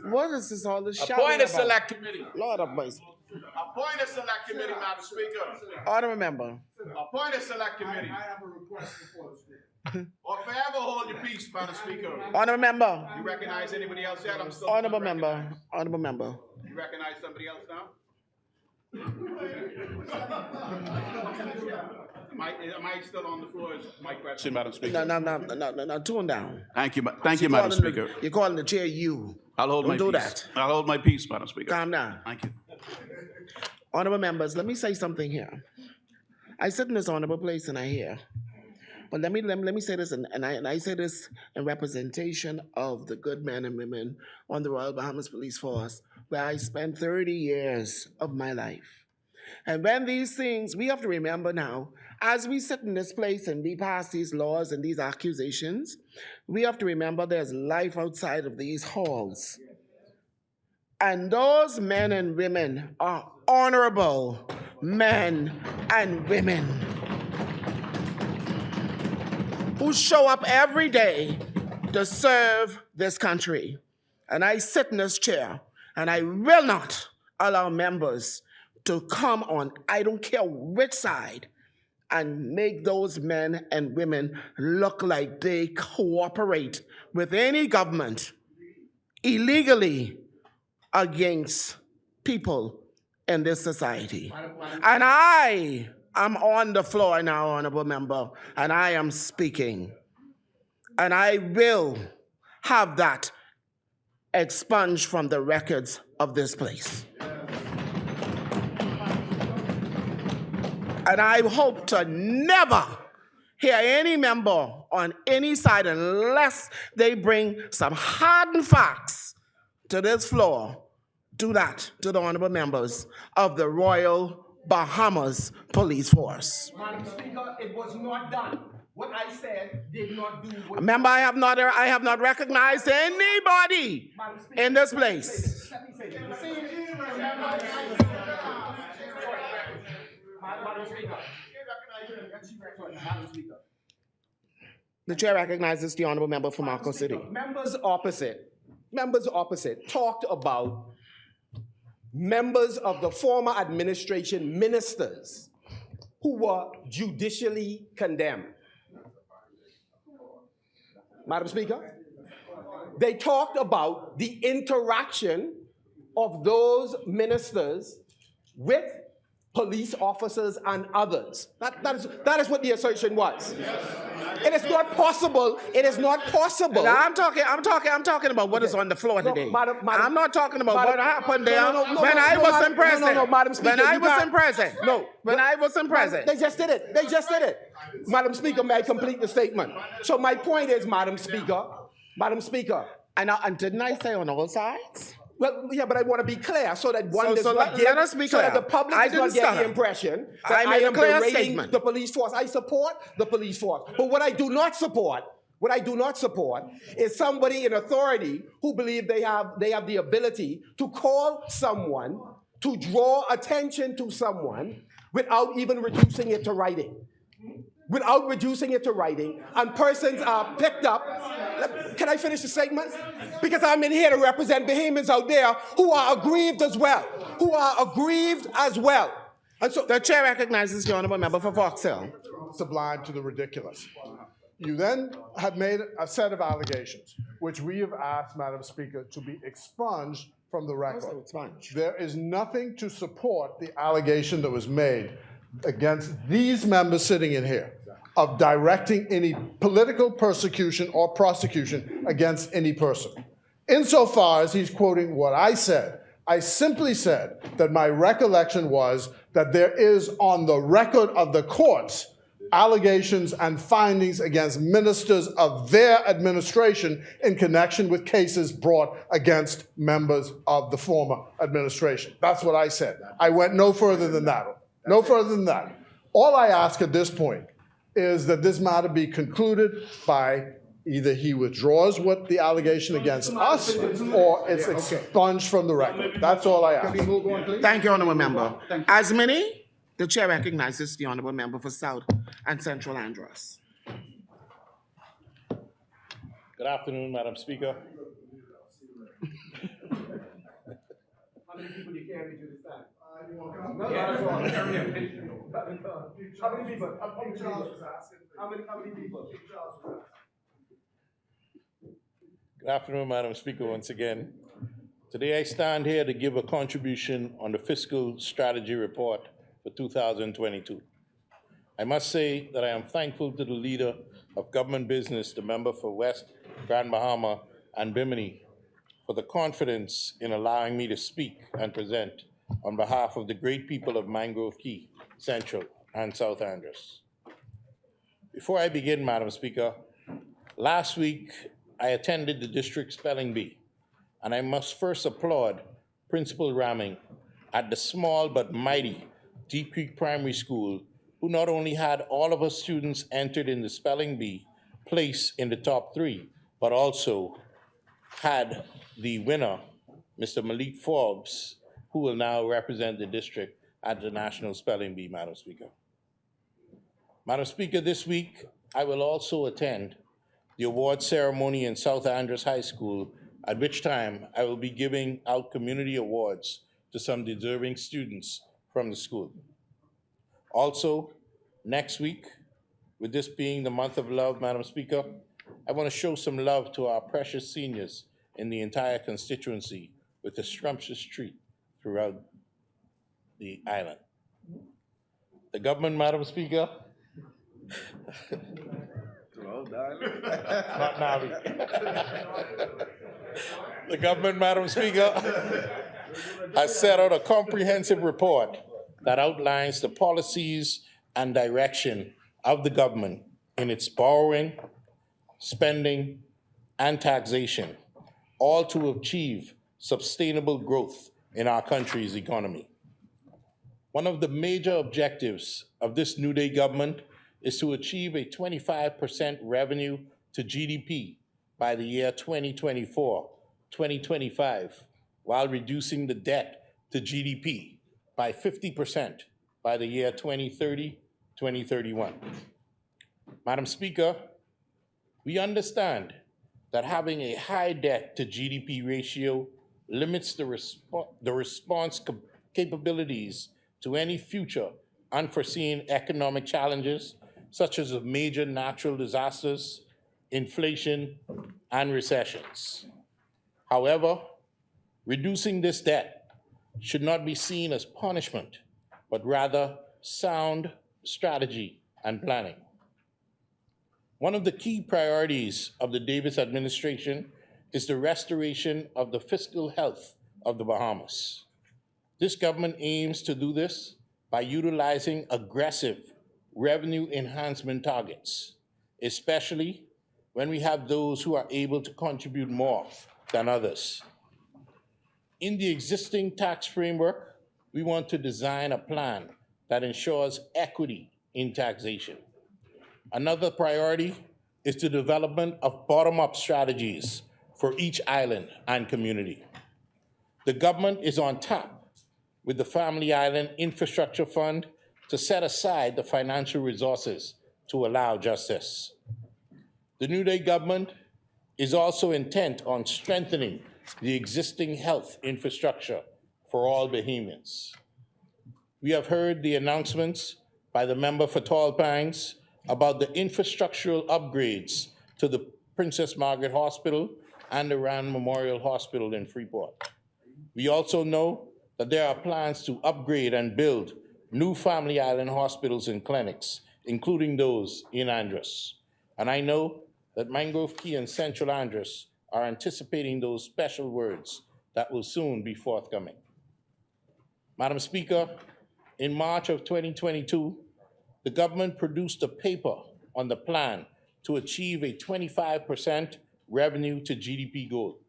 What is this all this shouting Appoint a about? select committee. Lord of mercy. Appoint a select committee, Madam Speaker. Honourable member. Appoint a select committee. I have a request before the Speaker. Or forever hold your peace, Madam Speaker. Honourable member. You recognize anybody else yet? I'm still. Honourable member. Honourable member. You recognize somebody else now? Am I still on the floor? Is my question, Madam Speaker. No, tone down. Thank you, Madam Speaker. You're calling the chair you. I'll hold my Don't do peace. that. I'll hold my peace, Madam Speaker. Calm down. Thank you. Honourable members, let me say something here. I sit in this honourable place and I hear. But let me say this, and I say this in representation of the good men and women on the Royal Bahamas Police Force, where I spent 30 years of my life. And when these things, we have to remember now, as we sit in this place and we pass these laws and these accusations, we have to remember there's life outside of these halls. And those men and women are honorable men and women. who show up every day to serve this country. And I sit in this chair, and I will not allow members to come on, I don't care which side, and make those men and women look like they cooperate with any government illegally against people in this society. And I am on the floor now, honorable member, and I am speaking. And I will have that expunged from the records of this place. And I hope to never hear any member on any side unless they bring some hardened facts to this floor. Do that to the honorable members of the Royal Bahamas Police Force. Madam Speaker, it was not done. What I said did not do what... Remember, I have not recognized anybody in this place. Let me say this. Madam Speaker. Madam Speaker. The chair recognizes the honorable member from Marco City. Members opposite talked about members of the former administration, ministers, who were judicially condemned. Madam Speaker, they talked about the interaction of those ministers with police officers and others. That is what the assertion was. It is not possible. It is not possible. Now, I'm talking about what is on the floor today. I'm not talking about what happened there when I wasn't present. No, Madam Speaker. When I wasn't present. No. When I wasn't present. They just did it. Madam Speaker, may I complete the statement? So my point is, Madam Speaker. And didn't I say on all sides? Well, yeah, but I want to be clear so that let us be clear. So that the public does not get the impression that I am berating the police force. I support the police force. But what I do not support is somebody in authority who believe they have the ability to call someone, to draw attention to someone without even reducing it to writing. And persons are picked up. Can I finish the statement? Because I'm in here to represent Bahamians out there who are aggrieved as well. And so the chair recognizes the honorable member for Fox Hill. Sublime to the ridiculous. You then have made a set of allegations, which we have asked, Madam Speaker, to be expunged from the record. There is nothing to support the allegation that was made against these members sitting in here of directing any political persecution or prosecution against any person. Insofar as he's quoting what I said, I simply said that my recollection was that there is on the record of the courts allegations and findings against ministers of their administration in connection with cases brought against members of the former administration. That's what I said. I went no further than that. All I ask at this point is that this matter be concluded by either he withdraws what the allegation against us or it's expunged from the record. That's all I ask. Thank you, honorable member. As many, the chair recognizes the honorable member for South and Central Andros. Good afternoon, Madam Speaker. how many people do you carry to this time? How many people? Good afternoon, Madam Speaker, once again. Today I stand here to give a contribution on the fiscal strategy report for 2022. I must say that I am thankful to the leader of government business, the member for West Grand Bahama and Bimini, for the confidence in allowing me to speak and present on behalf of the great people of Mangrove Key, Central, and South Andros. Before I begin, Madam Speaker, last week I attended the district spelling bee, and I must first applaud Principal Ramming at the small but mighty Deep Creek Primary School, who not only had all of us students entered in the spelling bee place in the top 3, but also had the winner, Mr. Malik Forbes, who will now represent the district at the National Spelling Bee, Madam Speaker. Madam Speaker, this week I will also attend the award ceremony in South Andrews High School, at which time I will be giving out community awards to some deserving students from the school. Also, next week, with this being the month of love, Madam Speaker, I want to show some love to our precious seniors in the entire constituency with a scrumptious treat throughout the island. The government, Madam Speaker, not Navi. The government, Madam Speaker, has set out a comprehensive report that outlines the policies and direction of the government in its borrowing, spending, and taxation, all to achieve sustainable growth in our country's economy. One of the major objectives of this New Day government is to achieve a 25% revenue to GDP by the year 2024, 2025, while reducing the debt to GDP by 50% by the year 2030, 2031. Madam Speaker, we understand that having a high debt to GDP ratio limits the response capabilities to any future unforeseen economic challenges, such as major natural disasters, inflation, and recessions. However, reducing this debt should not be seen as punishment, but rather sound strategy and planning. One of the key priorities of the Davis administration is the restoration of the fiscal health of the Bahamas. This government aims to do this by utilizing aggressive revenue enhancement targets, especially when we have those who are able to contribute more than others. In the existing tax framework, we want to design a plan that ensures equity in taxation. Another priority is the development of bottom-up strategies for each island and community. The government is on tap with the Family Island Infrastructure Fund to set aside the financial resources to allow just this. The New Day government is also intent on strengthening the existing health infrastructure for all Bahamians. We have heard the announcements by the member for Tall Pines about the infrastructural upgrades to the Princess Margaret Hospital and the Rand Memorial Hospital in Freeport. We also know that there are plans to upgrade and build new Family Island hospitals and clinics, including those in Andros. And I know that Mangrove Key and Central Andros are anticipating those special words that will soon be forthcoming. Madam Speaker, in March of 2022, the government produced a paper on the plan to achieve a 25% revenue to GDP goal.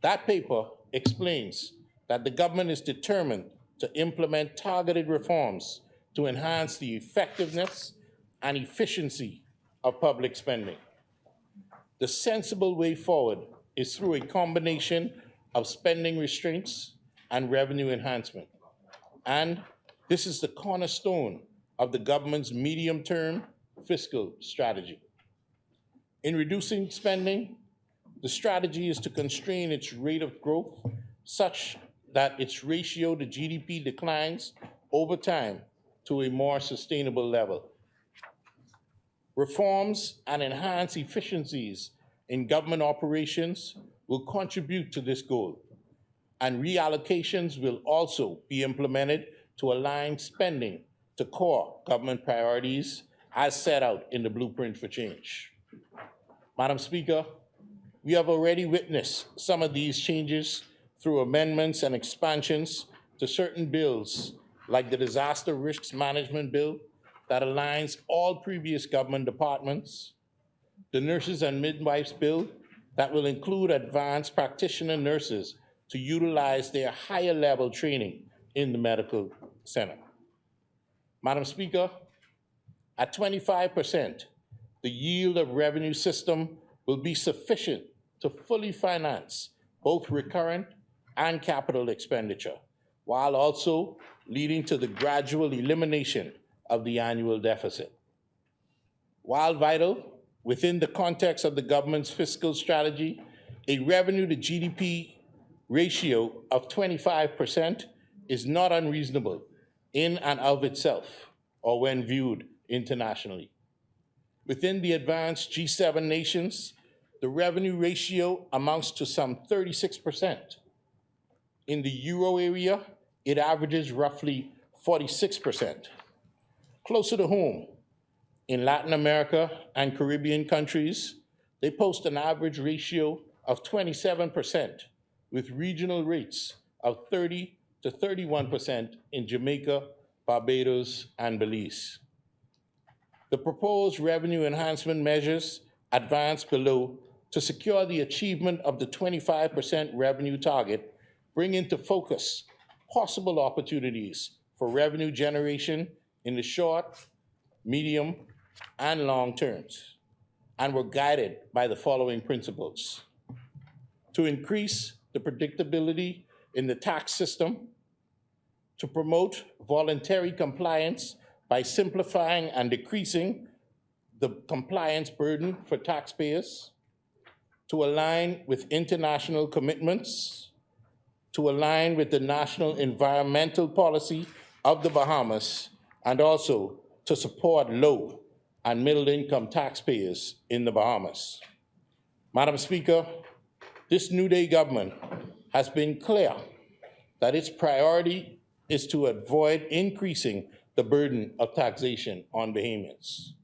That paper explains that the government is determined to implement targeted reforms to enhance the effectiveness and efficiency of public spending. The sensible way forward is through a combination of spending restraints and revenue enhancement. And this is the cornerstone of the government's medium-term fiscal strategy. In reducing spending, the strategy is to constrain its rate of growth such that its ratio to GDP declines over time to a more sustainable level. Reforms and enhanced efficiencies in government operations will contribute to this goal, and reallocations will also be implemented to align spending to core government priorities as set out in the Blueprint for Change. Madam Speaker, we have already witnessed some of these changes through amendments and expansions to certain bills, like the Disaster Risks Management Bill that aligns all previous government departments, the Nurses and Midwives Bill that will include advanced practitioner nurses to utilize their higher level training in the medical center. Madam Speaker, at 25%, the yield of revenue system will be sufficient to fully finance both recurrent and capital expenditure, while also leading to the gradual elimination of the annual deficit. While vital, within the context of the government's fiscal strategy, a revenue to GDP ratio of 25% is not unreasonable in and of itself or when viewed internationally. Within the advanced G7 nations, the revenue ratio amounts to some 36%. In the euro area, it averages roughly 46%. Closer to home, in Latin America and Caribbean countries, they post an average ratio of 27%, with regional rates of 30 to 31% in Jamaica, Barbados, and Belize. The proposed revenue enhancement measures advance below to secure the achievement of the 25% revenue target bring into focus possible opportunities for revenue generation in the short, medium, and long terms, and were guided by the following principles: to increase the predictability in the tax system, to promote voluntary compliance by simplifying and decreasing the compliance burden for taxpayers, to align with international commitments, to align with the national environmental policy of the Bahamas, and also to support low and middle-income taxpayers in the Bahamas. Madam Speaker, this New Day government has been clear that its priority is to avoid increasing the burden of taxation on Bahamians.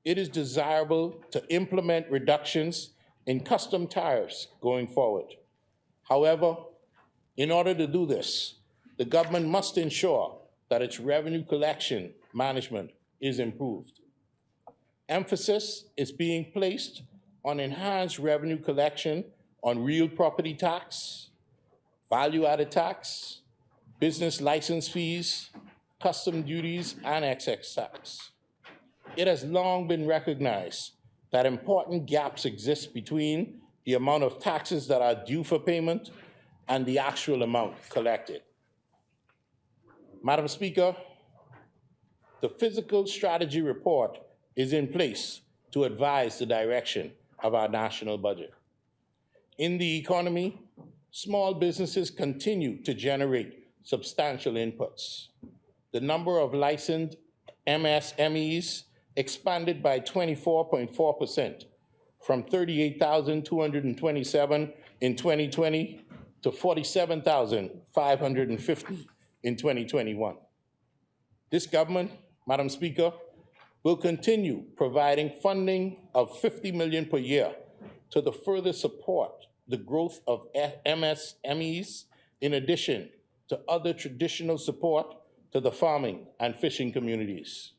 It is desirable to implement reductions in custom tariffs going forward. However, in order to do this, the government must ensure that its revenue collection management is improved. Emphasis is being placed on enhanced revenue collection on real property tax, value-added tax, business license fees, custom duties, and excise tax. It has long been recognized that important gaps exist between the amount of taxes that are due for payment and the actual amount collected. Madam Speaker, the Fiscal Strategy Report is in place to advise the direction of our national budget. In the economy, small businesses continue to generate substantial inputs. The number of licensed MSMEs expanded by 24.4%, from 38,227 in 2020 to 47,550 in 2021. This government, Madam Speaker, will continue providing funding of $50 million per year to further support the growth of MSMEs, in addition to other traditional support to the farming and fishing communities.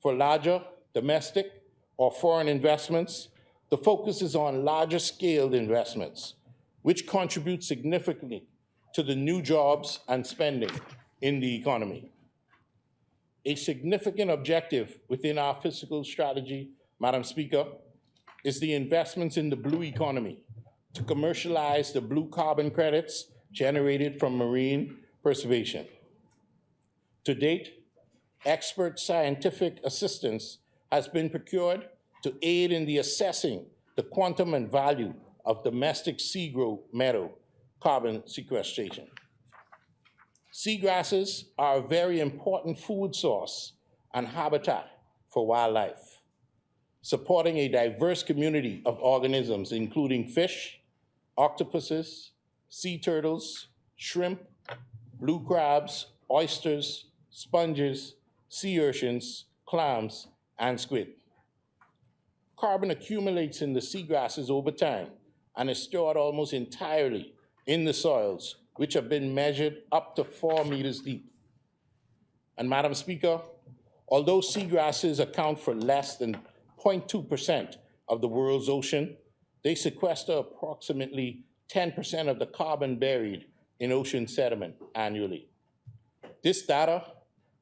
For larger domestic or foreign investments, the focus is on larger scaled investments, which contribute significantly to the new jobs and spending in the economy. A significant objective within our fiscal strategy, Madam Speaker, is the investments in the blue economy to commercialize the blue carbon credits generated from marine preservation. To date, expert scientific assistance has been procured to aid in the assessing the quantum and value of domestic seagrass meadow carbon sequestration. Seagrasses are a very important food source and habitat for wildlife, supporting a diverse community of organisms, including fish, octopuses, sea turtles, shrimp, blue crabs, oysters, sponges, sea urchins, clams, and squid. Carbon accumulates in the seagrasses over time and is stored almost entirely in the soils, which have been measured up to 4 meters deep. And Madam Speaker, although seagrasses account for less than 0.2% of the world's ocean, they sequester approximately 10% of the carbon buried in ocean sediment annually. This data,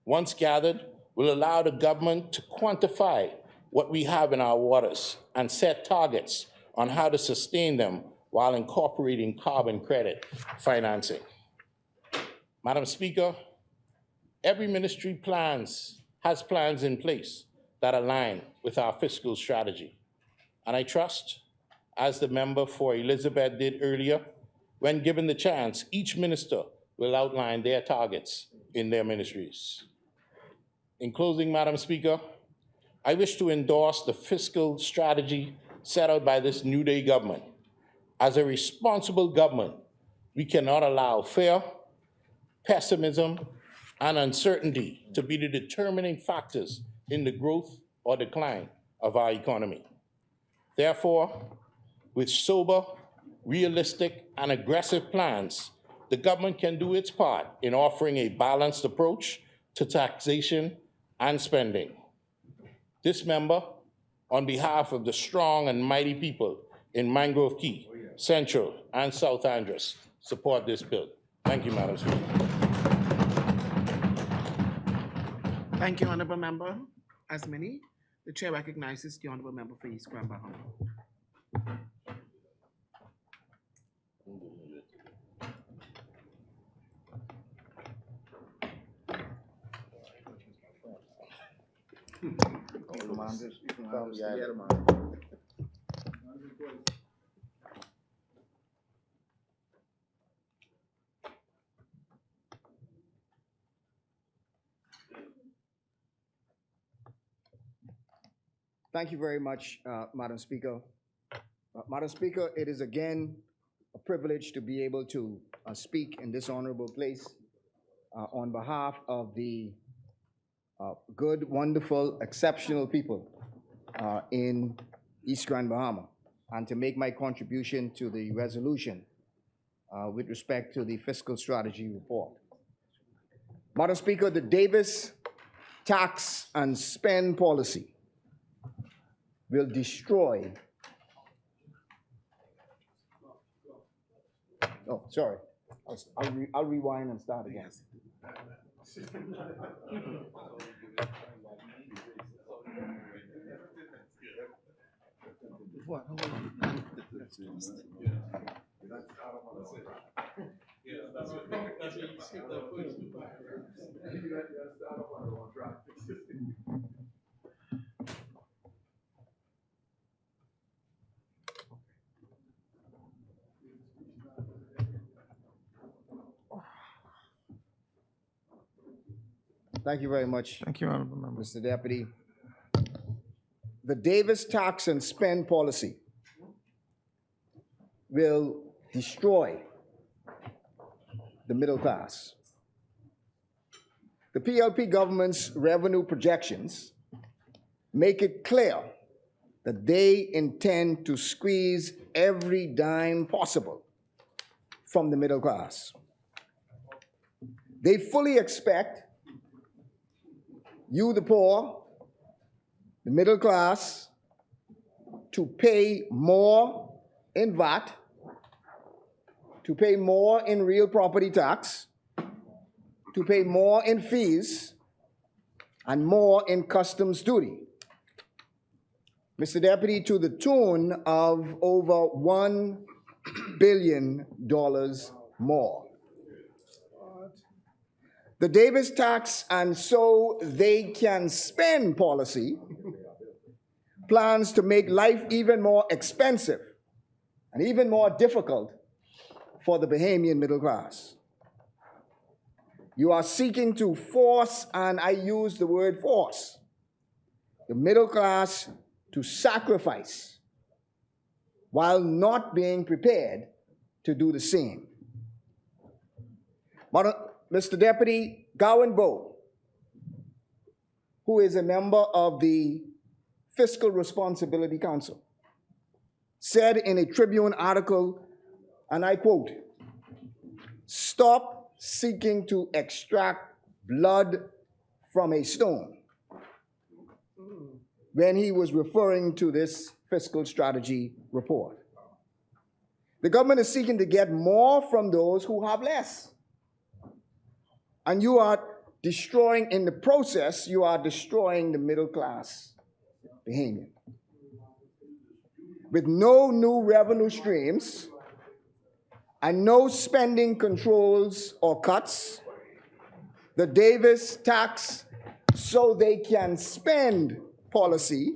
once gathered, will allow the government to quantify what we have in our waters and set targets on how to sustain them while incorporating carbon credit financing. Madam Speaker, every ministry has plans in place that align with our fiscal strategy. And I trust, as the member for Elizabeth did earlier, when given the chance, each minister will outline their targets in their ministries. In closing, Madam Speaker, I wish to endorse the fiscal strategy set out by this New Day government. As a responsible government, we cannot allow fear, pessimism, and uncertainty to be the determining factors in the growth or decline of our economy. Therefore, with sober, realistic, and aggressive plans, the government can do its part in offering a balanced approach to taxation and spending. This member, on behalf of the strong and mighty people in Mangrove Key, Central, and South Andros, support this bill. Thank you, Madam Speaker. Thank you, Honourable Member. As many, the Chair recognizes the Honourable Member for East Grand Bahama. Thank you very much, Madam Speaker. Madam Speaker, it is again a privilege to be able to speak in this honorable place on behalf of the good, wonderful, exceptional people in East Grand Bahama, and to make my contribution to the resolution with respect to the fiscal strategy report. Madam Speaker, the Davis tax and spend policy will destroy. Oh, sorry. I'll rewind and start again. What? Thank you very much. Thank you, Honorable Member. Mr. Deputy. The Davis tax and spend policy will destroy the middle class. The PLP government's revenue projections make it clear that they intend to squeeze every dime possible from the middle class. They fully expect you, the poor, the middle class, to pay more in VAT, to pay more in real property tax, to pay more in fees, and more in customs duty. Mr. Deputy, to the tune of over $1 billion more. The Davis tax and so they can spend policy plans to make life even more expensive and even more difficult for the Bahamian middle class. You are seeking to force, and I use the word force, the middle class to sacrifice while not being prepared to do the same. Mr. Deputy, Gowan Bowe, who is a member of the Fiscal Responsibility Council, said in a Tribune article, and I quote, "Stop seeking to extract blood from a stone," when he was referring to this fiscal strategy report. The government is seeking to get more from those who have less. And you are destroying, in the process, you are destroying the middle class Bahamian. With no new revenue streams and no spending controls or cuts, the Davis tax so they can spend policy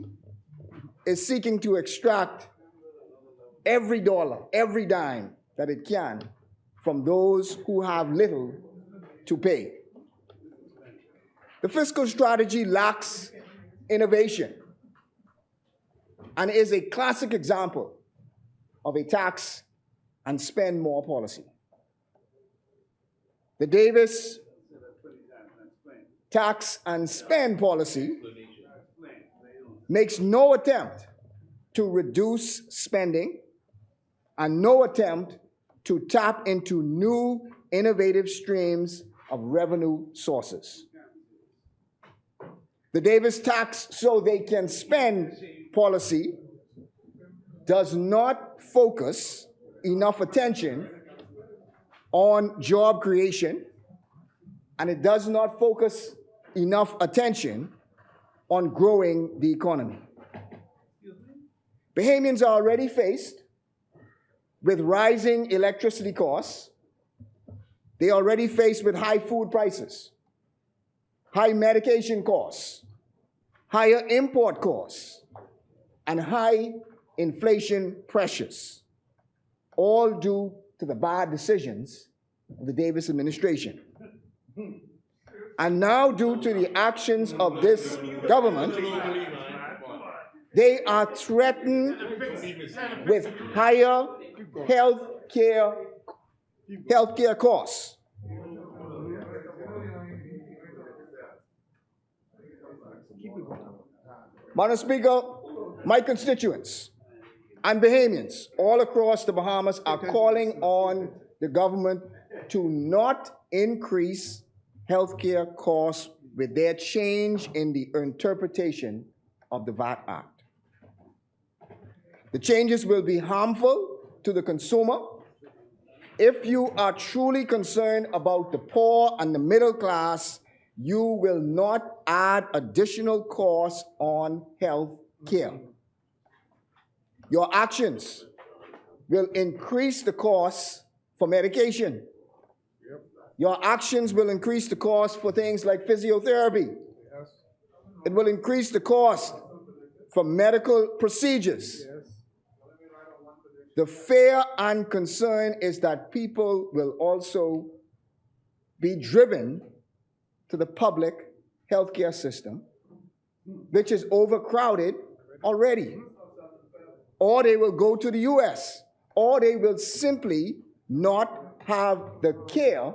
is seeking to extract every dollar, every dime that it can from those who have little to pay. The fiscal strategy lacks innovation and is a classic example of a tax and spend more policy. The Davis tax and spend policy makes no attempt to reduce spending and no attempt to tap into new innovative streams of revenue sources. The Davis tax so they can spend policy does not focus enough attention on job creation, and it does not focus enough attention on growing the economy. Bahamians are already faced with rising electricity costs. They are already faced with high food prices, high medication costs, higher import costs, and high inflation pressures, all due to the bad decisions of the Davis administration. And now, due to the actions of this government, they are threatened with higher health care costs. Madam Speaker, my constituents and Bahamians all across the Bahamas are calling on the government to not increase healthcare costs with their change in the interpretation of the VAT Act. The changes will be harmful to the consumer. If you are truly concerned about the poor and the middle class, you will not add additional costs on health care. Your actions will increase the costs for medication. Your actions will increase the cost for things like physiotherapy. It will increase the cost for medical procedures. The fear and concern is that people will also be driven to the public healthcare system, which is overcrowded already. Or they will go to the US, or they will simply not have the care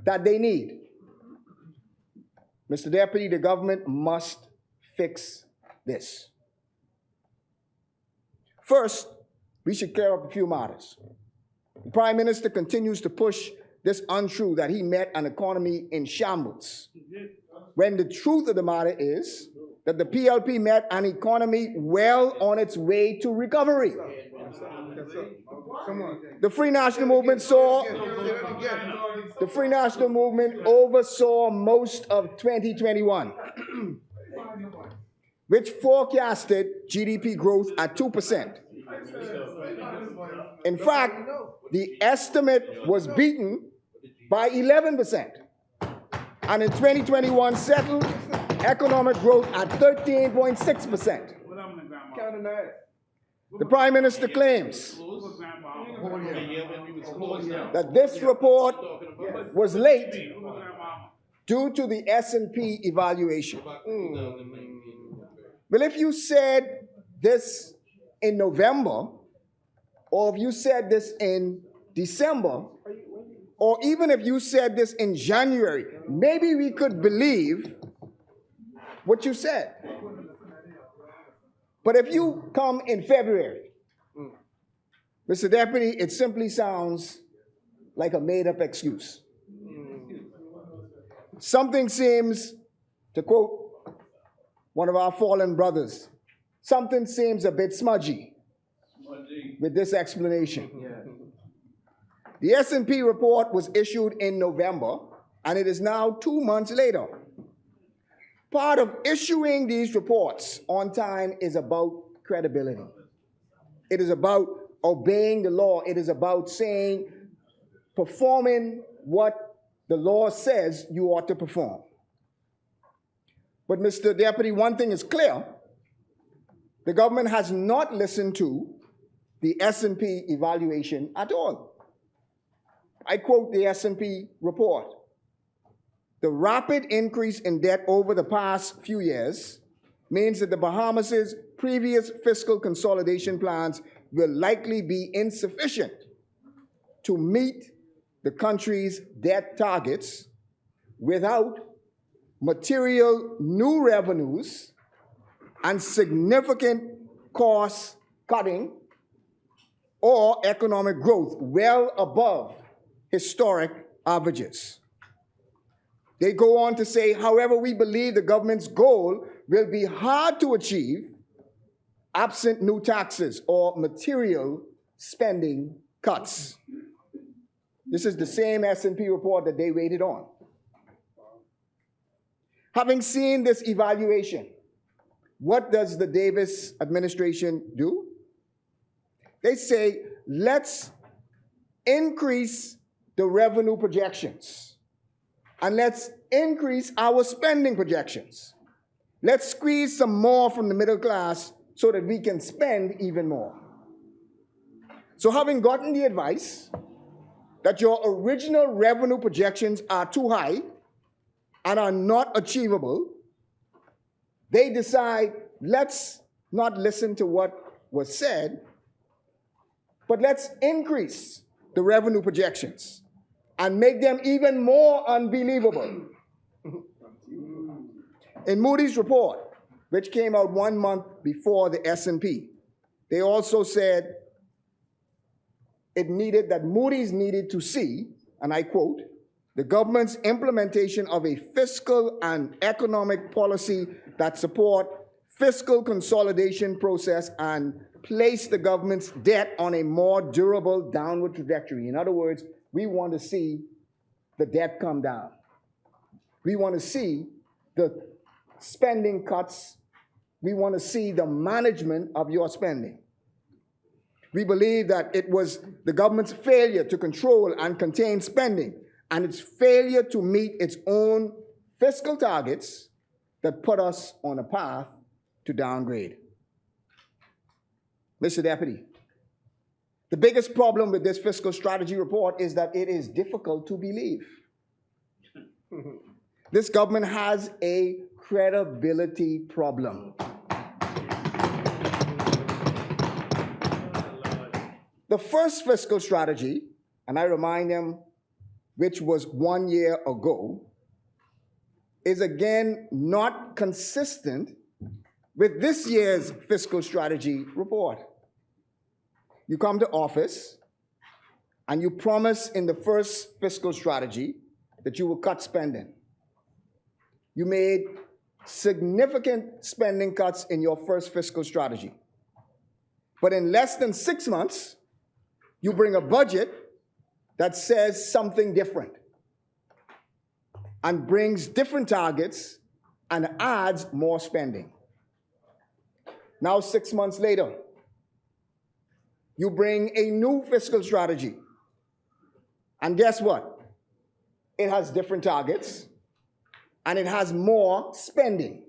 that they need. Mr. Deputy, the government must fix this. First, we should clear up a few matters. The Prime Minister continues to push this untrue that he met an economy in shambles, when the truth of the matter is that the PLP met an economy well on its way to recovery. The Free National Movement oversaw most of 2021, which forecasted GDP growth at 2%. In fact, the estimate was beaten by 11%. And in 2021 settled economic growth at 13.6%. The Prime Minister claims that this report was late due to the S&P evaluation. Well, if you said this in November, or if you said this in December, or even if you said this in January, maybe we could believe what you said. But if you come in February, Mr. Deputy, it simply sounds like a made-up excuse. Something seems, to quote one of our fallen brothers, something seems a bit smudgy with this explanation. The S&P report was issued in November, and it is now 2 months later. Part of issuing these reports on time is about credibility. It is about obeying the law. It is about saying, performing what the law says you ought to perform. But, Mr. Deputy, one thing is clear. The government has not listened to the S&P evaluation at all. I quote the S&P report. The rapid increase in debt over the past few years means that the Bahamas' previous fiscal consolidation plans will likely be insufficient to meet the country's debt targets without material new revenues and significant cost cutting or economic growth well above historic averages. They go on to say, however, we believe the government's goal will be hard to achieve absent new taxes or material spending cuts. This is the same S&P report that they waited on. Having seen this evaluation, what does the Davis administration do? They say, let's increase the revenue projections and let's increase our spending projections. Let's squeeze some more from the middle class so that we can spend even more. So having gotten the advice that your original revenue projections are too high and are not achievable, they decide, let's not listen to what was said, but let's increase the revenue projections and make them even more unbelievable. In Moody's report, which came out 1 month before the S&P, they also said Moody's needed to see, and I quote, the government's implementation of a fiscal and economic policy that support fiscal consolidation process and place the government's debt on a more durable downward trajectory. In other words, we want to see the debt come down. We want to see the spending cuts. We want to see the management of your spending. We believe that it was the government's failure to control and contain spending and its failure to meet its own fiscal targets that put us on a path to downgrade. Mr. Deputy, the biggest problem with this fiscal strategy report is that it is difficult to believe. This government has a credibility problem. The first fiscal strategy, and I remind them, which was 1 year ago, is again not consistent with this year's fiscal strategy report. You come to office and you promise in the first fiscal strategy that you will cut spending. You made significant spending cuts in your first fiscal strategy. But in less than 6 months, you bring a budget that says something different and brings different targets and adds more spending. Now, 6 months later, you bring a new fiscal strategy. And guess what? It has different targets and it has more spending.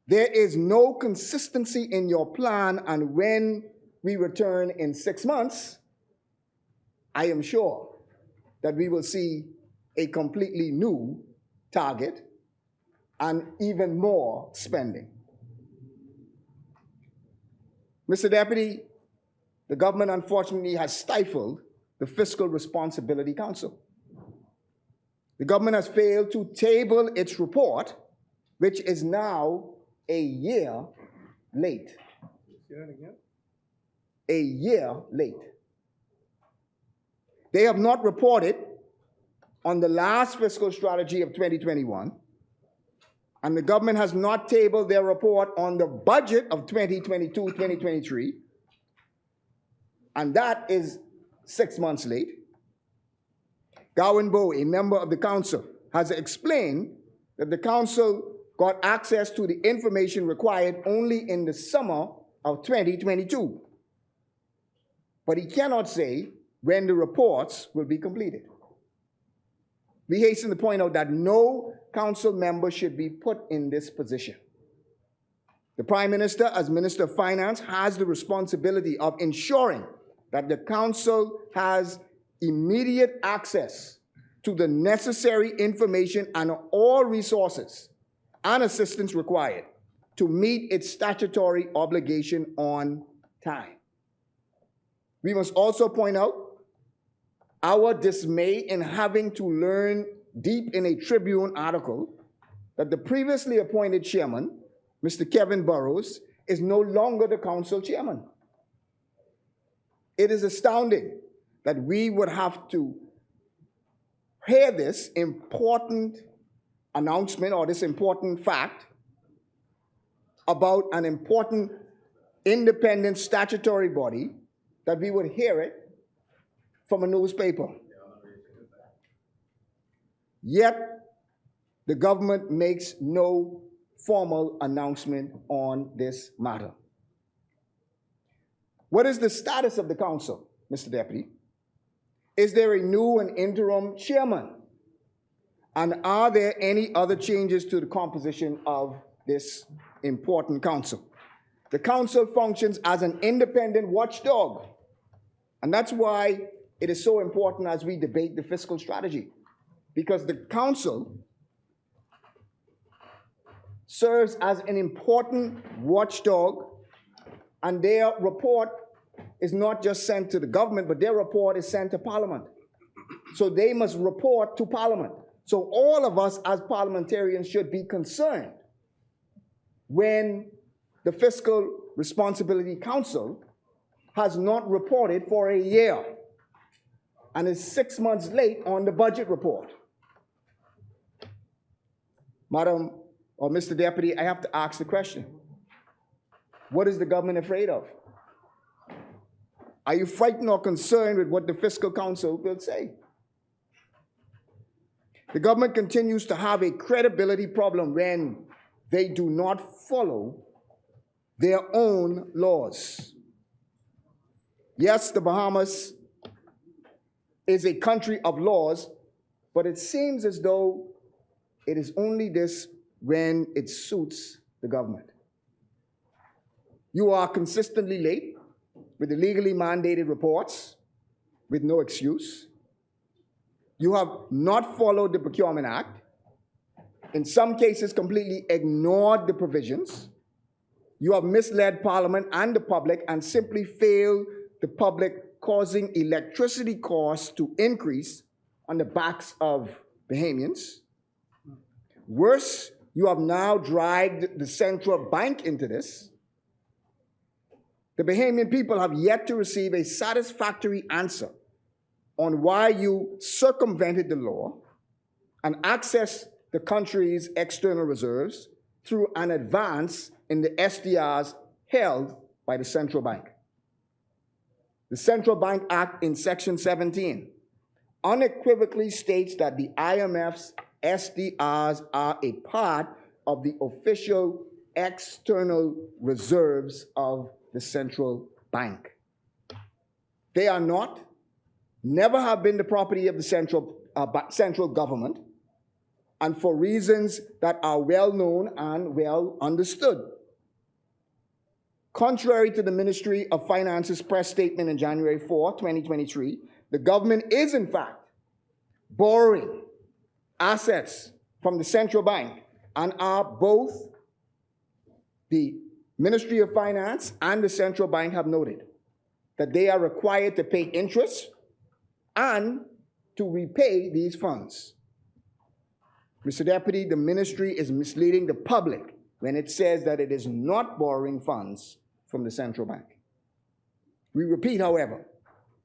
There is no consistency in your plan, and when we return in 6 months, I am sure that we will see a completely new target and even more spending. Mr. Deputy, the government unfortunately has stifled the Fiscal Responsibility Council. The government has failed to table its report, which is now a year late. Say that again? A year late. They have not reported on the last fiscal strategy of 2021, and the government has not tabled their report on the budget of 2022-2023, and that is 6 months late. Gowan Bowe, a member of the council, has explained that the council got access to the information required only in the summer of 2022. But he cannot say when the reports will be completed. We hasten to point out that no council member should be put in this position. The Prime Minister, as Minister of Finance, has the responsibility of ensuring that the council has immediate access to the necessary information and all resources and assistance required to meet its statutory obligation on time. We must also point out our dismay in having to learn deep in a Tribune article that the previously appointed chairman, Mr. Kevin Burrows, is no longer the council chairman. It is astounding that we would have to hear this important announcement or this important fact about an important independent statutory body, that we would hear it from a newspaper. Yet, the government makes no formal announcement on this matter. What is the status of the council, Mr. Deputy? Is there a new and interim chairman? And are there any other changes to the composition of this important council? The council functions as an independent watchdog, and that's why it is so important as we debate the fiscal strategy, because the council serves as an important watchdog, and their report is not just sent to the government, but their report is sent to Parliament. So they must report to Parliament. So all of us as parliamentarians should be concerned when the Fiscal Responsibility Council has not reported for a year and is 6 months late on the budget report. Madam or Mr. Deputy, I have to ask the question. What is the government afraid of? Are you frightened or concerned with what the Fiscal Council will say? The government continues to have a credibility problem when they do not follow their own laws. Yes, the Bahamas is a country of laws, but it seems as though it is only this when it suits the government. You are consistently late with the legally mandated reports with no excuse. You have not followed the Procurement Act, in some cases completely ignored the provisions. You have misled Parliament and the public and simply failed the public, causing electricity costs to increase on the backs of Bahamians. Worse, you have now dragged the central bank into this. The Bahamian people have yet to receive a satisfactory answer on why you circumvented the law and accessed the country's external reserves through an advance in the SDRs held by the central bank. The Central Bank Act in Section 17 unequivocally states that the IMF's SDRs are a part of the official external reserves of the central bank. They are not, never have been the property of the central government, and for reasons that are well known and well understood. Contrary to the Ministry of Finance's press statement in January 4, 2023, the government is in fact borrowing assets from the central bank, and are both the Ministry of Finance and the central bank have noted that they are required to pay interest and to repay these funds. Mr. Deputy, the ministry is misleading the public when it says that it is not borrowing funds from the central bank. We repeat, however,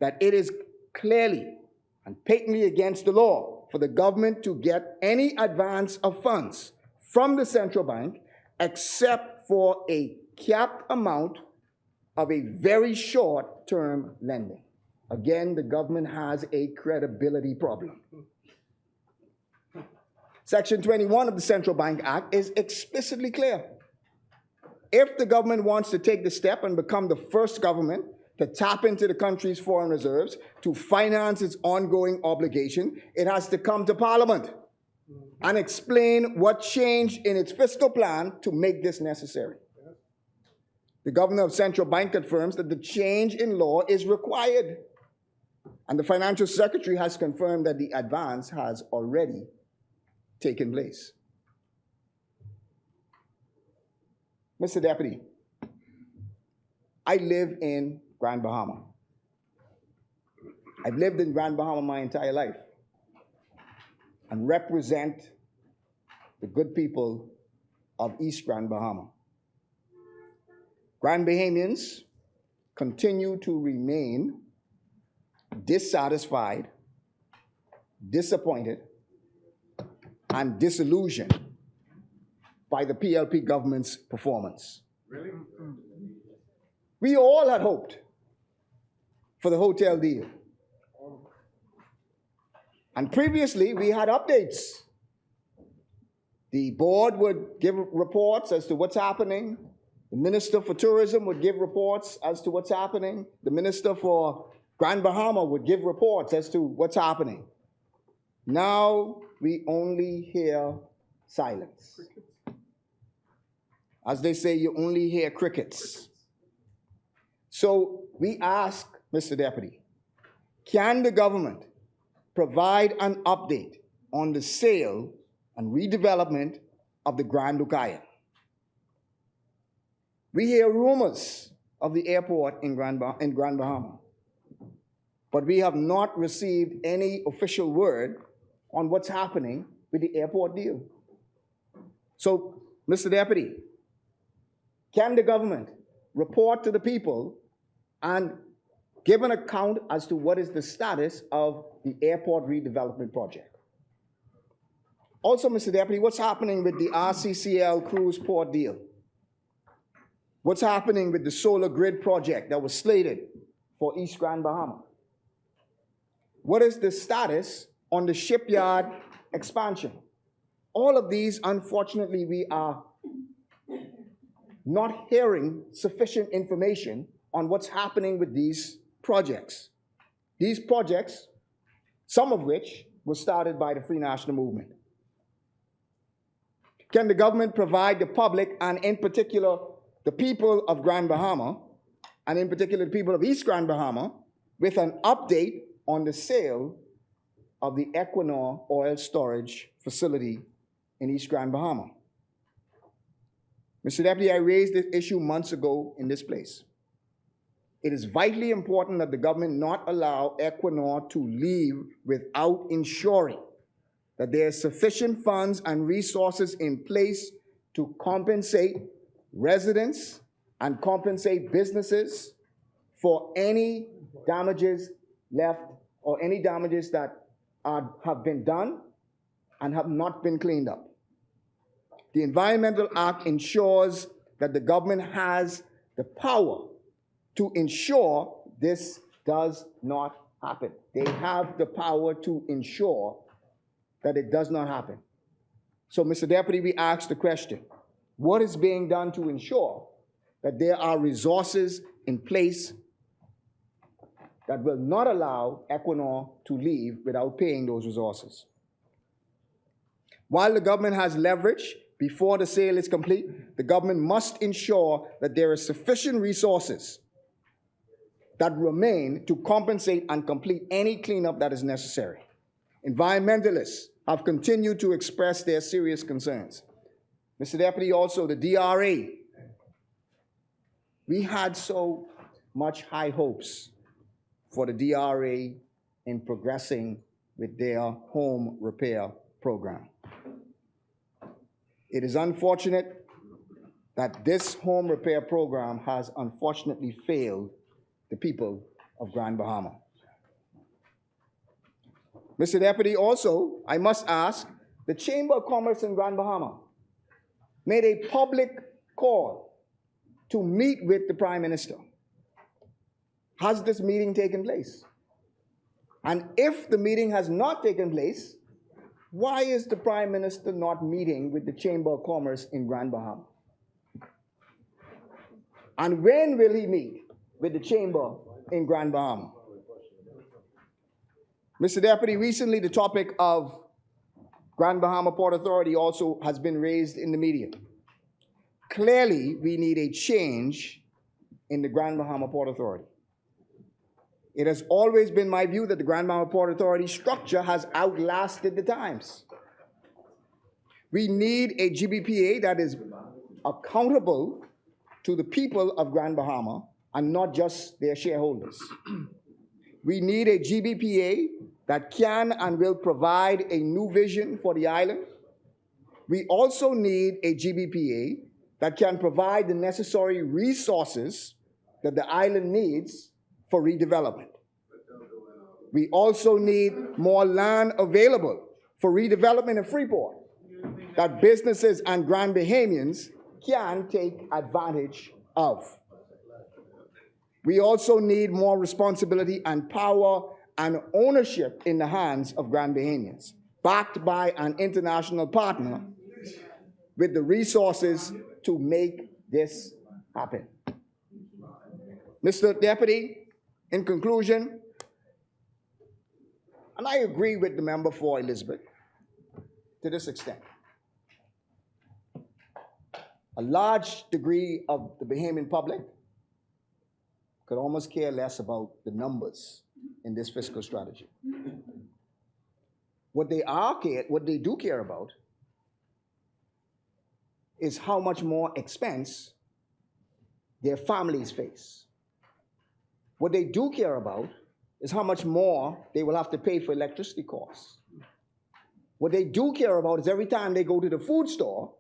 that it is clearly and patently against the law for the government to get any advance of funds from the central bank except for a capped amount of a very short-term lending. Again, the government has a credibility problem. Section 21 of the Central Bank Act is explicitly clear. If the government wants to take the step and become the first government to tap into the country's foreign reserves to finance its ongoing obligation, it has to come to Parliament. and explain what changed in its fiscal plan to make this necessary. The governor of Central Bank confirms that the change in law is required, and the financial secretary has confirmed that the advance has already taken place. Mr. Deputy, I live in Grand Bahama. I've lived in Grand Bahama my entire life and represent the good people of East Grand Bahama. Grand Bahamians continue to remain dissatisfied, disappointed, and disillusioned by the PLP government's performance. Really? We all had hoped for the hotel deal. And previously, we had updates. The board would give reports as to what's happening. The Minister for Tourism would give reports as to what's happening. The Minister for Grand Bahama would give reports as to what's happening. Now we only hear silence. As they say, you only hear crickets. So we ask, Mr. Deputy, can the government provide an update on the sale and redevelopment of the Grand Ukiah? We hear rumors of the airport in Grand Bahama, but we have not received any official word on what's happening with the airport deal. So, Mr. Deputy, can the government report to the people and give an account as to what is the status of the airport redevelopment project? Also, Mr. Deputy, what's happening with the RCCL cruise port deal? What's happening with the solar grid project that was slated for East Grand Bahama? What is the status on the shipyard expansion? All of these, unfortunately, we are not hearing sufficient information on what's happening with these projects. These projects, some of which were started by the Free National Movement. Can the government provide the public, and in particular the people of Grand Bahama, and in particular the people of East Grand Bahama, with an update on the sale of the Equinor oil storage facility in East Grand Bahama? Mr. Deputy, I raised this issue months ago in this place. It is vitally important that the government not allow Equinor to leave without ensuring that there are sufficient funds and resources in place to compensate residents and compensate businesses for any damages left or any damages that have been done and have not been cleaned up. The Environmental Act ensures that the government has the power to ensure this does not happen. They have the power to ensure that it does not happen. So, Mr. Deputy, we ask the question, what is being done to ensure that there are resources in place that will not allow Equinor to leave without paying those resources? While the government has leverage before the sale is complete, the government must ensure that there are sufficient resources that remain to compensate and complete any cleanup that is necessary. Environmentalists have continued to express their serious concerns. Mr. Deputy, also the DRA, we had so much high hopes for the DRA in progressing with their home repair program. It is unfortunate that this home repair program has unfortunately failed the people of Grand Bahama. Mr. Deputy, also, I must ask, the Chamber of Commerce in Grand Bahama made a public call to meet with the Prime Minister. Has this meeting taken place? And if the meeting has not taken place, why is the Prime Minister not meeting with the Chamber of Commerce in Grand Bahama? And when will he meet with the Chamber in Grand Bahama? Mr. Deputy, recently the topic of Grand Bahama Port Authority also has been raised in the media. Clearly, we need a change in the Grand Bahama Port Authority. It has always been my view that the Grand Bahama Port Authority structure has outlasted the times. We need a GBPA that is accountable to the people of Grand Bahama and not just their shareholders. We need a GBPA that can and will provide a new vision for the island. We also need a GBPA that can provide the necessary resources that the island needs for redevelopment. We also need more land available for redevelopment in Freeport that businesses and Grand Bahamians can take advantage of. We also need more responsibility and power and ownership in the hands of Grand Bahamians, backed by an international partner with the resources to make this happen. Mr. Deputy, in conclusion, and I agree with the member for Elizabeth to this extent. A large degree of the Bahamian public could almost care less about the numbers in this fiscal strategy. What they do care about is how much more expense their families face. What they do care about is how much more they will have to pay for electricity costs. What they do care about is every time they go to the food store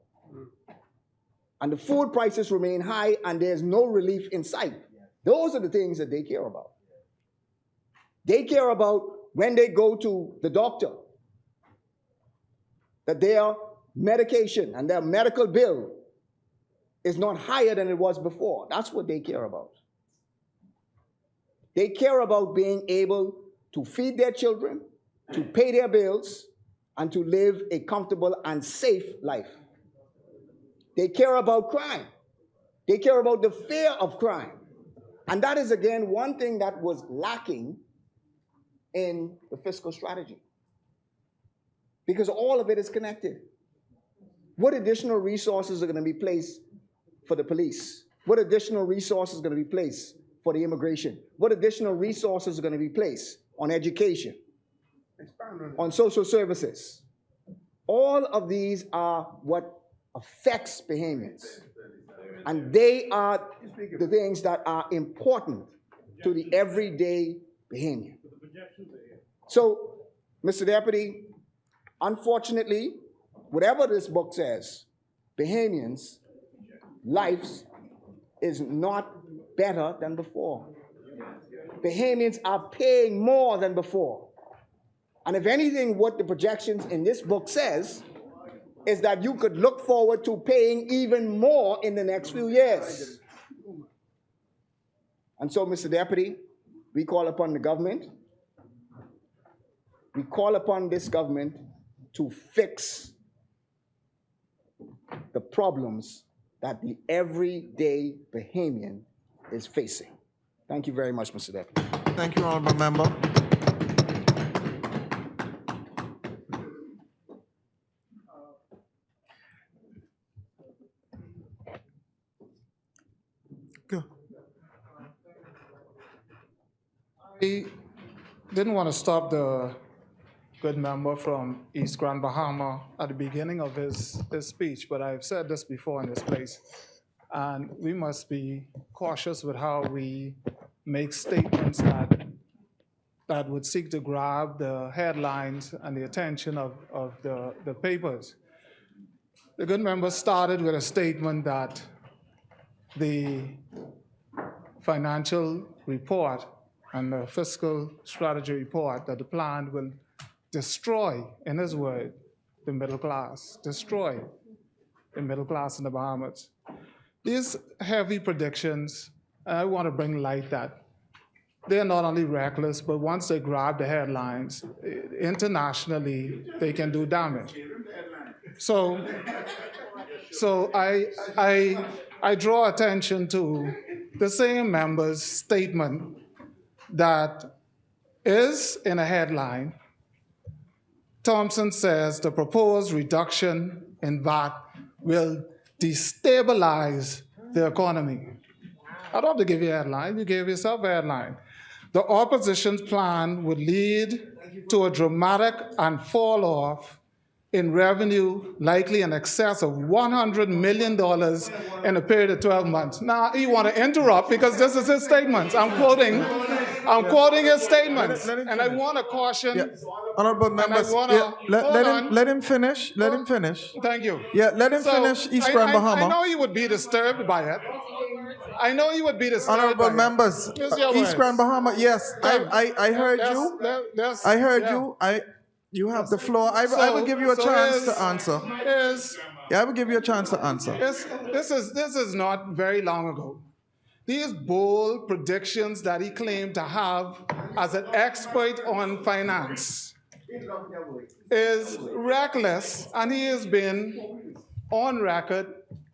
and the food prices remain high and there's no relief in sight. Those are the things that they care about. They care about when they go to the doctor, that their medication and their medical bill is not higher than it was before. That's what they care about. They care about being able to feed their children, to pay their bills, and to live a comfortable and safe life. They care about crime. They care about the fear of crime. And that is, again, one thing that was lacking in the fiscal strategy, because all of it is connected. What additional resources are going to be placed for the police? What additional resources are going to be placed for the immigration? What additional resources are going to be placed on education, on social services? All of these are what affects Bahamians. And they are the things that are important to the everyday Bahamian. So, Mr. Deputy, unfortunately, whatever this book says, Bahamians' lives is not better than before. Bahamians are paying more than before. And if anything, what the projections in this book says is that you could look forward to paying even more in the next few years. And so, Mr. Deputy, we call upon the government, we call upon this government to fix the problems that the everyday Bahamian is facing. Thank you very much, Mr. Deputy. Thank you, honorable member. I didn't want to stop the good member from East Grand Bahama at the beginning of his speech, but I've said this before in this place, and we must be cautious with how we make statements that would seek to grab the headlines and the attention of the papers. The good member started with a statement that the financial report and the fiscal strategy report, that the plan will destroy, in his word, the middle class, destroy the middle class in the Bahamas. These heavy predictions, I want to bring light that they're not only reckless, but once they grab the headlines, internationally, they can do damage. So I draw attention to the same member's statement that is in a headline Thompson says the proposed reduction in VAT will destabilize the economy. I don't have to give you a headline, you gave yourself a headline. The opposition's plan would lead to a dramatic and fall off in revenue, likely in excess of $100 million in a period of 12 months. Now, you want to interrupt because this is his statements. I'm quoting his statements. And I want to caution. Yeah. Honorable members, let him finish. Let him finish. Thank you. Yeah, let him finish East Grand Bahama. I know you would be disturbed by it. I know you would be disturbed Honorable by members, it. East Grand Bahama, yes, I heard you. I heard you. You have the floor. I will give you a chance to answer. Yeah, I will give you a chance to answer. This is not very long ago. These bold predictions that he claimed to have as an expert on finance is reckless, and he has been on record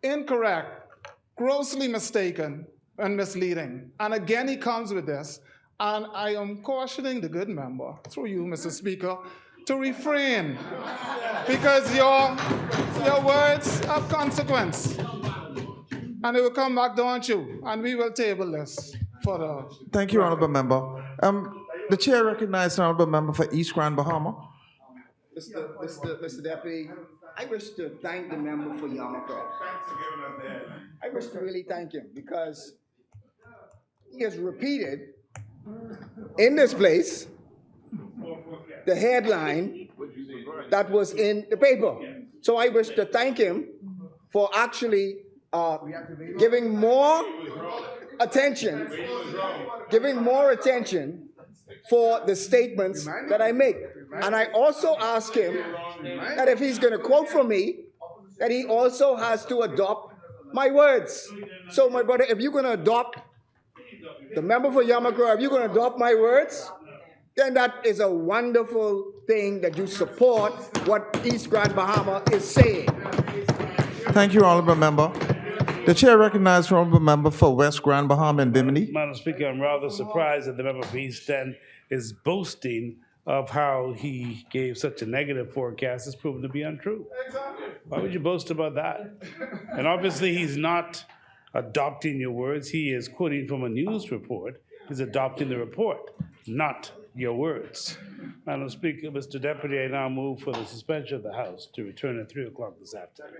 incorrect, grossly mistaken, and misleading. And again, he comes with this, and I am cautioning the good member, through you, Mr. Speaker, to refrain, because your words have consequence. And it will come back down to you, and we will table this for the... Thank you, Honorable Member. The chair recognizes the Honorable Member for East Grand Bahama. Mr. Deputy, I wish to thank the member for Yamaka. I wish to really thank him because he has repeated in this place the headline that was in the paper. So I wish to thank him for actually giving more attention for the statements that I make. And I also ask him that if he's going to quote from me, that he also has to adopt my words. So my brother, if you're going to adopt, the member for Yamakura, if you're going to adopt my words, then that is a wonderful thing that you support what East Grand Bahama is saying. Thank you, Honorable Member. The chair recognizes the Honorable Member for West Grand Bahama and Bimini. Madam Speaker, I'm rather surprised that the member for East End is boasting of how he gave such a negative forecast. It's proven to be untrue. Why would you boast about that? And obviously he's not adopting your words. He is quoting from a news report. He's adopting the report, not your words. Madam Speaker, Mr. Deputy, I now move for the suspension of the House to return at 3 o'clock this afternoon.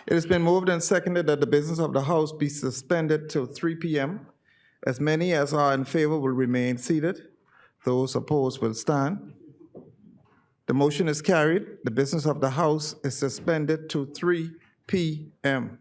It has been moved and seconded that the business of the House be suspended till 3 p.m. As many as are in favor will remain seated. Those opposed will stand. The motion is carried. The business of the House is suspended to 3 p.m.